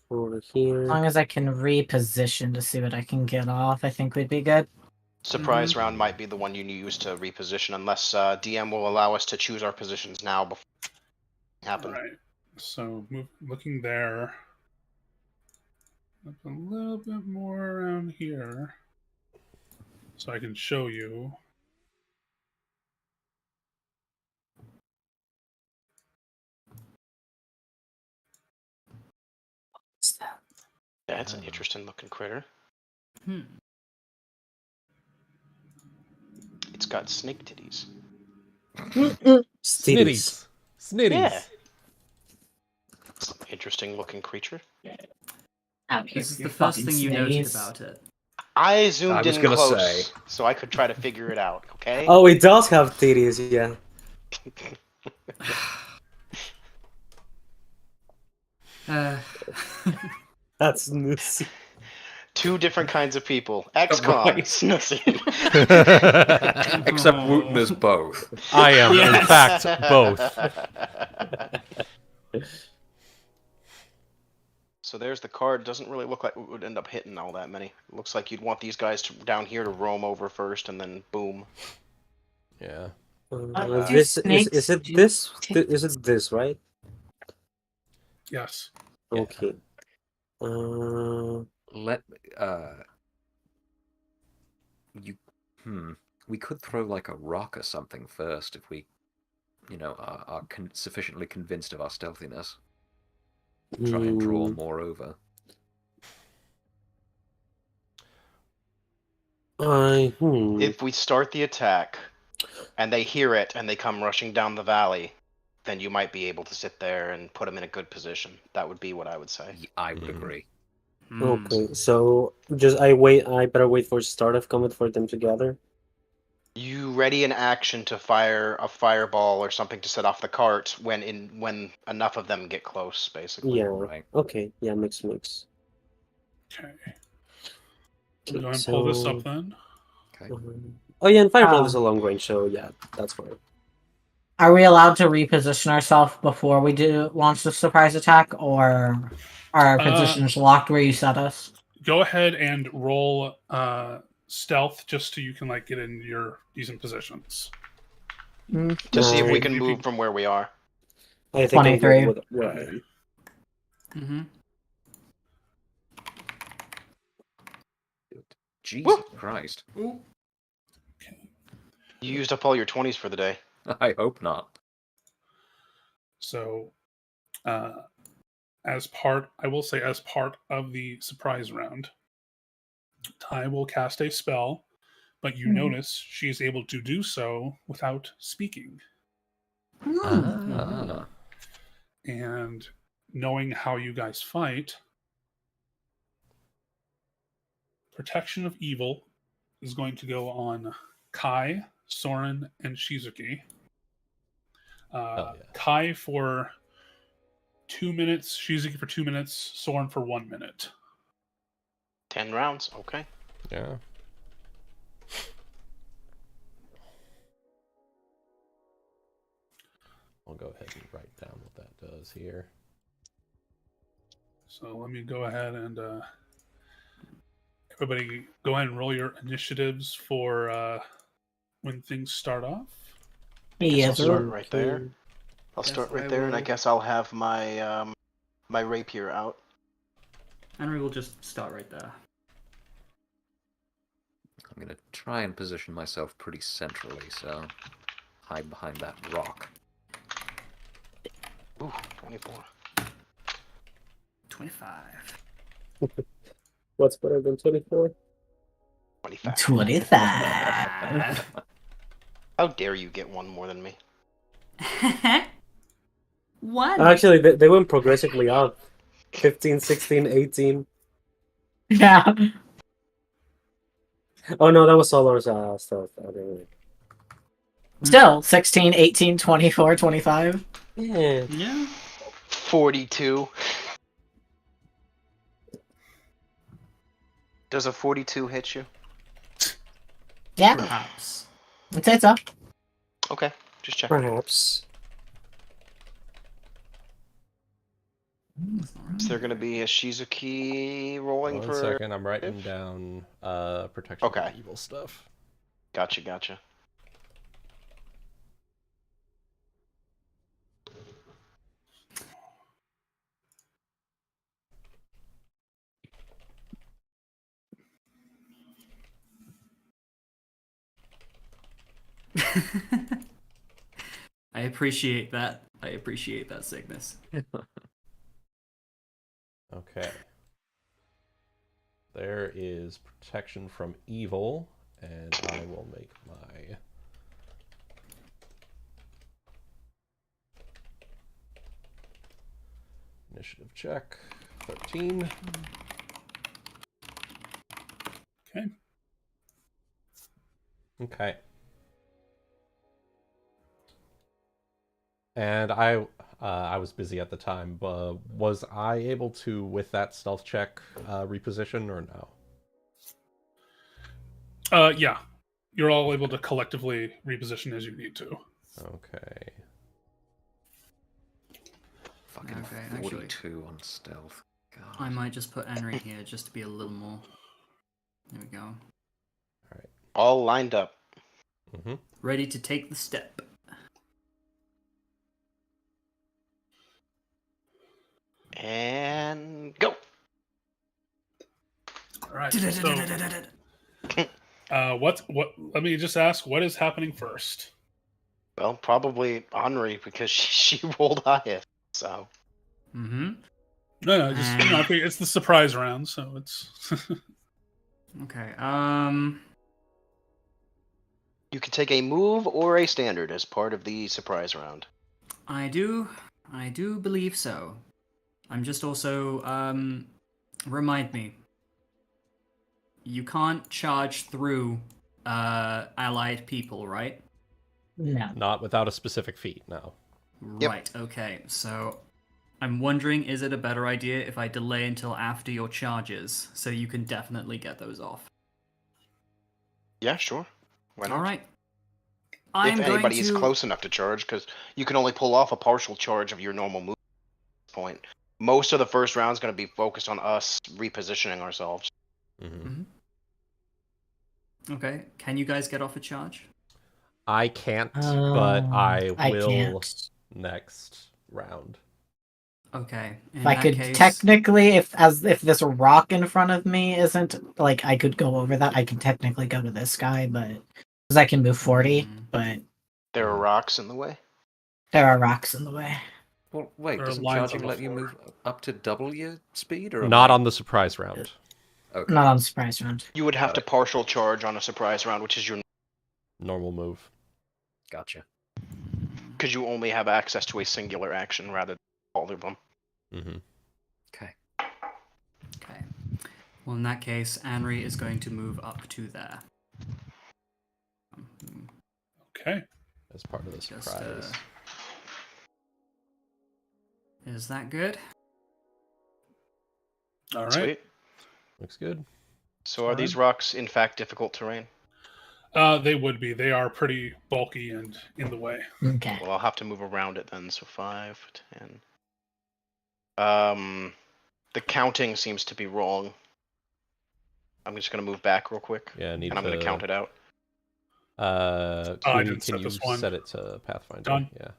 Over here. As long as I can reposition to see what I can get off, I think we'd be good. Surprise round might be the one you use to reposition, unless DM will allow us to choose our positions now before it happens. Right. So looking there. Up a little bit more around here. So I can show you. Yeah, it's an interesting looking critter. It's got snake titties. Snitties. Snitties. Yeah. It's an interesting looking creature. This is the first thing you noticed about it. I zoomed I was in gonna close, say. so I could try to figure it out. Okay. Oh, it does have titties, yeah. That's nuts. Two different kinds of people. Ex-cons. Except Wuten is both. I am, in fact, both. So there's the card. Doesn't really look like it would end up hitting all that many. It looks like you'd want these guys down here to roam over first, and then boom. Yeah. Is it this? Is it this, right? Yes. Okay. We could throw like a rock or something first if we, are sufficiently convinced of our stealthiness. Try and draw more over. If we start the attack, and they hear it, and they come rushing down the valley, then you might be able to sit there and put them in a good position. That would be what I would say. I would agree. Okay, so I better wait for start of combat for them to gather. You ready an action to fire a fireball or something to set off the cart when enough of them get close, basically. Yeah. Right. Okay. Yeah. Mix. Okay. Let me go ahead and pull this up then. Okay. Oh yeah, and fireball is a long range, so yeah, that's fine. Are we allowed to reposition ourselves before we do launch the surprise attack, or are our positions locked where you set us? Go ahead and roll stealth just so you can like get in your decent positions. To see if we Nine. can move from where we are. I think I'm 23. good with where I am. Mm-hmm. Jesus Christ. Okay. You used up all your 20s for the day. I hope not. So, as part of the surprise round, Ty will cast a spell, but you notice she is able to do so without speaking. Ah. And knowing how you guys fight, Protection of Evil is going to go on Kai, Sorren, and Shizuki. yeah. Kai for 2 minutes, Shizuki for 2 minutes, Sorren for 1 minute. 10 rounds. Okay. Yeah. I'll go ahead and write down what that does here. So let me go ahead and everybody go ahead and roll your initiatives for when things start off. I'll Yes, start sir. right there. I'll Guess start right I there, and I will- guess I'll have my my rapier out. Anri will just start right there. I'm going to try and position myself pretty centrally, so hide behind that rock. Ooh, 24. 25. What's better than 24? 25. 25. How dare you get one more than me? One. Actually, they went progressively up. 15, 16, 18. Yeah. Oh no, that was Solar's stuff. I didn't... Still, 16, 18, 24, 25. Yeah. Yeah. 42. Does a 42 hit you? Yeah, Perhaps. I'd say so. Okay, just check. Perhaps. Is there going to be a Shizuki rolling 1 for... second, I'm writing down protection Okay. from evil stuff. Gotcha. I appreciate that. I appreciate that, Cygnus. Okay. There is protection from evil, and I will make my initiative check. 13. Okay. Okay. And I was busy at the time. Was I able to, with that stealth check, reposition or no? Yeah. You're all able to collectively reposition as you need to. Okay. Fucking Okay, 42 on stealth. God. I might just put Anri here just to be a little more. There we go. All lined up. Mm-hmm. Ready to take the step. And go. All right. So, what? Let me just ask. What is happening first? Well, probably Anri because she rolled highest. So Mm-hmm. No, just I think it's the surprise round, so it's. Okay. you can take a move or a standard as part of the surprise round. I do believe so. I'm just also remind me. You can't charge through allied people, right? No. Not without a specific feat, no. Yep. Right, okay. So I'm wondering, is it a better idea if I delay until after your charges so you can definitely get those off? Yeah, sure. Why not? All right. If I'm going anybody to... is close enough to charge, because you can only pull off a partial charge of your normal move at this point. Most of the first round is going to be focused on us repositioning ourselves. Mm-hmm. Okay, can you guys get off a charge? I can't, but I will can't. next round. Okay, in If I that could case... technically, if this rock in front of me isn't like I could go over that, I can technically go to this guy, but because I can move 40, but There are rocks in the way. there are rocks in the way. Well, wait, There are doesn't lines charging on the let you floor. move up to double your speed? Or am Not I- on the surprise round. Okay. Not on surprise round. You would have Got to partial charge on a surprise round, which is your Normal move. Gotcha. because you only have access to a singular action rather than all of them. Mm-hmm. Okay. Okay. Well, in that case, Anri is going to move up to there. Okay. As part of the Just, surprise. Is that good? All right. Sweet. Looks good. So are these rocks in fact difficult terrain? They would be. They are pretty bulky and in the way. Okay. Well, I'll have to move around it then. So 5, 10. The counting seems to be wrong. I'm just gonna move back real quick, Yeah, I need and I'm gonna count it out. I didn't can set you this one. set it to Pathfinder? Done. Yeah.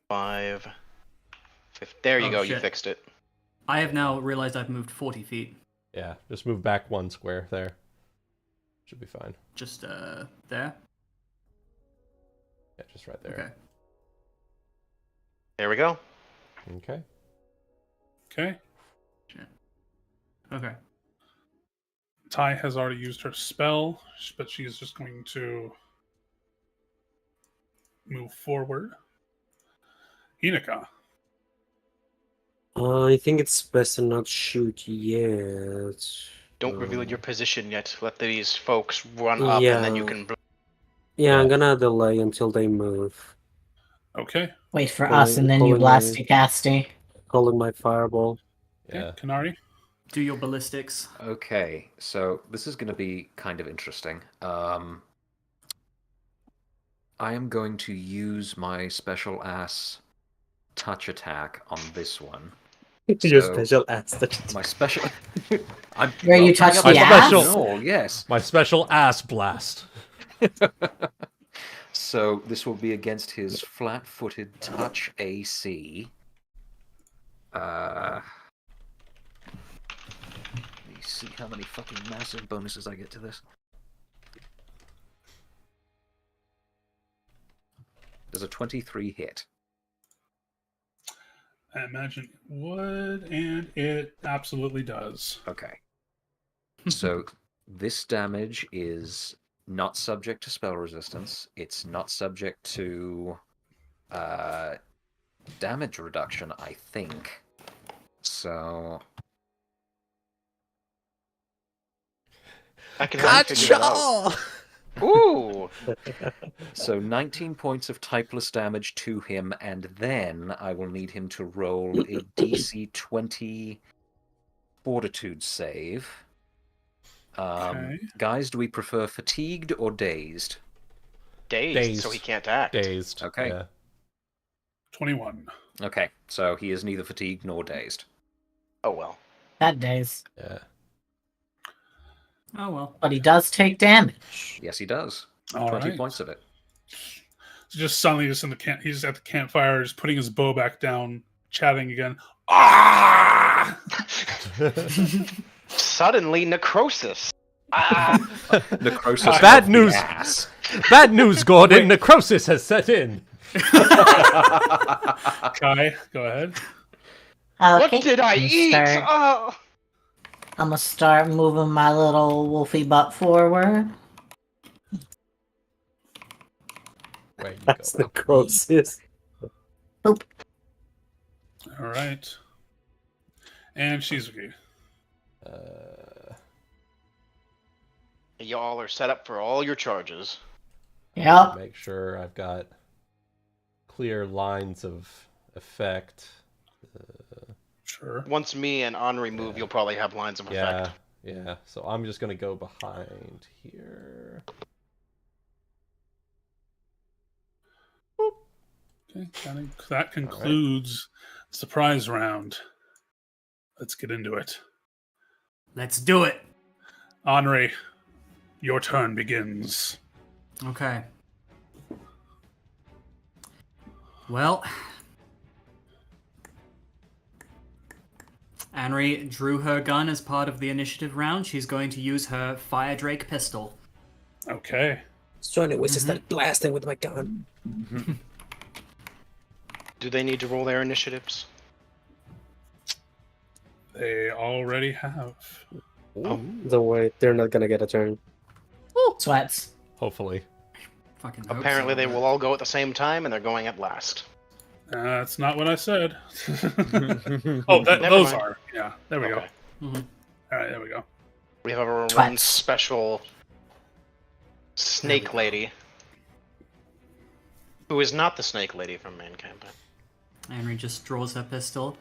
5, 5. There you Oh, go. You shit. fixed it. I have now realized I've moved 40 feet. Yeah. Just move back 1 square there. Should be fine. Just, there? Yeah, just right there. Okay. There we go. Okay. Okay. Shit. Okay. Ty has already used her spell, but she is just going to move forward. Hinoka. I think it's best to not shoot yet. Don't reveal your position yet. Let these folks run up, and then you Yeah. can. Yeah, I'm gonna delay until they move. Okay. Wait for Pulling- us, and then you pulling my- blasty casty. Calling my fireball. Okay. Yeah. Kanari. Do your ballistics. Okay, so this is going to be kind of interesting. I am going to use my special ass touch attack on this one. Your So, special ass. My special. I'm Where you touch coming the up ass? with Gnoll, yes. My special ass blast. So this will be against his flat-footed touch AC. Let me see how many fucking massive bonuses I get to this. Does a 23 hit? I imagine it would, and it absolutely does. Okay. So this damage is not subject to spell resistance. It's not subject to damage reduction, I think. So I can help you figure it out. Ooh. So 19 points of typeless damage to him, and then I will need him to roll a DC 20 fortitude save. Okay. Guys, do we prefer fatigued or dazed? Dazed, so he can't act. Dazed. Okay. Yeah. 21. Okay, so he is neither fatigued nor dazed. Oh well. That days. Yeah. Oh, well. But he does take damage. Yes, he does. All 20 right. points of it. So just suddenly, just in the camp, he's at the campfire, just putting his bow back down, chatting again. Ah! Suddenly necrosis. Ah. Necrosis. Bad of the news. ass. Bad news, Gordon. Necrosis has set in. Kai, go ahead. What Okay, did I I'm eat? start- Oh. I'm gonna start moving my little wolfy butt forward. Where you That's go. necrosis. All right. And Shizuki. Uh, He Y'all are set up for all your charges. Yep. Make sure I've got clear lines of effect. Sure. Once me and Anri move, you'll probably have lines of effect. Yeah. So I'm just gonna go behind here. Okay, that concludes surprise round. Let's get into it. Let's do it. Anri, your turn begins. Okay. Well, Anri drew her gun as part of the initiative round. She's going to use her Fire Drake pistol. Okay. Sorren was just like blasting with my gun. Do they need to roll their initiatives? They already have. Oh. Don't worry, they're not gonna get a turn. Sweats. Hopefully. Fucking hope Apparently, so, they but- will all go at the same time, and they're going at last. That's not what I said. Never Those mind. are. Yeah, there we Okay. go. Mhm. All right, there we go. We have our own Twats. special snake lady, who is not the snake lady from main campaign. Anri just draws her pistol.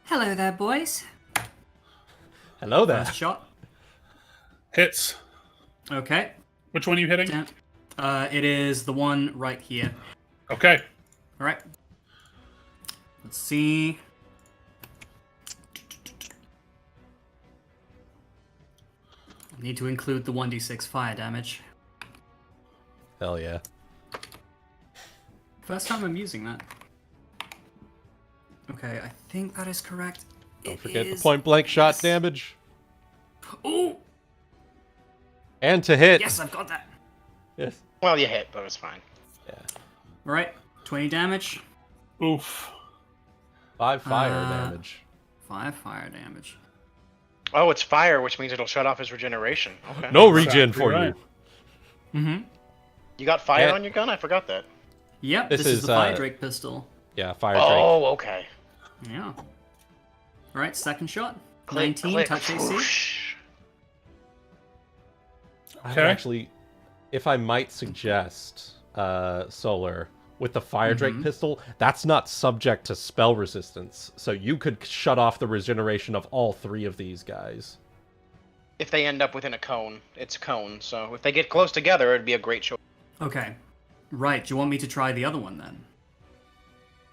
Hello there, boys. Hello there. First shot. Hits. Okay. Which one are you hitting? Damn. It is the one right here. Okay. All right. Let's see. I need to include the 1d6 fire damage. Hell yeah. First time I'm using that. Okay, I think that is correct. Don't forget the point blank shot damage. Oh, And to hit. yes, I've got that. Yes. Well, you hit, but it's fine. Yeah. All right, 20 damage. Oof. 5 fire Uh, damage. 5 fire damage. Oh, it's fire, which means it'll shut off his regeneration. Okay. No Exactly regen for right. you. Mm-hmm. You got fire Yeah. on your gun? I forgot that. Yep, This this is is, the fire uh, drake pistol. Yeah, fire drake. Oh, okay. Yeah. All right, second shot. Click, 19 click, touch AC. whoosh. Okay. Actually, if I might suggest, Solar, with the fire drake pistol, that's not subject to spell resistance, so you could shut off the regeneration of all 3 of these guys. If they end up within a cone, it's a cone. So if they get close together, it'd be a great choice. Okay. Right, do you want me to try the other one then?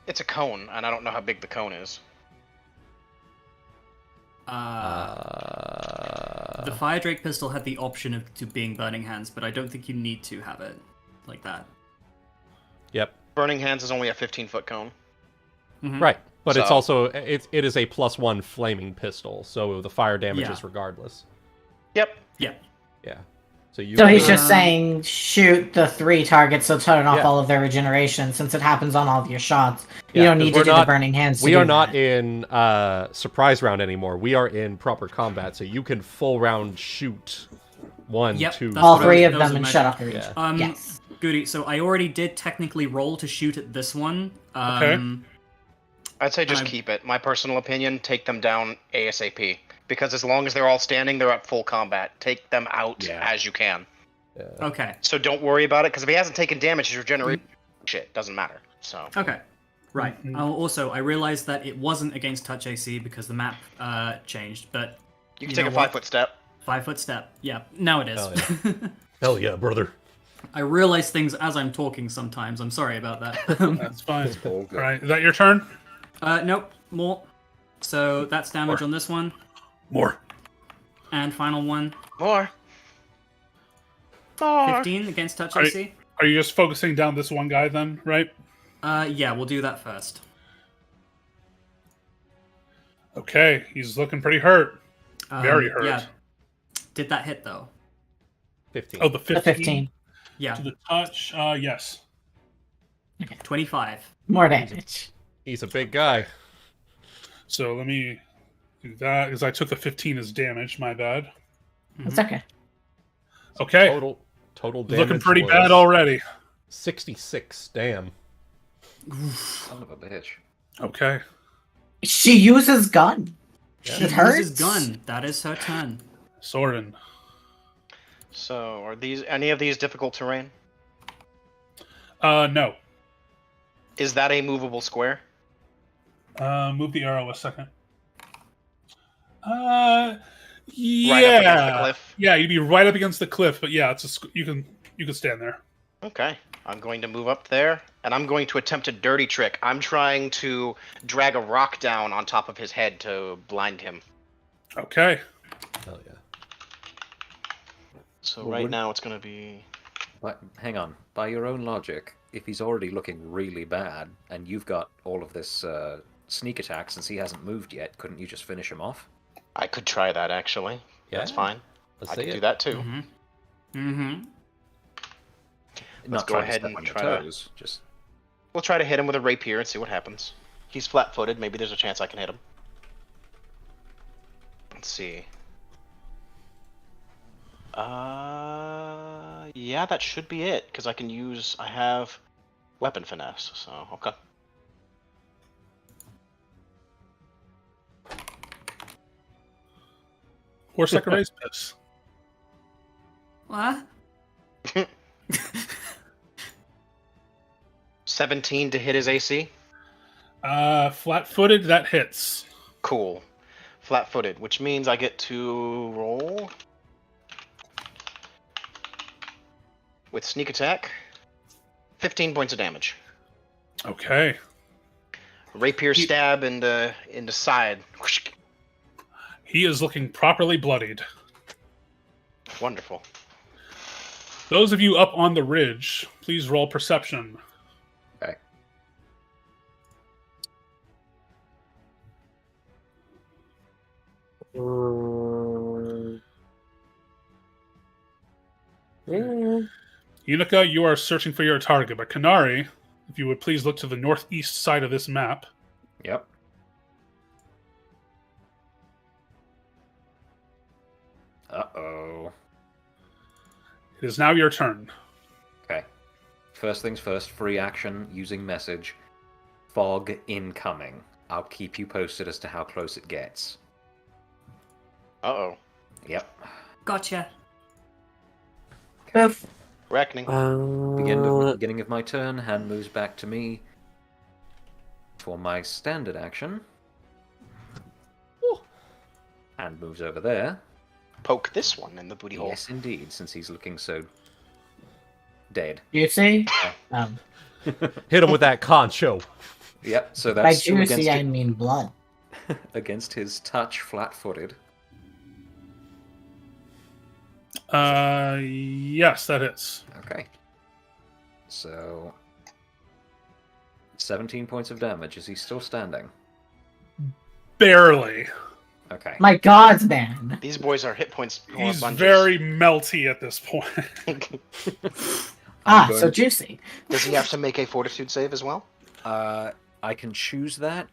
It's a cone, and I don't know how big the cone is. The fire drake pistol had the option of to being burning hands, but I don't think you need to have it like that. Yep. Burning Hands is only a 15-foot cone. Mhm. Right. But it's So- also it is a +1 flaming pistol, so the fire damage Yeah. is regardless. Yep. Yeah. Yeah. So you So he's could- just saying shoot the 3 targets, so turn off Yeah. all of their regeneration, since it happens on all of your shots. You Yeah, don't 'cause need to we're do the not- burning hands. To We do are not that. in surprise round anymore. We are in proper combat, so you can full round shoot 1, Yep, 2, that's all what 3 of those them are and measured. shut off the Yeah. regen. Yes. Goody, so I already did technically roll to shoot at this one. I'd say just I'm- keep it. My personal opinion, take them down ASAP. Because as long as they're all standing, they're at full combat. Take them out as you can. Okay. So don't worry about it, because if he hasn't taken damage, his regeneration shit doesn't matter. So Okay. Right. I realized that it wasn't against touch AC because the map changed, but you can You take a know what? 5-foot step. 5-foot step. Yeah, now it is. Hell Hell yeah, brother. I realize things as I'm talking sometimes. I'm sorry about that. That's fine. all good. All right. Is that your turn? Nope, more. So that's damage on this one. More. And final one. More. 15 against touch Are you- AC. Are you just focusing down this one guy then, right? Yeah, we'll do that first. Okay. He's looking pretty hurt. Very hurt. Yeah. Did that hit though? 15. Oh, the 15. The 15. Yeah. To the touch. Yes. 25. More damage. He's a big guy. So let me do that because I took the 15 as damage. My bad. It's okay. Okay. Total He's damage. looking pretty was bad already. 66. Damn. Son of a bitch. Okay. She uses gun. She It hurts. uses gun. That is her turn. Sorren. So, are any of these difficult terrain? No. Is that a movable square? Move the arrow a second. Right up against the cliff? Yeah, you'd be right up against the cliff, but yeah, you can stand there. Okay. I'm going to move up there, and I'm going to attempt a dirty trick. I'm trying to drag a rock down on top of his head to blind him. Okay. Hell yeah. So Well, right wouldn't- now it's going to be... But hang on. By your own logic, if he's already looking really bad, and you've got all of this sneak attack since he hasn't moved yet, couldn't you just finish him off? I could try that, actually. Yeah. That's fine. Let's I see could it. do that, too. Mm-hmm. Mm-hmm. Let's Not go trying to ahead step and on your try to- toes, just We'll try to hit him with a rapier and see what happens. He's flat-footed. Maybe there's a chance I can hit him. Let's see. Yeah, that should be it, because I have weapon finesse, so, okay. Horse like a race piss. What? 17 to hit his AC? Flat-footed, that hits. Cool. Flat-footed, which means I get to roll with sneak attack. 15 points of damage. Okay. Rapier stab into side. He is looking properly bloodied. Wonderful. Those of you up on the ridge, please roll perception. okay. Yeah. Hinoka, you are searching for your target, but Kanari, if you would please look to the northeast side of this map. Yep. Uh-oh. It is now your turn. Okay. First things first, free action using message. Fog incoming. I'll keep you posted as to how close it gets. Uh-oh. Yep. Gotcha. Poof. Reckoning. Beginning of my turn, hand moves back to me. For my standard action. Hand moves over there. Poke this one in the booty hole. Yes, indeed, since he's looking so dead. Juicy? Hit him with that concho. Yep, so By that's still juicy, I mean blood. against his touch, flat-footed. Yes, that hits. Okay. So 17 points of damage. Is he still standing? Barely. Okay. My God, man. These boys are hit points. going up He's bunches. very melty at this point. Ah, going so to- juicy. Does he have to make a fortitude save as well? I can choose that.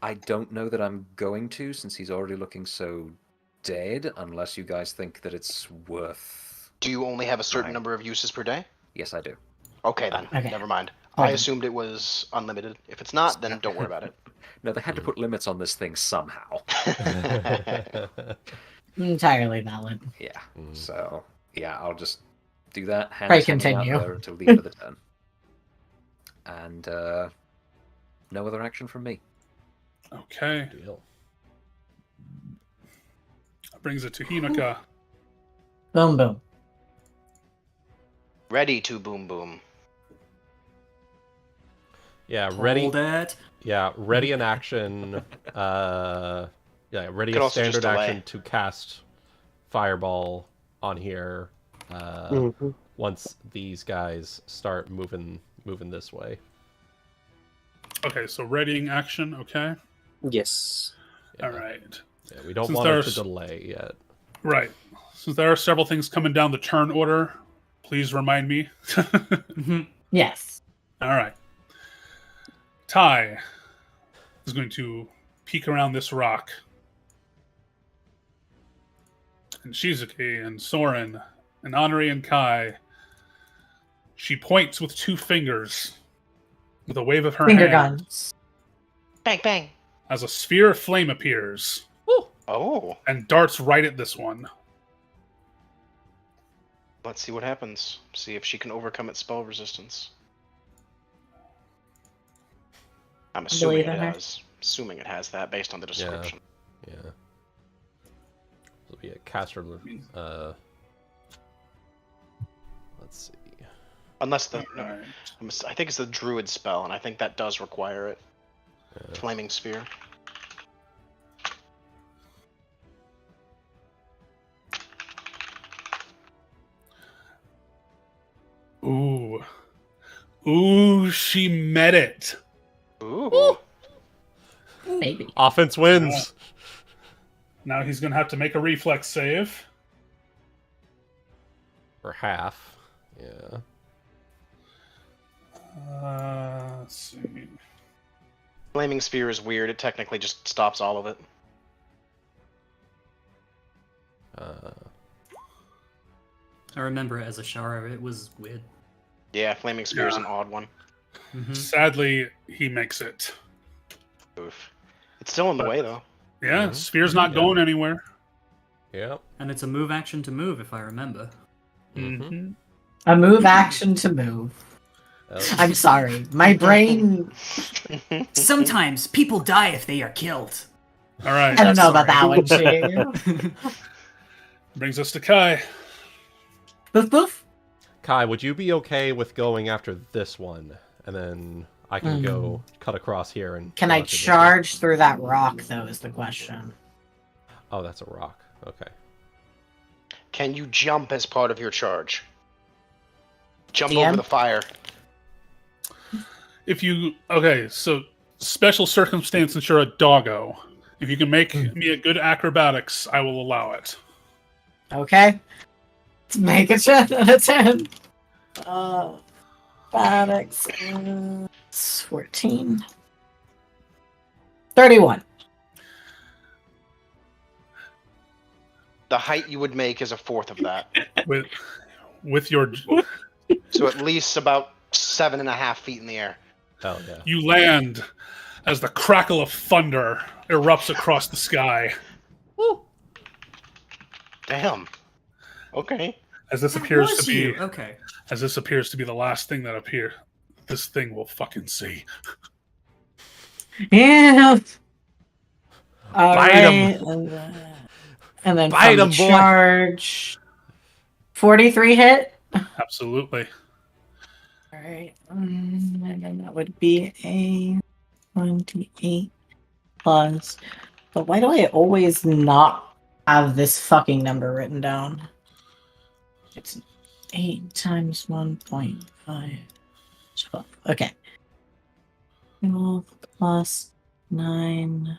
I don't know that I'm going to, since he's already looking so dead, unless you guys think that it's worth... Do you only have a certain Right. number of uses per day? Yes, I do. Okay, then. Okay. Never mind. Oh. I assumed it was unlimited. If it's not, then don't worry about it. No, they had to put limits on this thing somehow. Entirely valid. Yeah. Mm. So, yeah, I'll just do that. Hand Pray something out continue. there to lead for the turn. And, no other action from me. Okay. Deal. That brings it to Hinoka. Boom, boom. Ready to boom boom. Yeah, ready. Hold it. Yeah, ready in action. Ready Could a also just standard delay. action to cast Fireball on here. Mhm. Once these guys start moving this way. Okay, so readying action. Okay. Yes. Yeah. All right. Yeah, we don't Since want it to there's- delay yet. Right. Since there are several things coming down the turn order, please remind me. Yes. All right. Ty is going to peek around this rock. And Shizuki and Sorren and Anri and Kai. She points with two fingers with a wave of her Finger hand guns. Bang, bang. as a sphere of flame appears Oh. and darts right at this one. Let's see what happens. See if she can overcome its spell resistance. I'm assuming Believe it in her. has. Assuming it has that based on the description. Yeah. It'll be a caster. Let's see. Unless the no, Right. I think it's the druid spell, and I think that does require it. Flaming sphere. Ooh. Ooh, she met it. Ooh. Maybe. Offense wins. Now he's going to have to make a reflex save. For half. Yeah. Let's see. Flaming sphere is weird. It technically just stops all of it. I remember it as a Shara. It was weird. Yeah, flaming sphere is an odd one. Mhm. Sadly, he makes it. Oof. It's still in the way though. Yeah, Mhm. Sphere's not Yeah. going anywhere. Yep. And it's a move action to move, if I remember. Mhm. A move action to move. I'm sorry. My brain. Sometimes people die if they are killed. All right. I don't know about Sorry. that one, Chi. Brings us to Kai. Boof boof. Kai, would you be okay with going after this one? And then I can go cut across here and... Can go I after this charge through that rock, though, is the question. one? Oh, that's a rock. Okay. Can you jump as part of your charge? Jump DM? over the fire. If you... Okay, so special circumstance since you're a doggo. If you can make me a good acrobatics, I will allow it. Okay. Let's make a 10 out of 10. Acrobatics is 14. 31. The height you would make is a fourth of that. With your... So at least about 7.5 feet in the air. Hell yeah. You land as the crackle of thunder erupts across the sky. Damn. Okay. As this That appears was to be... you. Okay. As this appears to be the last thing that this thing will fucking see. Yeah. Bite 'em. Alright, and then Bite from 'em, the boy. charge. 43 hit. Absolutely. Alright. And then that would be a 28 plus. But why do I always not have this fucking number written down? It's 8 times 1.5. 12. Okay. 12 plus 9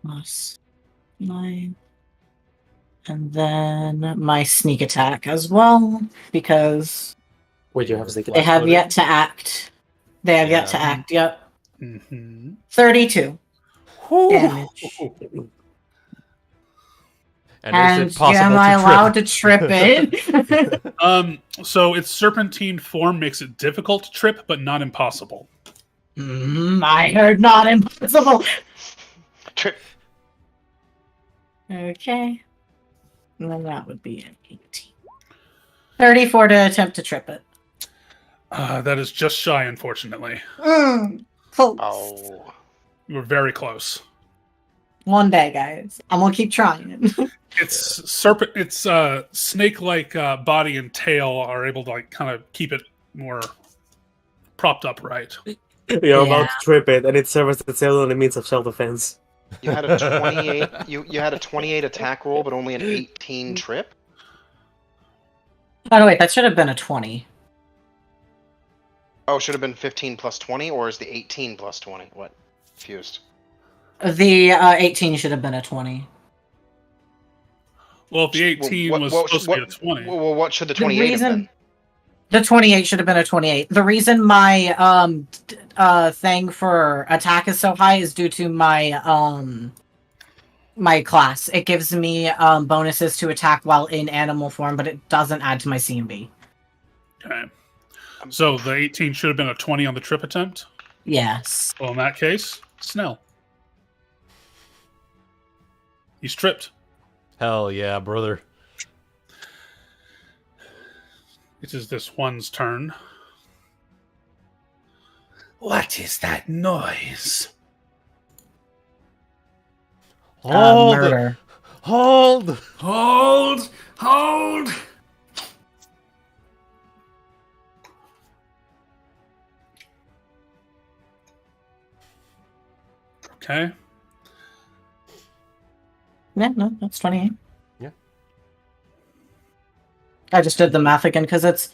plus 9. And then my sneak attack as well, because Wait, you have sneak they attack have already? yet to act. They have yet to Yeah. act, yep. Mm-hmm. 32 damage. And is it possible am I to allowed to trip? trip it? So its serpentine form makes it difficult to trip, but not impossible. I heard not impossible. Trip. Okay. And then that would be an 18. 34 to attempt to trip it. That is just shy, unfortunately. Close. Oh. You were very close. One day, guys. I'm gonna keep trying. Its snake-like body and tail are able to kind of keep it more propped upright. You're about Yeah. to trip it, and it serves as its only means of self-defense. You had a 28 you had a 28 attack roll, but only an 18 trip? Oh no, wait, that should have been a 20. Oh, should have been 15 plus 20, or is the 18 plus 20? What? Confused. The 18 should have been a 20. Well, if the 18 was supposed to be a 20. Well, what should the The 28 have been? reason the 28 should have been a 28. The reason my thing for attack is so high is due to my my class. It gives me bonuses to attack while in animal form, but it doesn't add to my CMB. Okay. So the 18 should have been a 20 on the trip attempt? Yes. Well, in that case, Snell. He's tripped. Hell yeah, brother. It is this one's turn. What is that noise? Hold! Murder. Hold! Hold! Hold! Okay. Yeah, no, that's 28. Yeah. I just did the math again because it's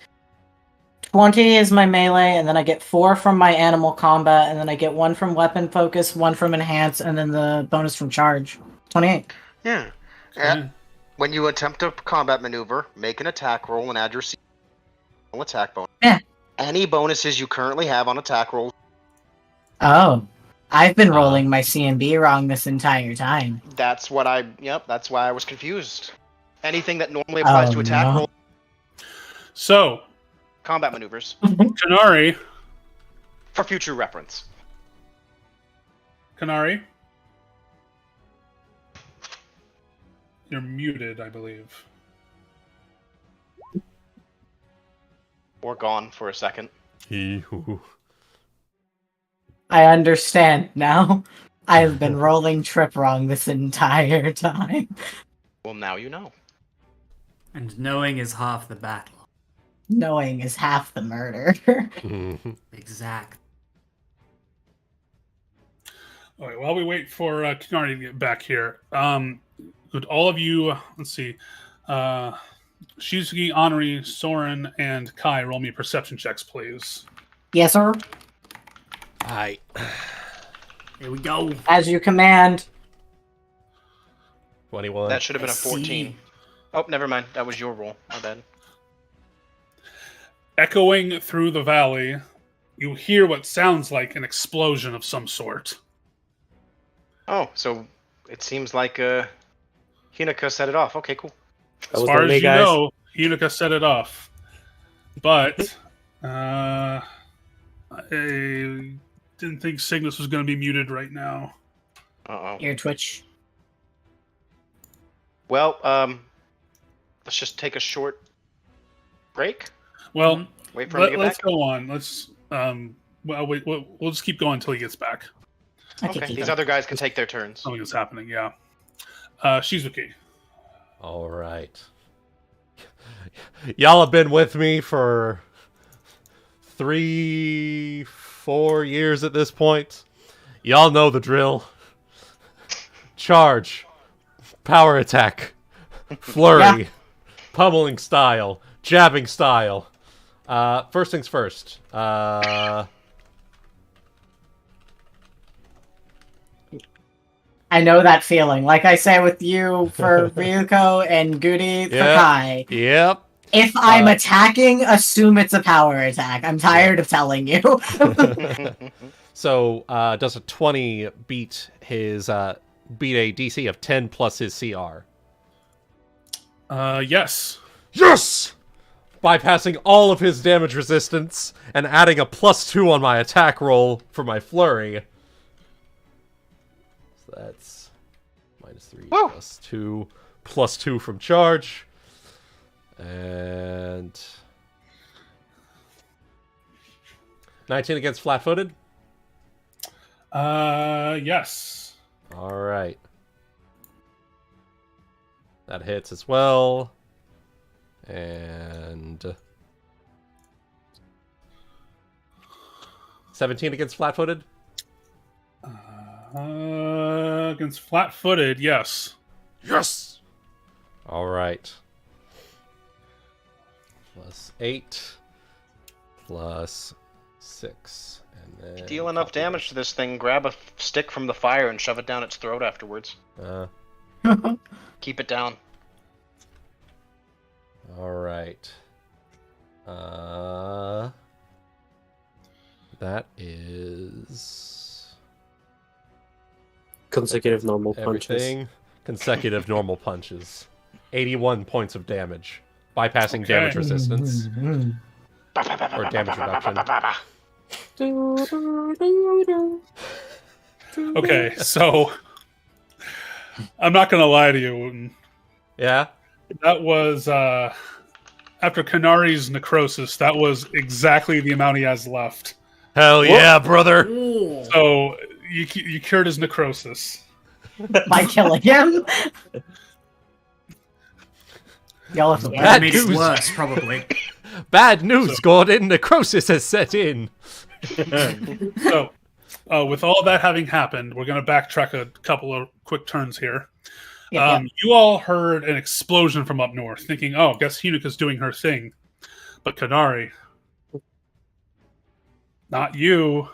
20 is my melee, and then I get 4 from my animal combat, and then I get 1 from weapon focus, 1 from enhance, and then the bonus from charge. 28. Yeah. Okay. When you attempt a combat maneuver, make an attack roll and add your attack bonus. Yeah. Any bonuses you currently have on attack rolls. Oh. I've been rolling my CMB wrong this entire time. That's what I. Yep. That's why I was confused. Anything that normally applies to attack no. roll, So, combat maneuvers, Kanari. for future reference. Kanari. You're muted, I believe. Or gone for a second. I understand now. I've been rolling trip wrong this entire time. Well, now you know. And knowing is half the battle. Knowing is half the murder. Exact. All right, while we wait for Kanari to get back here, could all of you, let's see, Shizuki, Anri, Sorren, and Kai roll me perception checks, please. Yes, sir. Hi. Here we go. As you command. 21. That should have been a Let's 14. see. Oh, never mind. That was your roll. My bad. Echoing through the valley, you hear what sounds like an explosion of some sort. Oh, so it seems like Hinoka set it off. Okay, cool. That As was far the as you guys. know, Hinoka set it off. But I didn't think Cygnus was going to be muted right now. Uh-oh. Ear twitch. Well, let's just take a short break. Well, Wait for him to get let's back. go on. Let's we'll just keep going until he gets back. Okay, these other guys can take their turns. Something is happening. Yeah. Shizuki. All right. Y'all have been with me for 3-4 years at this point. Y'all know the drill. Charge. Power attack. Flurry. Yeah. Pummeling style. Jabbing style. First things first. I know that feeling. Like I say with you for Ryuko and Goody for Yeah. Kai. Yep. If I'm attacking, assume it's a power attack. I'm tired of telling you. So, does a 20 beat his beat a DC of 10 plus his CR? Yes. Yes! Bypassing all of his damage resistance and adding a +2 on my attack roll for my flurry. So that's -3 Woo! +2 +2 from charge. And 19 against flat-footed. Yes. All right. That hits as well. And 17 against flat-footed. Against flat-footed, yes. Yes. All right. +8 +6, and then Deal enough damage to this thing, grab a stick from the fire and shove it down its throat afterwards. Keep it down. All right. That is Consecutive normal punches. everything. Consecutive normal punches. 81 points of damage, bypassing Okay. damage resistance or damage reduction. Okay, so I'm not gonna lie to you, Wooten. Yeah. That was after Kanari's necrosis, that was exactly the amount he has left. Hell yeah, brother! Ooh. So you cured his necrosis. By killing him. Y'all have to Bad That made it news. worse, probably. Bad news, Gordon. Necrosis has set in. So, with all that having happened, we're going to backtrack a couple of quick turns here. Yeah, You all heard an explosion from up north, thinking, "Oh, guess Hinoka's doing her thing." But Kanari, not you.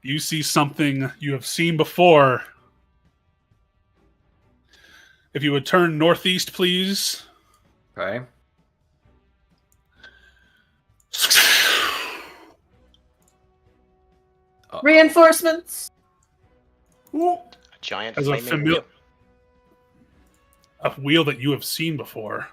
You see something you have seen before. If you would turn northeast, please. Okay. Reinforcements. A giant As a flaming familiar, wheel. a wheel that you have seen before.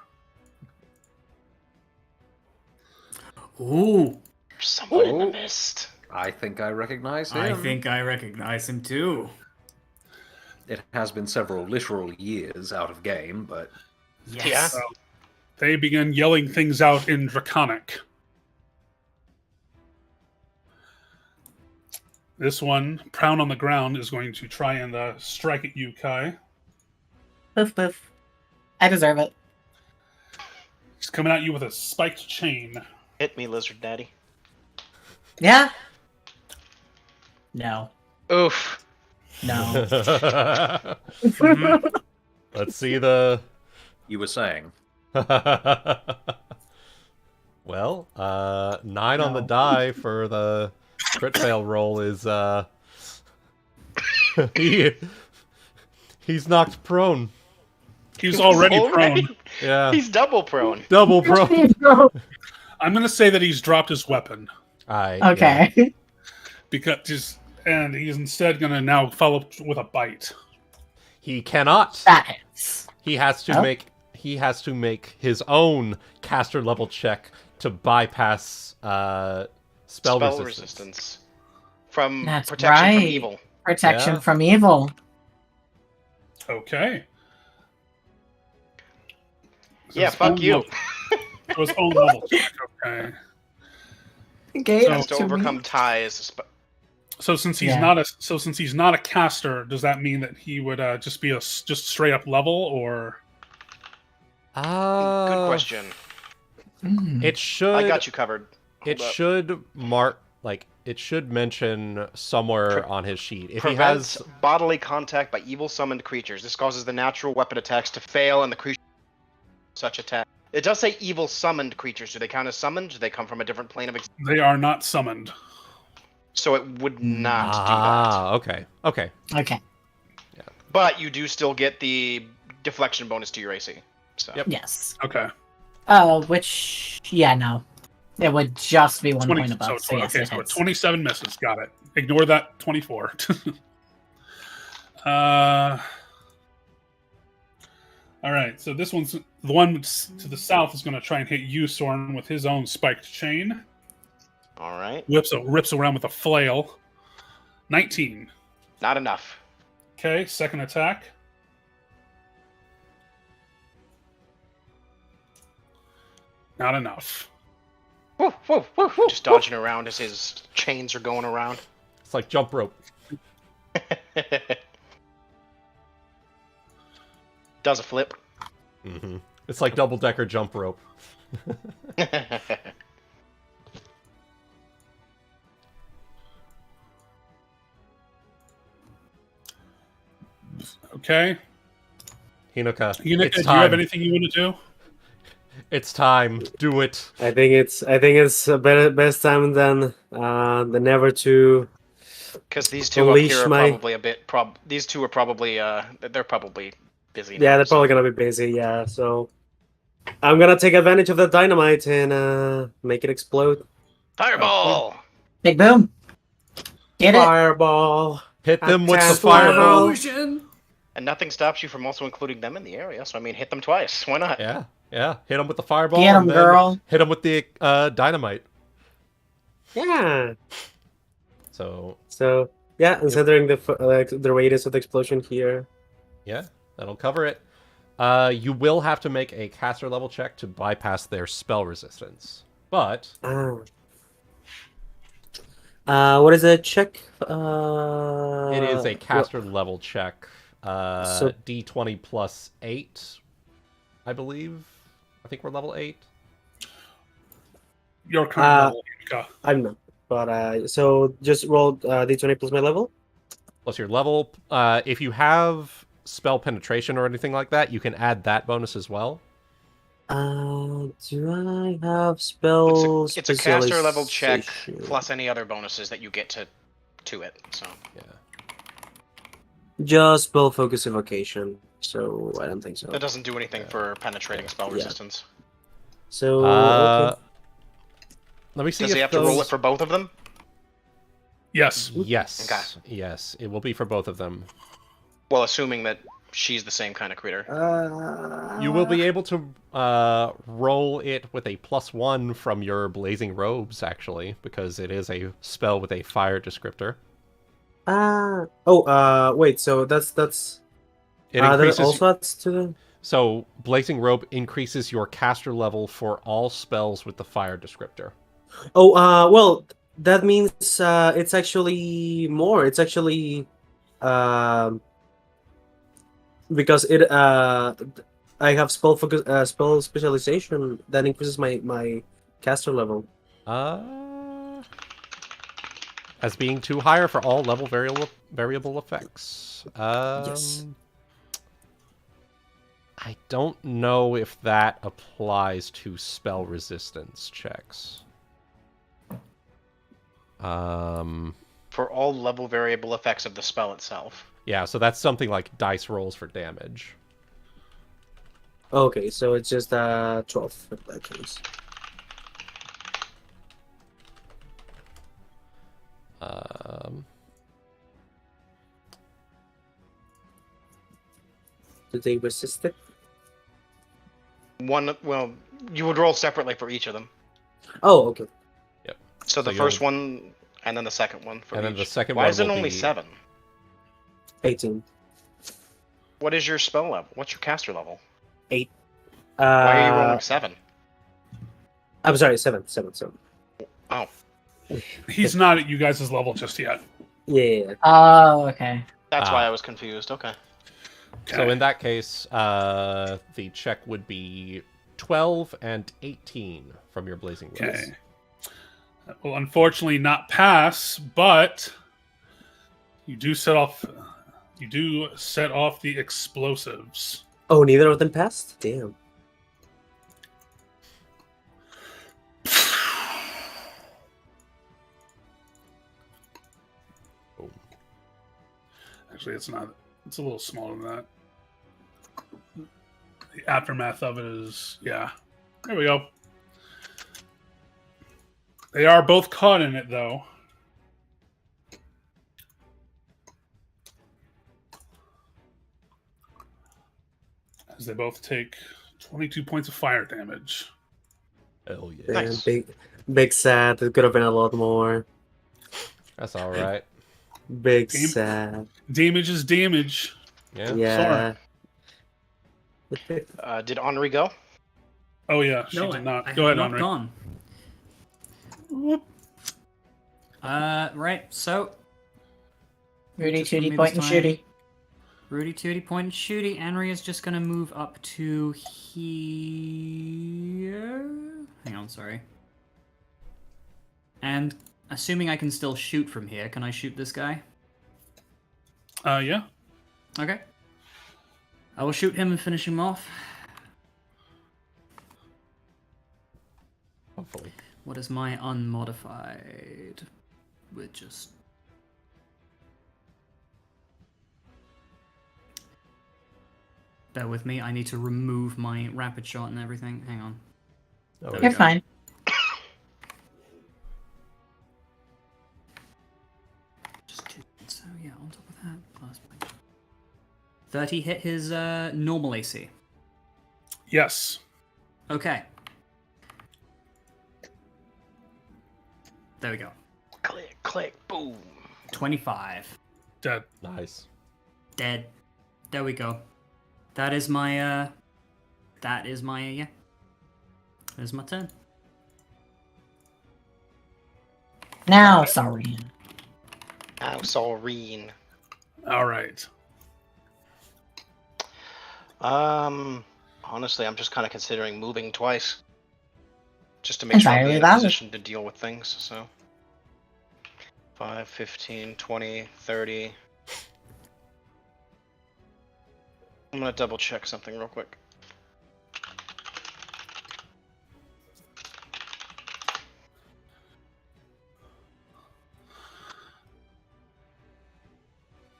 Ooh, There's someone in the Ooh. mist. I think I recognize him. I think I recognize him too. It has been several literal years out of game, but Yes. So they begin yelling things out in Draconic. This one, prone on the ground, is going to try and strike at you, Kai. Poof poof. I deserve it. He's coming at you with a spiked chain. Hit me, lizard daddy. Yeah. No. Oof. No. Let's see the. you were saying. Well, 9 on the die for the crit fail roll is he's knocked prone. He's already Already? prone. Yeah, He's double prone. double prone. I'm going to say that he's dropped his weapon Okay. because and he's instead going to now follow up with a bite. He cannot. That hits. He has to Oh. make. He has to make his own caster level check to bypass spell resistance. From That's protection from right. evil. Protection Yeah. from evil. Okay. So Yeah, his fuck own you. level- so his own level check. Okay. Okay. So- Has to overcome ties. So since he's Yeah. not a caster, does that mean that he would just be just straight up level, or Good question. It should. I got you covered. It Hold up. should mark like it should mention somewhere Pre- on his sheet if he Prevents has. bodily contact by evil summoned creatures. This causes the natural weapon attacks to fail and the creature such attack. It does say evil summoned creatures. Do they count as summoned? Do they come from a different plane of existence? they are not summoned? So it would not Okay. Okay. Okay. do that. But you do still get the deflection bonus to your AC. So Yep. Yes. Okay. Which, yeah, no. It would just be 1 point above. So, yes, okay, it so hits. 27 misses. Got it. Ignore that 24. All right. So this one's the one to the south is going to try and hit you, Sorren, with his own spiked chain. all right. Rips around with a flail. 19. Not enough. Okay. Second attack. Not enough. Woo, woo, woo, woo. Just dodging around as his chains are going around. It's like jump rope. Does a flip. Hmm. It's like double decker jump rope. Okay. Hinoka, Hinoka, it's do you time. have anything you want to do? It's time. Do it. I think it's a better best time than ever to. Because these two up Unleash here are my- probably a bit. These two are probably. They're probably busy. Yeah, now, they're so- probably gonna be busy. Yeah, so I'm gonna take advantage of the dynamite and make it explode. Fireball. Big boom. Get it. Fireball. Hit them with the Attack fireball. Explosion! And nothing stops you from also including them in the area. So I mean, hit them twice. Why not? Yeah, yeah. Hit them with the fireball. Get 'em, and then girl. Hit them with the dynamite. Yeah. So So yeah, considering the radius of the explosion here. yeah, that'll cover it. You will have to make a caster level check to bypass their spell resistance. But what is a check? it is a caster level check. So- D20 plus 8, I believe. I think we're level 8. Your current level, Hinoka. I'm not. But so just roll d20 plus my level. Plus your level. If you have spell penetration or anything like that, you can add that bonus as well. Do I have spell? It's a caster level check specialization? plus any other bonuses that you get to it. So Yeah. Just spell focus evocation. So I don't think so. that doesn't do anything for penetrating spell Yeah. resistance. So okay. Let me see Does if he have to roll those- it for both of them? Yes. Yes. Okay. Yes, it will be for both of them. Well, assuming that she's the same kind of creature. You will be able to roll it with a +1 from your blazing robes, actually, because it is a spell with a fire descriptor. Wait. So that's It that increases. also adds to the. So, blazing robe increases your caster level for all spells with the fire descriptor. Oh, well, that means it's actually more. It's actually because it I have spell focus spell specialization that increases my caster level. As being too higher for all level variable effects. Yes. I don't know if that applies to spell resistance checks. For all level variable effects of the spell itself. Yeah, so that's something like dice rolls for damage. Okay, so it's just 12 in that case. Do they resist it? Well, you would roll separately for each of them. Oh, okay. So the So first you'll- one, and then the second one for And each. then the second Why one is it will only be- 7? 18. What is your spell level? What's your caster level? 8. Why are you rolling 7? I'm sorry, 7. Oh, He's not at you guys' level just yet. Yeah. Oh, okay. that's Ah. why I was confused. Okay. So in that case, the check would be 12 and 18 from your blazing robes. Okay. That will unfortunately not pass, but you do set off the explosives. Oh, neither of them passed? Damn. Actually, it's not. It's a little smaller than that. The aftermath of it is, yeah. There we go. They are both caught in it, though. As they both take 22 points of fire damage. Hell yeah. Damn, Nice. big sad. There could have been a lot more. That's all right. Big Game- sad. Damage is damage. Yeah. Yeah. Did Anri go? Oh, yeah, she No, did not. I Go ahead, have not Anri. gone. Right, so Rudy Just give Tooty me point and this time. shooty. Rudy Tooty point and shooty. Anri is just gonna move up to here. Hang on, sorry. And assuming I can still shoot from here, can I shoot this guy? Yeah. Okay. I will shoot him and finish him off. Hopefully. What is my unmodified? With just. Bear with me, I need to remove my rapid shot and everything. Hang on. Oh, There we You're go. fine. Just two. So yeah, on top of that, plus my 30 hit his normal AC. Yes. Okay. There we go. Click, click, boom. 25. Dead. Nice. Dead. There we go. That is my There's my turn. Now, sorry. Oh, Sorren. All right. Honestly, I'm just kind of considering moving twice. Just to make sure I'm Entirely in a valid. position to deal with things, so. 5, 15, 20, 30. I'm gonna double check something real quick.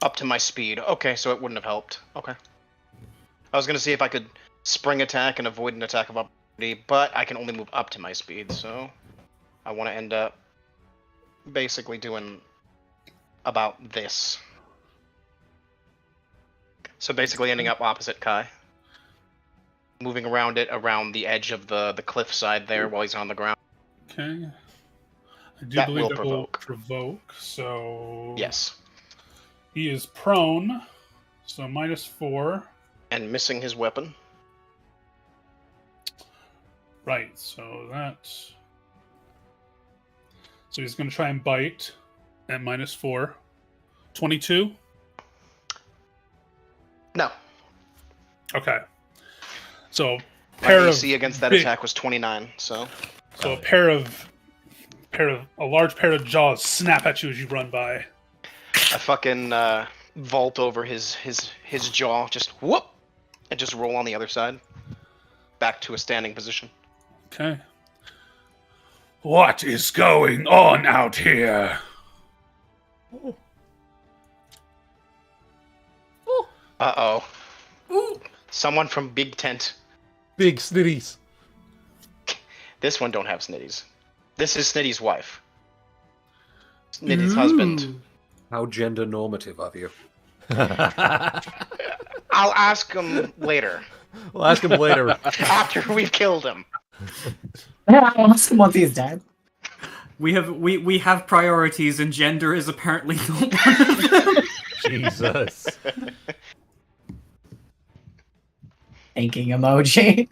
Up to my speed. Okay, so it wouldn't have helped. Okay. I was gonna see if I could spring attack and avoid an attack of opportunity, but I can only move up to my speed, so I want to end up basically doing about this. So basically ending up opposite Kai. Moving around the edge of the cliff side there while he's on the ground. Okay. I do That believe will that provoke. will provoke, so... Yes. He is prone, so -4. And missing his weapon. Right, so that... So he's going to try and bite at -4. 22? No. Okay. So, My pair of AC against that big- attack was 29, so... So a large pair of jaws snap at you as you run by. I fucking vault over his jaw, just whoop, and just roll on the other side, back to a standing position. Okay. What is going on out here? Uh-oh. Someone from Big Tent. Big snitties. This one don't have Snitties. This is Snitty's wife. Snitty's husband. How gender normative of you. I'll ask him later, We'll ask him later. after we've killed him. I'll ask him once he's dead. We have priorities, and gender is apparently not one of them. Jesus. Thinking emoji.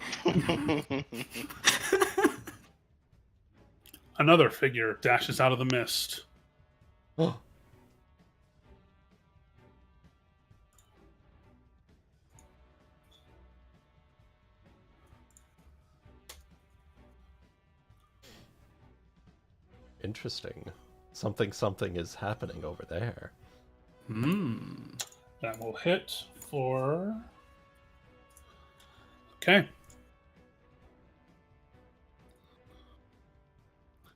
Another figure dashes out of the mist. Interesting. Something is happening over there. That will hit for... Okay.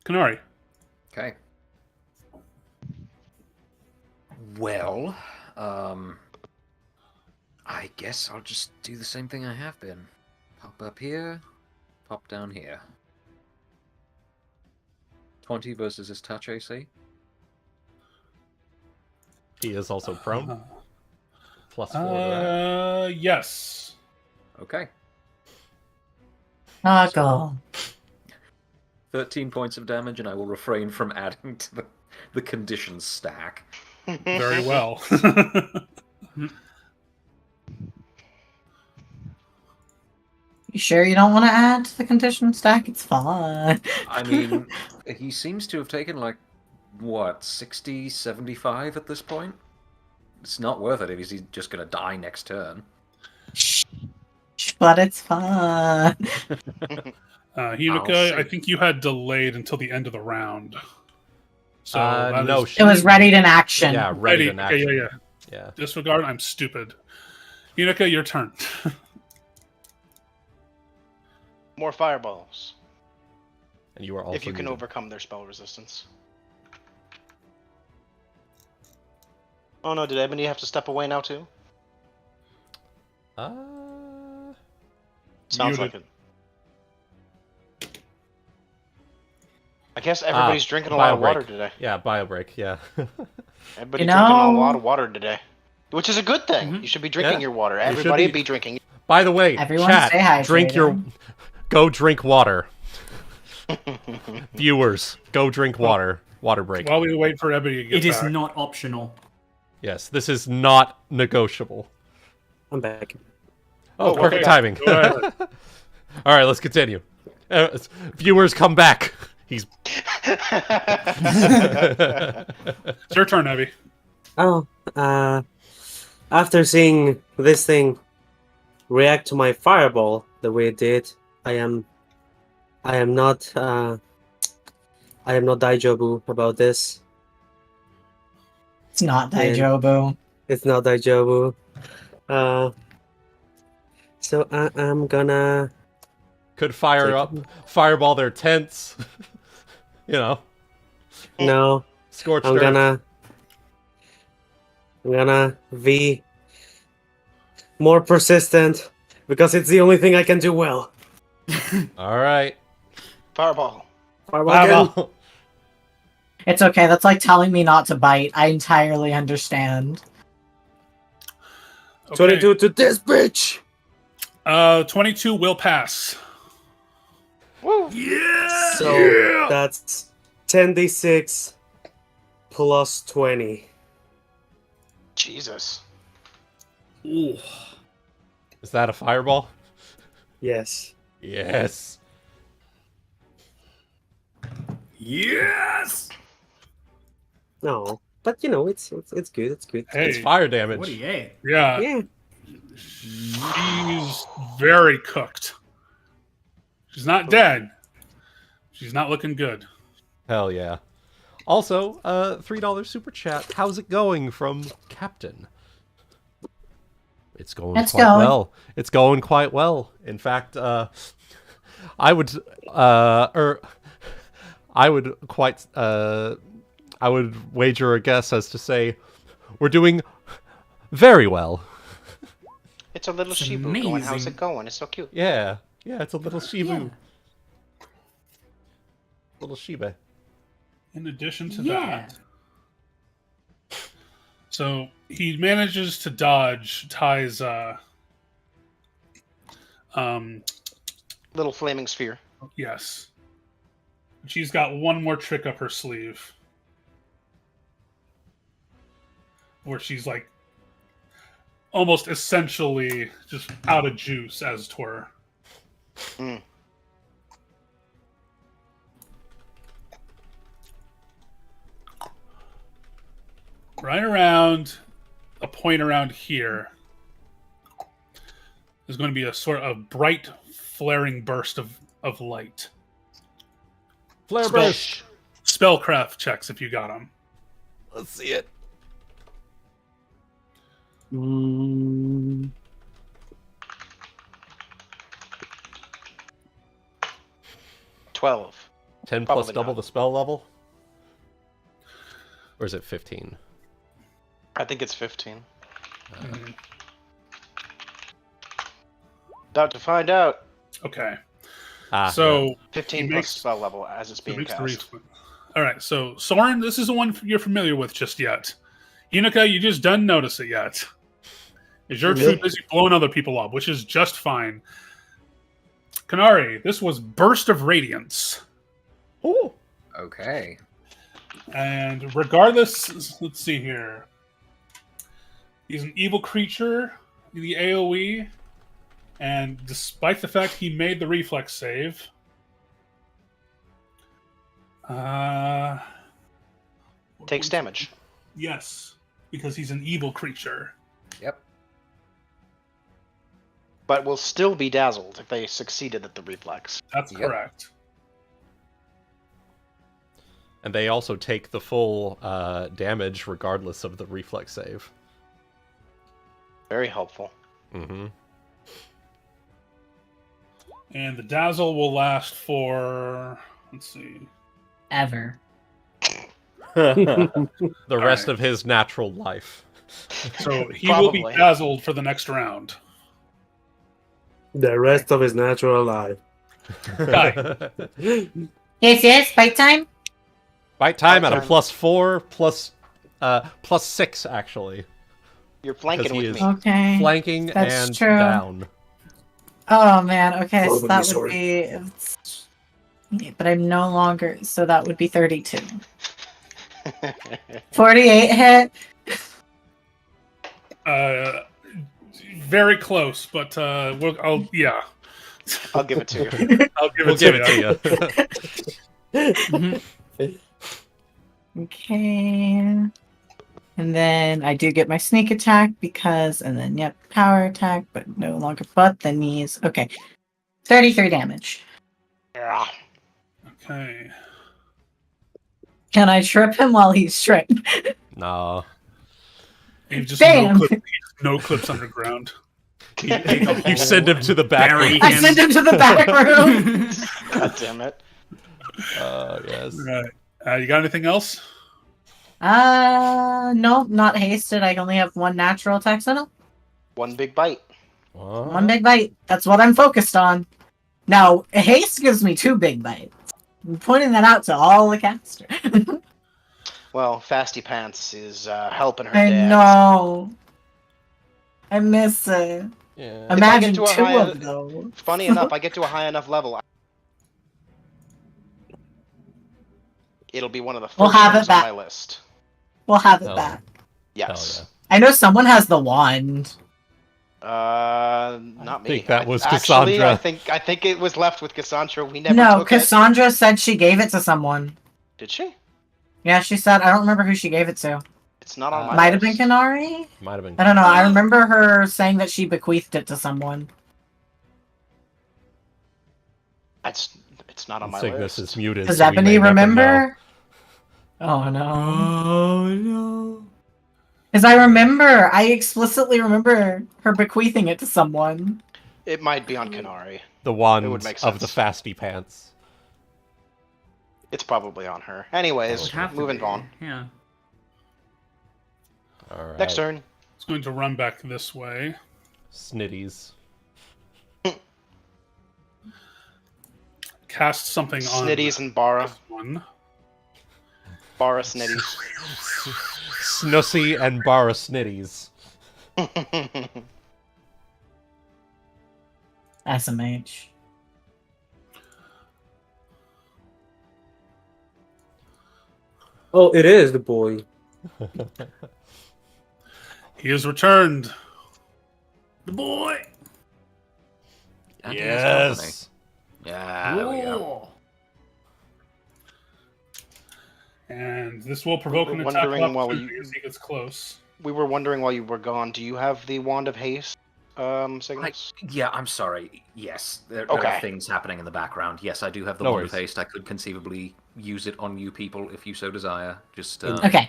Kanari. Okay. Well, I guess I'll just do the same thing I have been. Pop up here, pop down here. 20 versus his touch AC. He is also prone. +4 to that. Yes. Okay. Go. 13 points of damage, and I will refrain from adding to the conditions stack. Very well. You sure you don't want to add to the condition stack? It's fine. I mean, he seems to have taken, like, what, 60, 75 at this point? It's not worth it if he's just going to die next turn. But it's fine. Hinoka, I think you had delayed until the end of the round. So that no, is- It was ready in action. Yeah, ready in Okay, action. yeah. Disregard, I'm stupid. Hinoka, your turn. More fireballs. And you are also If you can muted. overcome their spell resistance. Oh no, did Ebony have to step away now too? Sounds Muted. like it. I guess everybody's drinking a lot of bio water break. today. Yeah, bio break, yeah. Everybody's You drinking a know- lot of water today. Which is a good thing. You should be drinking Yeah. your water. You should Everybody be. be drinking. By the way, Everyone chat, stay hydrated. drink your... Go drink water. Viewers, go drink water. Water break. While we wait for Ebony to get It is back. not optional. Yes, this is not negotiable. I'm back. Oh, Oh, perfect okay. timing. Go ahead. All right, let's continue. Viewers, come back. He's. It's your turn, Evie. Oh, after seeing this thing react to my fireball the way it did, I am not daijobu about this. It's not And- Daijobu. It's not daijobu. So I'm gonna Could fireball their tents. no. Scorched I'm earth. gonna be more persistent because it's the only thing I can do well. All right. Fireball. Fireball again. Fireball. It's okay. That's like telling me not to bite. I entirely understand. Okay. 22 to this bitch. 22 will pass. Woo! So that's 10d6 plus 20. Jesus. Ooh. Is that a fireball? Yes. Yes. Yes. No, but you know it's good. It's good. Hey, It's fire damage. 48. yeah, Yeah. she's very cooked. She's not dead. She's not looking good. Hell yeah. Also, $3 super chat. How's it going from Captain? It's going It's quite going. well. It's going quite well. In fact, I would wager a guess as to say we're doing very well. It's a little It's Shibu going. How's amazing. it going? It's so cute. Yeah, it's a little Shibu. Yeah. Little Shiba. In addition to Yeah. that, so he manages to dodge Ty's Little flaming sphere. yes. She's got one more trick up her sleeve. Where she's like almost essentially just out of juice, as it were. Mm. Right around a point around here, there's going to be a sort of bright, flaring burst of light. Flare Spell- burst. Spellcraft checks if you got them. Let's see it. Mm, 12. 10 plus Probably double not. the spell level? Or is it 15? I think it's 15. Mhm. About to find out. Okay. So 15 He plus makes- spell level as it's It being makes the cast. reflex. All right, so Sorren, this is the one you're familiar with just yet. Hinoka, you just don't notice it yet. Is you're too Yep. busy blowing other people up, which is just fine. Kanari, this was Burst of Radiance. oh, Okay. And regardless, let's see here. He's an evil creature, the AoE, and despite the fact he made the reflex save, Takes damage. Yes, because he's an evil creature. Yep. But will still be dazzled if they succeeded at the reflex. That's Yep. correct. and they also take the full damage regardless of the reflex save. Very helpful. Mm-hmm. And the dazzle will last for, let's see. Ever. The rest right. of his natural life. So he will be Probably. dazzled for the next round. the rest of his natural life. Guy. Yes, bite time? Bite time at a Bite time. +4, plus 6 actually. You're flanking Because he with is me. Okay. flanking That's and true. down. Oh man, okay, Roll so with that me, would be yeah, but I'm no longer so that would be 32. 48 hit. very close, but I'll give it to you. We'll give it to you. Okay. And then I do get my sneak attack because, and then, yep, power attack, but no longer butt the knees. Okay. 33 damage. Yeah. Okay. Can I trip him while he's tripped? No. You just Damn! no clips underground. You send him to the back room. I send him to the back room! God damn it. Yes. Right. You got anything else? No, not hasted. I only have one natural attack now. One big bite. What? One big bite. That's what I'm focused on. Now, haste gives me 2 big bites. I'm pointing that out to all the casters. Well, Fasty Pants is helping her I dad. know. I miss it. Yeah. Imagine to a 2 higher- of those. Funny enough, I get to a high enough level. It'll be one of the first We'll have it things on back. my list. We'll have it Hell. back. Yes. Hell I know someone has the wand. Not me. think that was Actually, Cassandra. I think it was left with Cassandra. We never No, took it. Cassandra said she gave it to someone. Did she? Yeah, she said. I don't remember who she gave it to. It's not on my Might have list. been Kanari? Might have been. I don't know. I remember her saying that she bequeathed it to someone. It's not on my Cygnus list. is muted. Does so we Ebony may never know. remember? Oh no. Oh no. Because I remember, I explicitly remember her bequeathing it to someone. It might be on Kanari. The wand It would make of the sense. fasty pants. It's probably on her. Anyways, Would have to moving be. on. Yeah. All right. Next turn. It's going to run back this way. Snitties. Cast something on Snitties and Bara. this one. Bara Snitties. Snussy and Bara Snitties. SMH. Oh, it is the boy. He has returned. The boy. And he has company. Yes. Yeah, there we go. Whoa. And this will provoke an We're attack wondering while opportunity as he gets close. We were wondering while you were gone, do you have the Wand of Haste, Cygnus? Yeah, I'm sorry. Yes, there Okay. are things happening in the background. Yes, I do have the No Wand of worries. Haste. I could conceivably use it on you people if you so desire. Just Okay.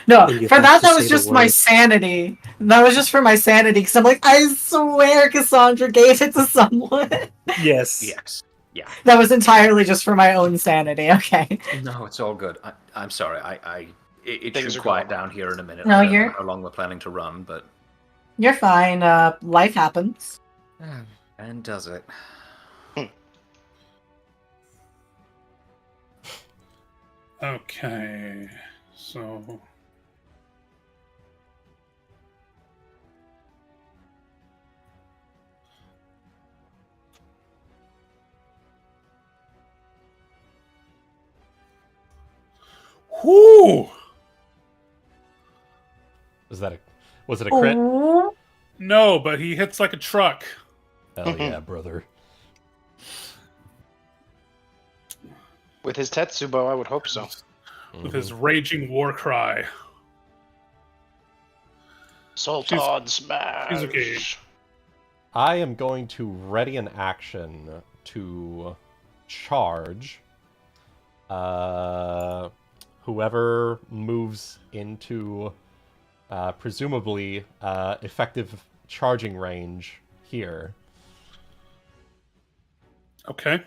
No, And you for have that to was say the just my word. sanity. That was just for my sanity, because I'm like, I swear Cassandra gave it to someone. Yes. yes. Yeah. That was entirely just for my own sanity, okay. No, it's all good. I'm sorry. It Things should are quiet going down here in a minute. No, I don't know you're- how long we're planning to run, but You're fine, life happens. and does it? Okay, so whoo! Was it a crit? Ooh. No, but he hits like a truck. Hell yeah, brother. With his Tetsubo, I would hope so. With his raging war cry. Sultan Smash! Shizuki. I am going to ready an action to charge whoever moves into presumably effective charging range here. Okay.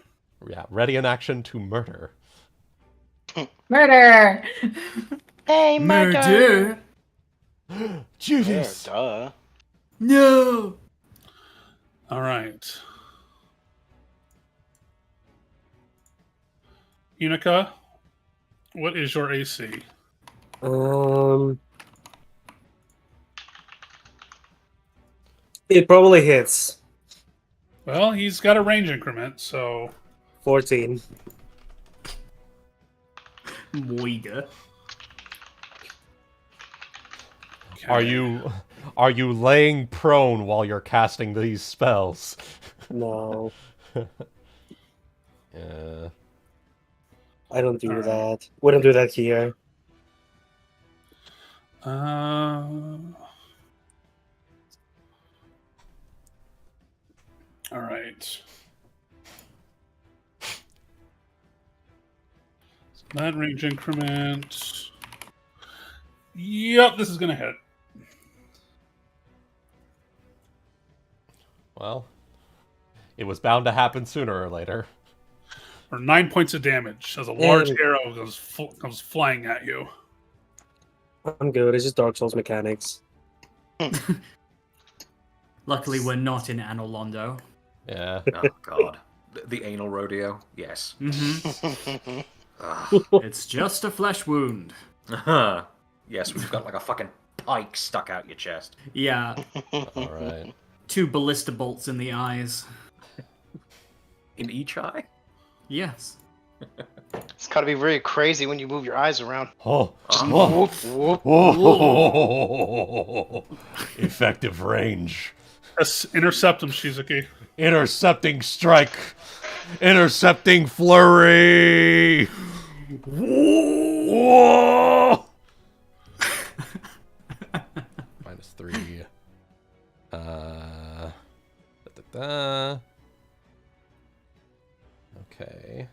Yeah, ready an action to murder. Murder! Hey, Murder. There, Judas! duh. No. All right. Hinoka, what is your AC? It probably hits. Well, he's got a range increment, so 14. Moiga. okay. Are you Are you laying prone while you're casting these spells? No, Yeah. I don't do Alright. that. We don't do that here. All right. That range increment. Yep, this is going to hit. Well, it was bound to happen sooner or later. For 9 points of damage as a large And- arrow comes flying at you. I'm good. It's just Dark Souls mechanics. Luckily, we're not in Anor Londo. Yeah. Oh God, the anal rodeo. Yes. Mm-hmm. Ugh. It's just a flesh wound. Yes, we've got like a fucking pike stuck out your chest. Yeah, All right. 2 ballista bolts in the eyes. In each eye? Yes. It's got to be very crazy when you move your eyes around. Oh. Whoop, whoop. Oh. Effective range. Yes, intercept him, Shizuki. Intercepting strike. Intercepting flurry. Whoa. -3. Okay.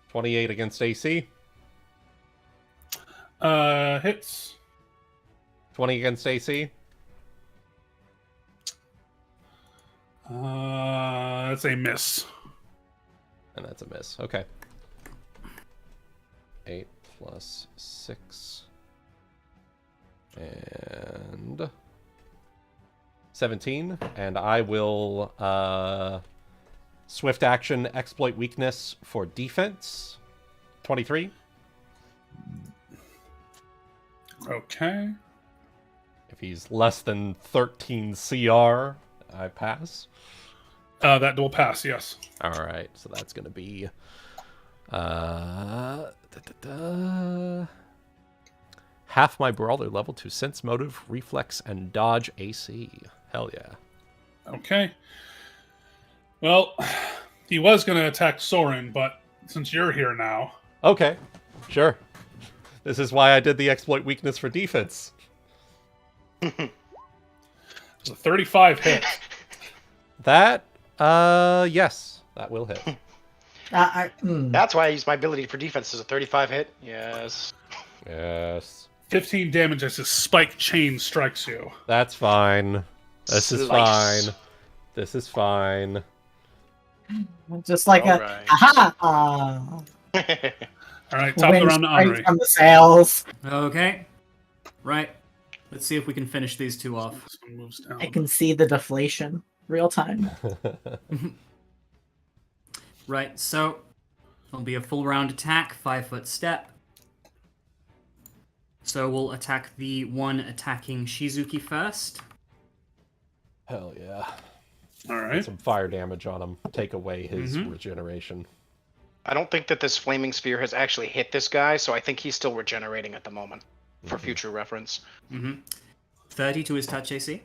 28 against AC. Hits. 20 against AC. That's a miss. And that's a miss. Okay. 8 plus 6. And 17. And I will swift action exploit weakness for defense. 23. Okay. If he's less than 13 CR, I pass. That will pass, yes. Alright, so that's going to be... half my Brawler level to Sense Motive, Reflex, and Dodge AC. Hell yeah. Okay. Well, he was going to attack Sorren, but since you're here now... Okay, sure. This is why I did the exploit weakness for defense. It's a 35 hit. That, yes, that will hit. That's why I use my ability for defense as a 35 hit. Yes. Yes. 15 damage as his spike chain strikes you. That's fine. This is Slice. fine. This is fine. Just like a Alright. aha! All right, top of the Wind round to straight Anri. from the sails. Okay. Right. Let's see if we can finish these two off. This one moves down. I can see the deflation real time. Right, so it'll be a full round attack, 5-foot step. So we'll attack the one attacking Shizuki first. Hell yeah. All Get right. some fire damage on him. Take away his regeneration. I don't think that this flaming sphere has actually hit this guy, so I think he's still regenerating at the moment, for future reference. 30 to his touch AC.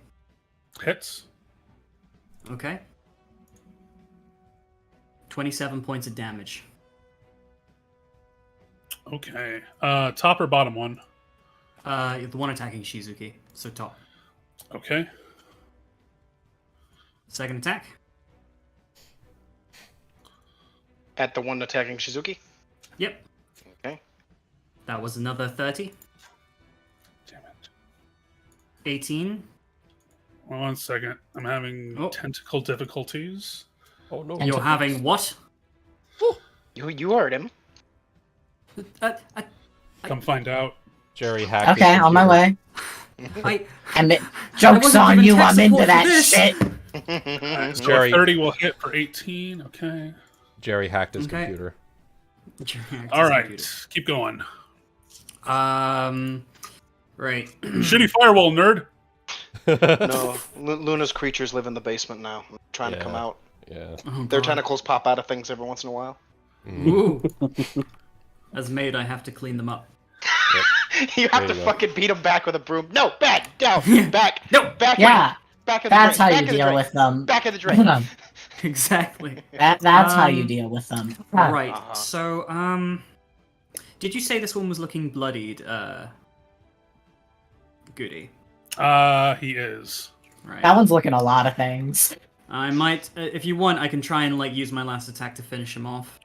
Hits. Okay. 27 points of damage. Okay. Top or bottom one? The one attacking Shizuki, so top. Okay. Second attack. At the one attacking Shizuki? Yep. Okay. That was another 30. Damn it. 18. 1 second. I'm having Oh. tentacle difficulties. Oh no. You're having what? You heard him. Come find out. Jerry hacked Okay, his on my computer. way. I And joke's wasn't on given you, tech I'm into support for that this. shit. So Jerry. 30 will hit for 18. Okay. Jerry hacked his Okay. computer. All right. Keep going. Right. Shitty firewall, nerd. No, Luna's creatures live in the basement now, trying to come Yeah. out. Yeah. Oh, Their God. tentacles pop out of things every once in a while. Ooh. As maid, I have to clean them up. You have There to you go. fucking beat him back with a broom. No, back, down, back, No. back. Yeah, back of the that's drain, how back you of the deal drain, with them. Back of the drain. Exactly. That's how you Um, deal with them. Right. Uh-huh. So, did you say this one was looking bloodied, Goody? He is. Right. That one's looking a lot of things. I might, if you want, I can try and use my last attack to finish him off.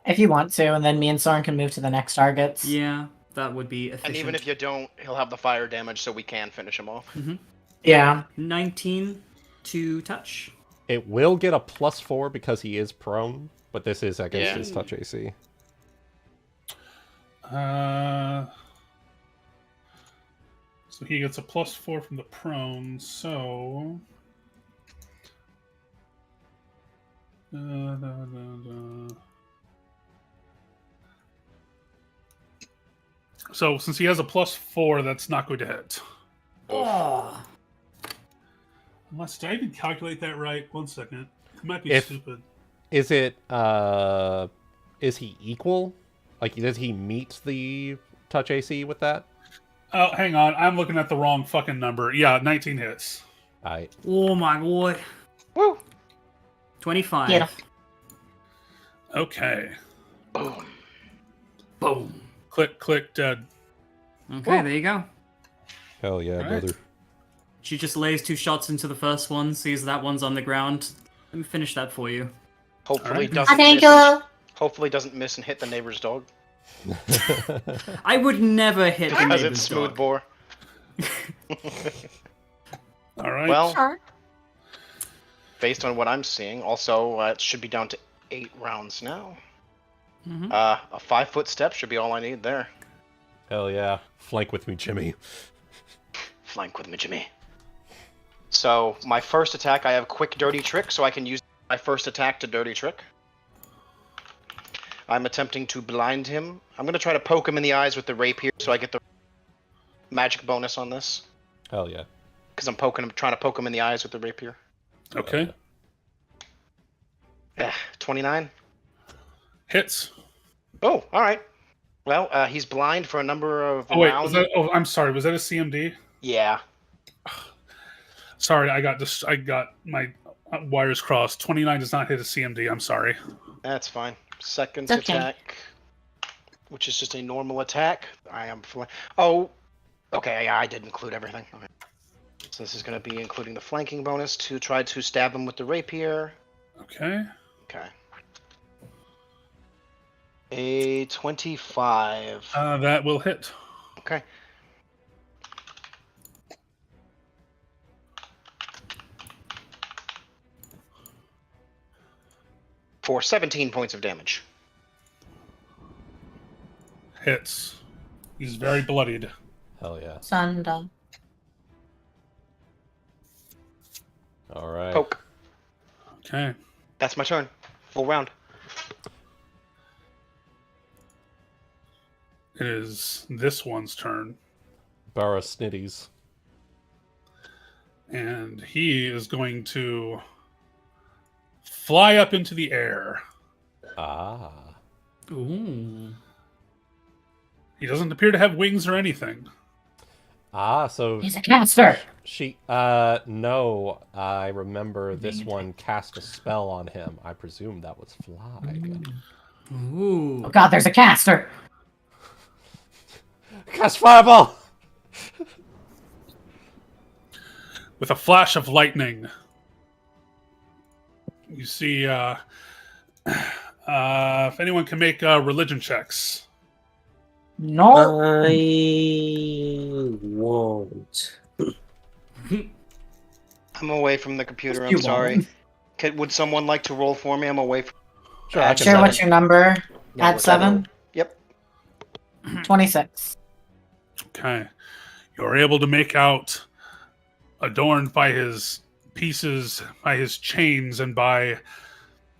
If you want to, and then me and Sorren can move to the next targets. Yeah, that would be efficient. And even if you don't, he'll have the fire damage, so we can finish him off. Yeah. 19 to touch. It will get a +4 because he is prone, but this is against Yeah. his touch AC. So he gets a +4 from the prone, so... So since he has a +4, that's not going to hit. Oh. Unless, did I even calculate that right? 1 second. It might be If- stupid. Is it, is he equal? Like, does he meet the touch AC with that? Oh, hang on. I'm looking at the wrong fucking number. Yeah, 19 hits. I Oh my god. Woo! 25. Yeah. Okay. Boom. Boom. Click, click, dead. Okay, there you go. Hell yeah, Alright. brother. She just lays 2 shots into the first one, sees that one's on the ground. Let me finish that for you. Hopefully Alright. doesn't Thank miss. you. Hopefully doesn't miss and hit the neighbor's dog. I would never hit the Because neighbor's it's smooth dog. bore. All right. Well, Sure. based on what I'm seeing, also it should be down to 8 rounds now. Mhm. A 5-foot step should be all I need there. Hell yeah. Flank with me, Jimmy. Flank with me, Jimmy. So my first attack, I have quick dirty trick, so I can use my first attack to dirty trick. I'm attempting to blind him. I'm going to try to poke him in the eyes with the rapier, so I get the magic bonus on this. Hell yeah. Because I'm trying to poke him in the eyes with the rapier. Okay. 29. Hits. Oh, all right. Well, he's blind for a number of Oh wait, rounds. I'm sorry. Was that a CMD? Yeah. Sorry, I got my wires crossed. 29 does not hit a CMD. I'm sorry. That's fine. Second It's okay. attack, which is just a normal attack. Oh, okay. Yeah, I did include everything. Okay. So this is going to be including the flanking bonus to try to stab him with the rapier. Okay. Okay. A 25. That will hit. Okay. For 17 points of damage. Hits. He's very bloodied. Hell yeah. Sunda. Alright. Poke. Okay. That's my turn. Full round. It is this one's turn, Barra Snitties. and he is going to fly up into the air. Ah. Ooh. He doesn't appear to have wings or anything. Ah, so He's a caster. no, I remember this one cast a spell on him. I presume that was fly. Ooh. Oh god, there's a caster. Cast fireball! With a flash of lightning, you see, if anyone can make religion checks. No. I won't. I'm away from the computer. I'm You sorry. won't. Would someone like to roll for me? I'm away from. Sure, I can Share roll. what's your number. No, At what's 7. Yep. 26. Okay. You're able to make out, adorned by his pieces, by his chains, and by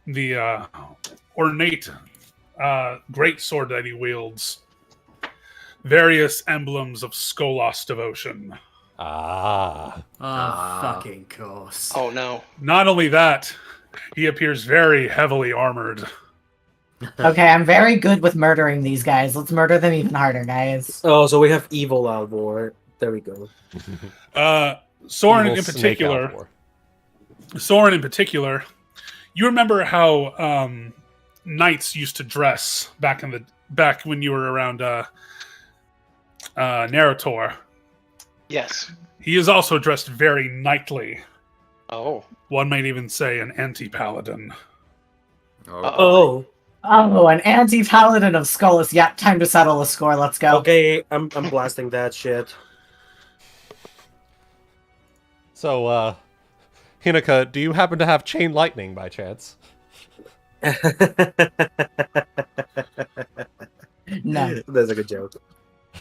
the ornate great sword that he wields, various emblems of Skolos devotion. Ah. Fucking course. Oh no. Not only that, he appears very heavily armored. Okay, I'm very good with murdering these guys. Let's murder them even harder, guys. Oh, so we have evil Alvor. There we go. Soren Evil in Snake particular. Alvor. Soren in particular. You remember how knights used to dress back when you were around Narr'tor. Yes. He is also dressed very knightly. Oh. One might even say an anti-paladin. Oh, Oh, an anti-paladin of Skullus. Yep, time to settle a score. Let's go. okay. I'm blasting that shit. So, Hinoka, do you happen to have chain lightning by chance? No. That's a good joke.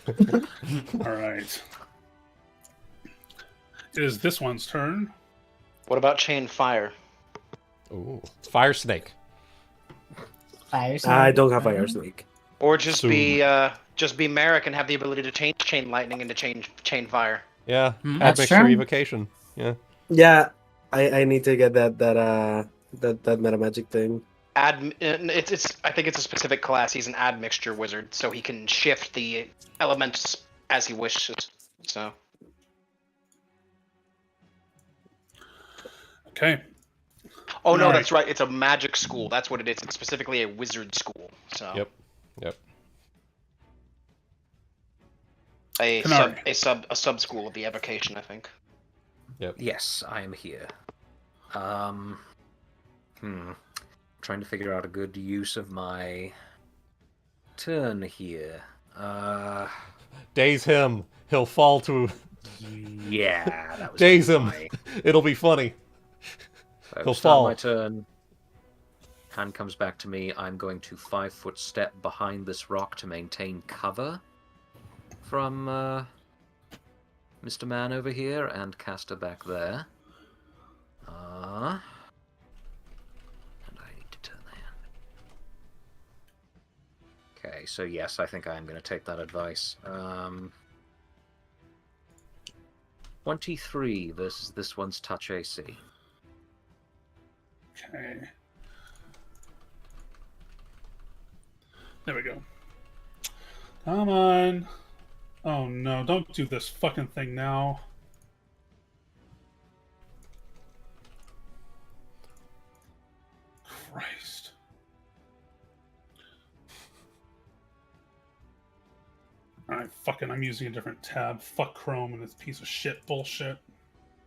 All right. It is this one's turn. What about chain fire? Ooh, fire snake. Fire I don't have Fire Snake. Or just Soon. be Merrick and have the ability to change chain lightning into chain fire. Yeah, That's admixture true. evocation. Yeah. Yeah, I need to get that meta magic thing. I think it's a specific class. He's an admixture wizard, so he can shift the elements as he wishes. So Okay. Oh no, Alright. that's right. It's a magic school. That's what it is. It's specifically a wizard school. So Yep. Yep. Kanari. a sub school of the evocation, I think. Yep. Yes, I am here. Trying to figure out a good use of my turn here. Daze him. He'll fall to. Yeah, that was Daze him. my- It'll be funny. So He'll start fall. my turn. Hand comes back to me. I'm going to 5-foot step behind this rock to maintain cover from Mr. Man over here and cast her back there. And I need to turn the hand. Okay, so yes, I think I am going to take that advice. 23 versus this one's touch AC. Okay. There we go. Come on. Oh no, don't do this fucking thing now. Christ. Alright, fucking, I'm using a different tab. Fuck Chrome and its piece of shit bullshit.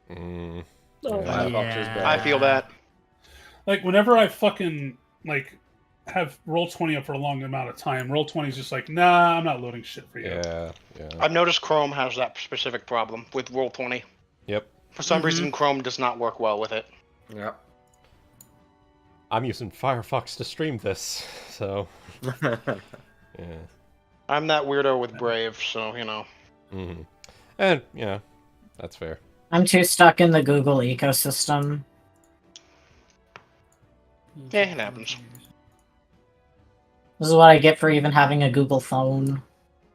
Mm. Firefox is better. I feel that. Like, whenever I fucking, like, have Roll20 up for a long amount of time, Roll20 is just like, nah, I'm not loading shit for you. Yeah. Yeah. I've noticed Chrome has that specific problem with Roll20. Yep. For some reason, Chrome does not work well with it. Yep. I'm using Firefox to stream this, so. Yeah. I'm that weirdo with Brave, so you know. Mm-hmm. And yeah, that's fair. I'm too stuck in the Google ecosystem. Yeah, it happens. This is what I get for even having a Google phone.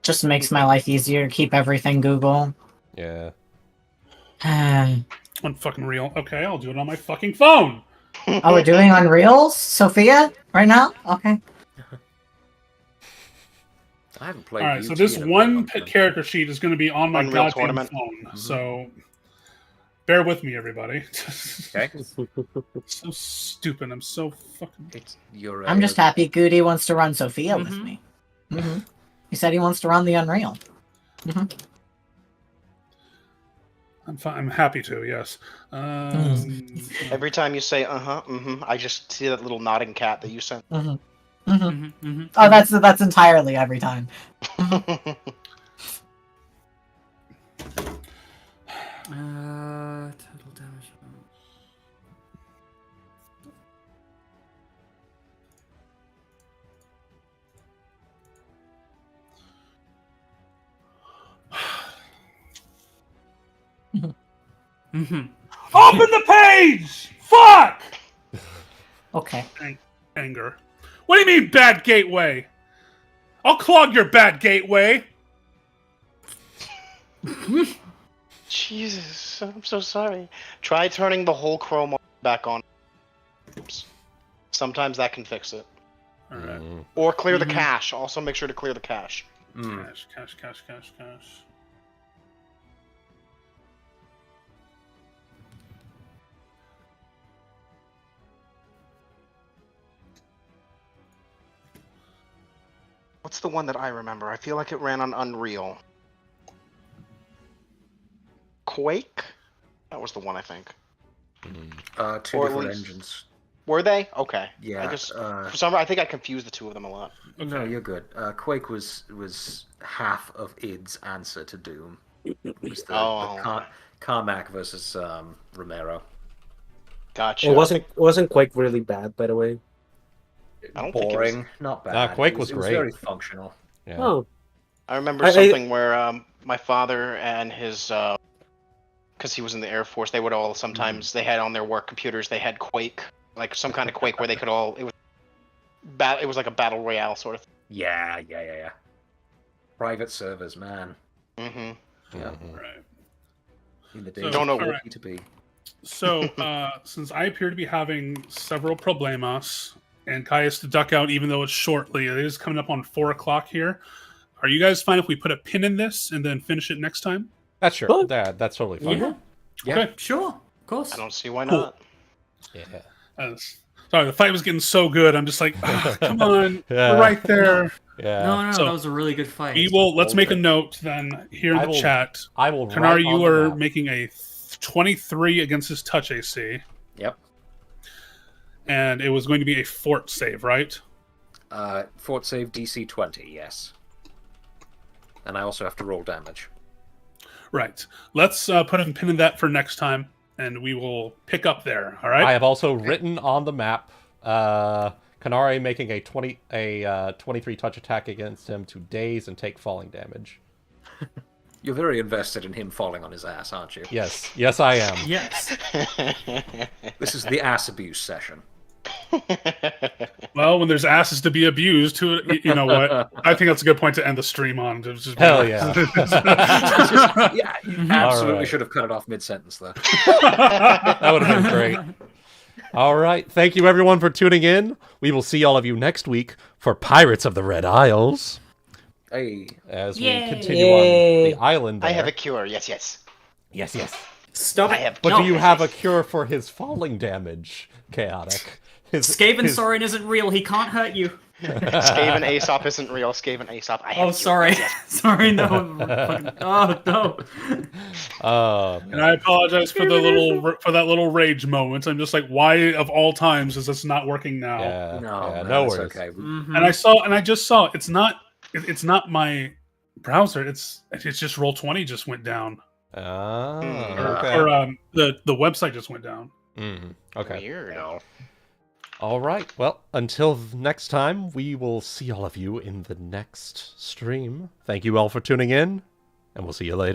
Just makes my life easier to keep everything Google. Yeah. Unfucking real. Okay, I'll do it on my fucking phone. Oh, we're doing Unreal, Sophia, right now? Okay. I haven't played. Alright, so UT this in a one long time. character sheet is going to be on my Unreal goddamn Tournament. phone. So, bear with me, everybody. Okay. So stupid. I'm so fucking. It's your. I'm just happy Goody wants to run Sophia with me. He said he wants to run the Unreal. I'm fine. I'm happy to. Yes. Every time you say I just see that little nodding cat that you sent. Oh, that's entirely every time. Total damage. Open the page. Fuck. Okay. Anger. What do you mean, bad gateway? I'll clog your bad gateway. Jesus, I'm so sorry. Try turning the whole Chrome back on. Oops. Sometimes that can fix it. All right. Or clear the cache. Also, make sure to clear the cache. Cash. What's the one that I remember? I feel like it ran on Unreal. Quake? That was the one, I think. Two Or at different least- engines. Were they? Okay. Yeah. I just for some reason I think I confused the two of them a lot. No, you're good. Quake was half of id's answer to Doom. It was the Carmack versus Romero. Gotcha. It wasn't Quake really bad, by the way. I don't think it Boring, not bad. Nah, Quake it was it great. very functional. Yeah. Oh, I remember something where my father and his, because he was in the Air Force, they would all sometimes they had on their work computers they had Quake, like some kind of Quake where they could all it was like a battle royale sort of thing. Yeah. Private servers, man. Mm-hmm. Yeah. Right. In the days Don't know of what- P2P. So, since I appear to be having several problemos, and Kai has to duck out even though it's shortly, it is coming up on 4 o'clock here. Are you guys fine if we put a pin in this and then finish it next time? That's sure. Cool. That's totally fine. Yeah, Yeah. Okay. sure, of course. I don't see why Cool. not. Yeah. Sorry, the fight was getting so good. I'm just like, come on, Yeah. we're right there. Yeah. No, So- that was a really good fight. Let's make a note then here in I the will chat. I will. write Kanari, on you the are map. making a 23 against his touch AC, Yep. and it was going to be a fort save, right? Fort save DC 20, yes. And I also have to roll damage. Right. Let's put a pin in that for next time, and we will pick up there. All right. I have also written on the map Kanari making a 23 touch attack against him to daze and take falling damage. You're very invested in him falling on his ass, aren't you? Yes, I am. Yes. This is the ass abuse session. Well, when there's asses to be abused, you know what? I think that's a good point to end the stream on. Just Hell yeah. Yeah, you absolutely Alright. should have cut it off mid-sentence, though. That would have been great. All right. Thank you, everyone, for tuning in. We will see all of you next week for Pirates of the Red Isles Hey. as we Yay. continue on the island. I have a there. cure. Yes. Yes. Stop I it. have. But No. do you have a cure for his falling damage, Chaotic? Skaven Sorren isn't real. He can't hurt you. Skaven Aesop isn't real. Skaven Aesop. I have Oh, a cure. sorry. Yes. Sorry, no. Oh, no. And I apologize for that little rage moment. I'm just like, why of all times is this not working now? Yeah, No, no it's worries. okay. Mhm. And I just saw it's not my browser. It's just Roll20 just went down, Okay. or the website just went down. Okay. Weird. No. All right. Well, until next time, we will see all of you in the next stream. Thank you all for tuning in, and we'll see you later.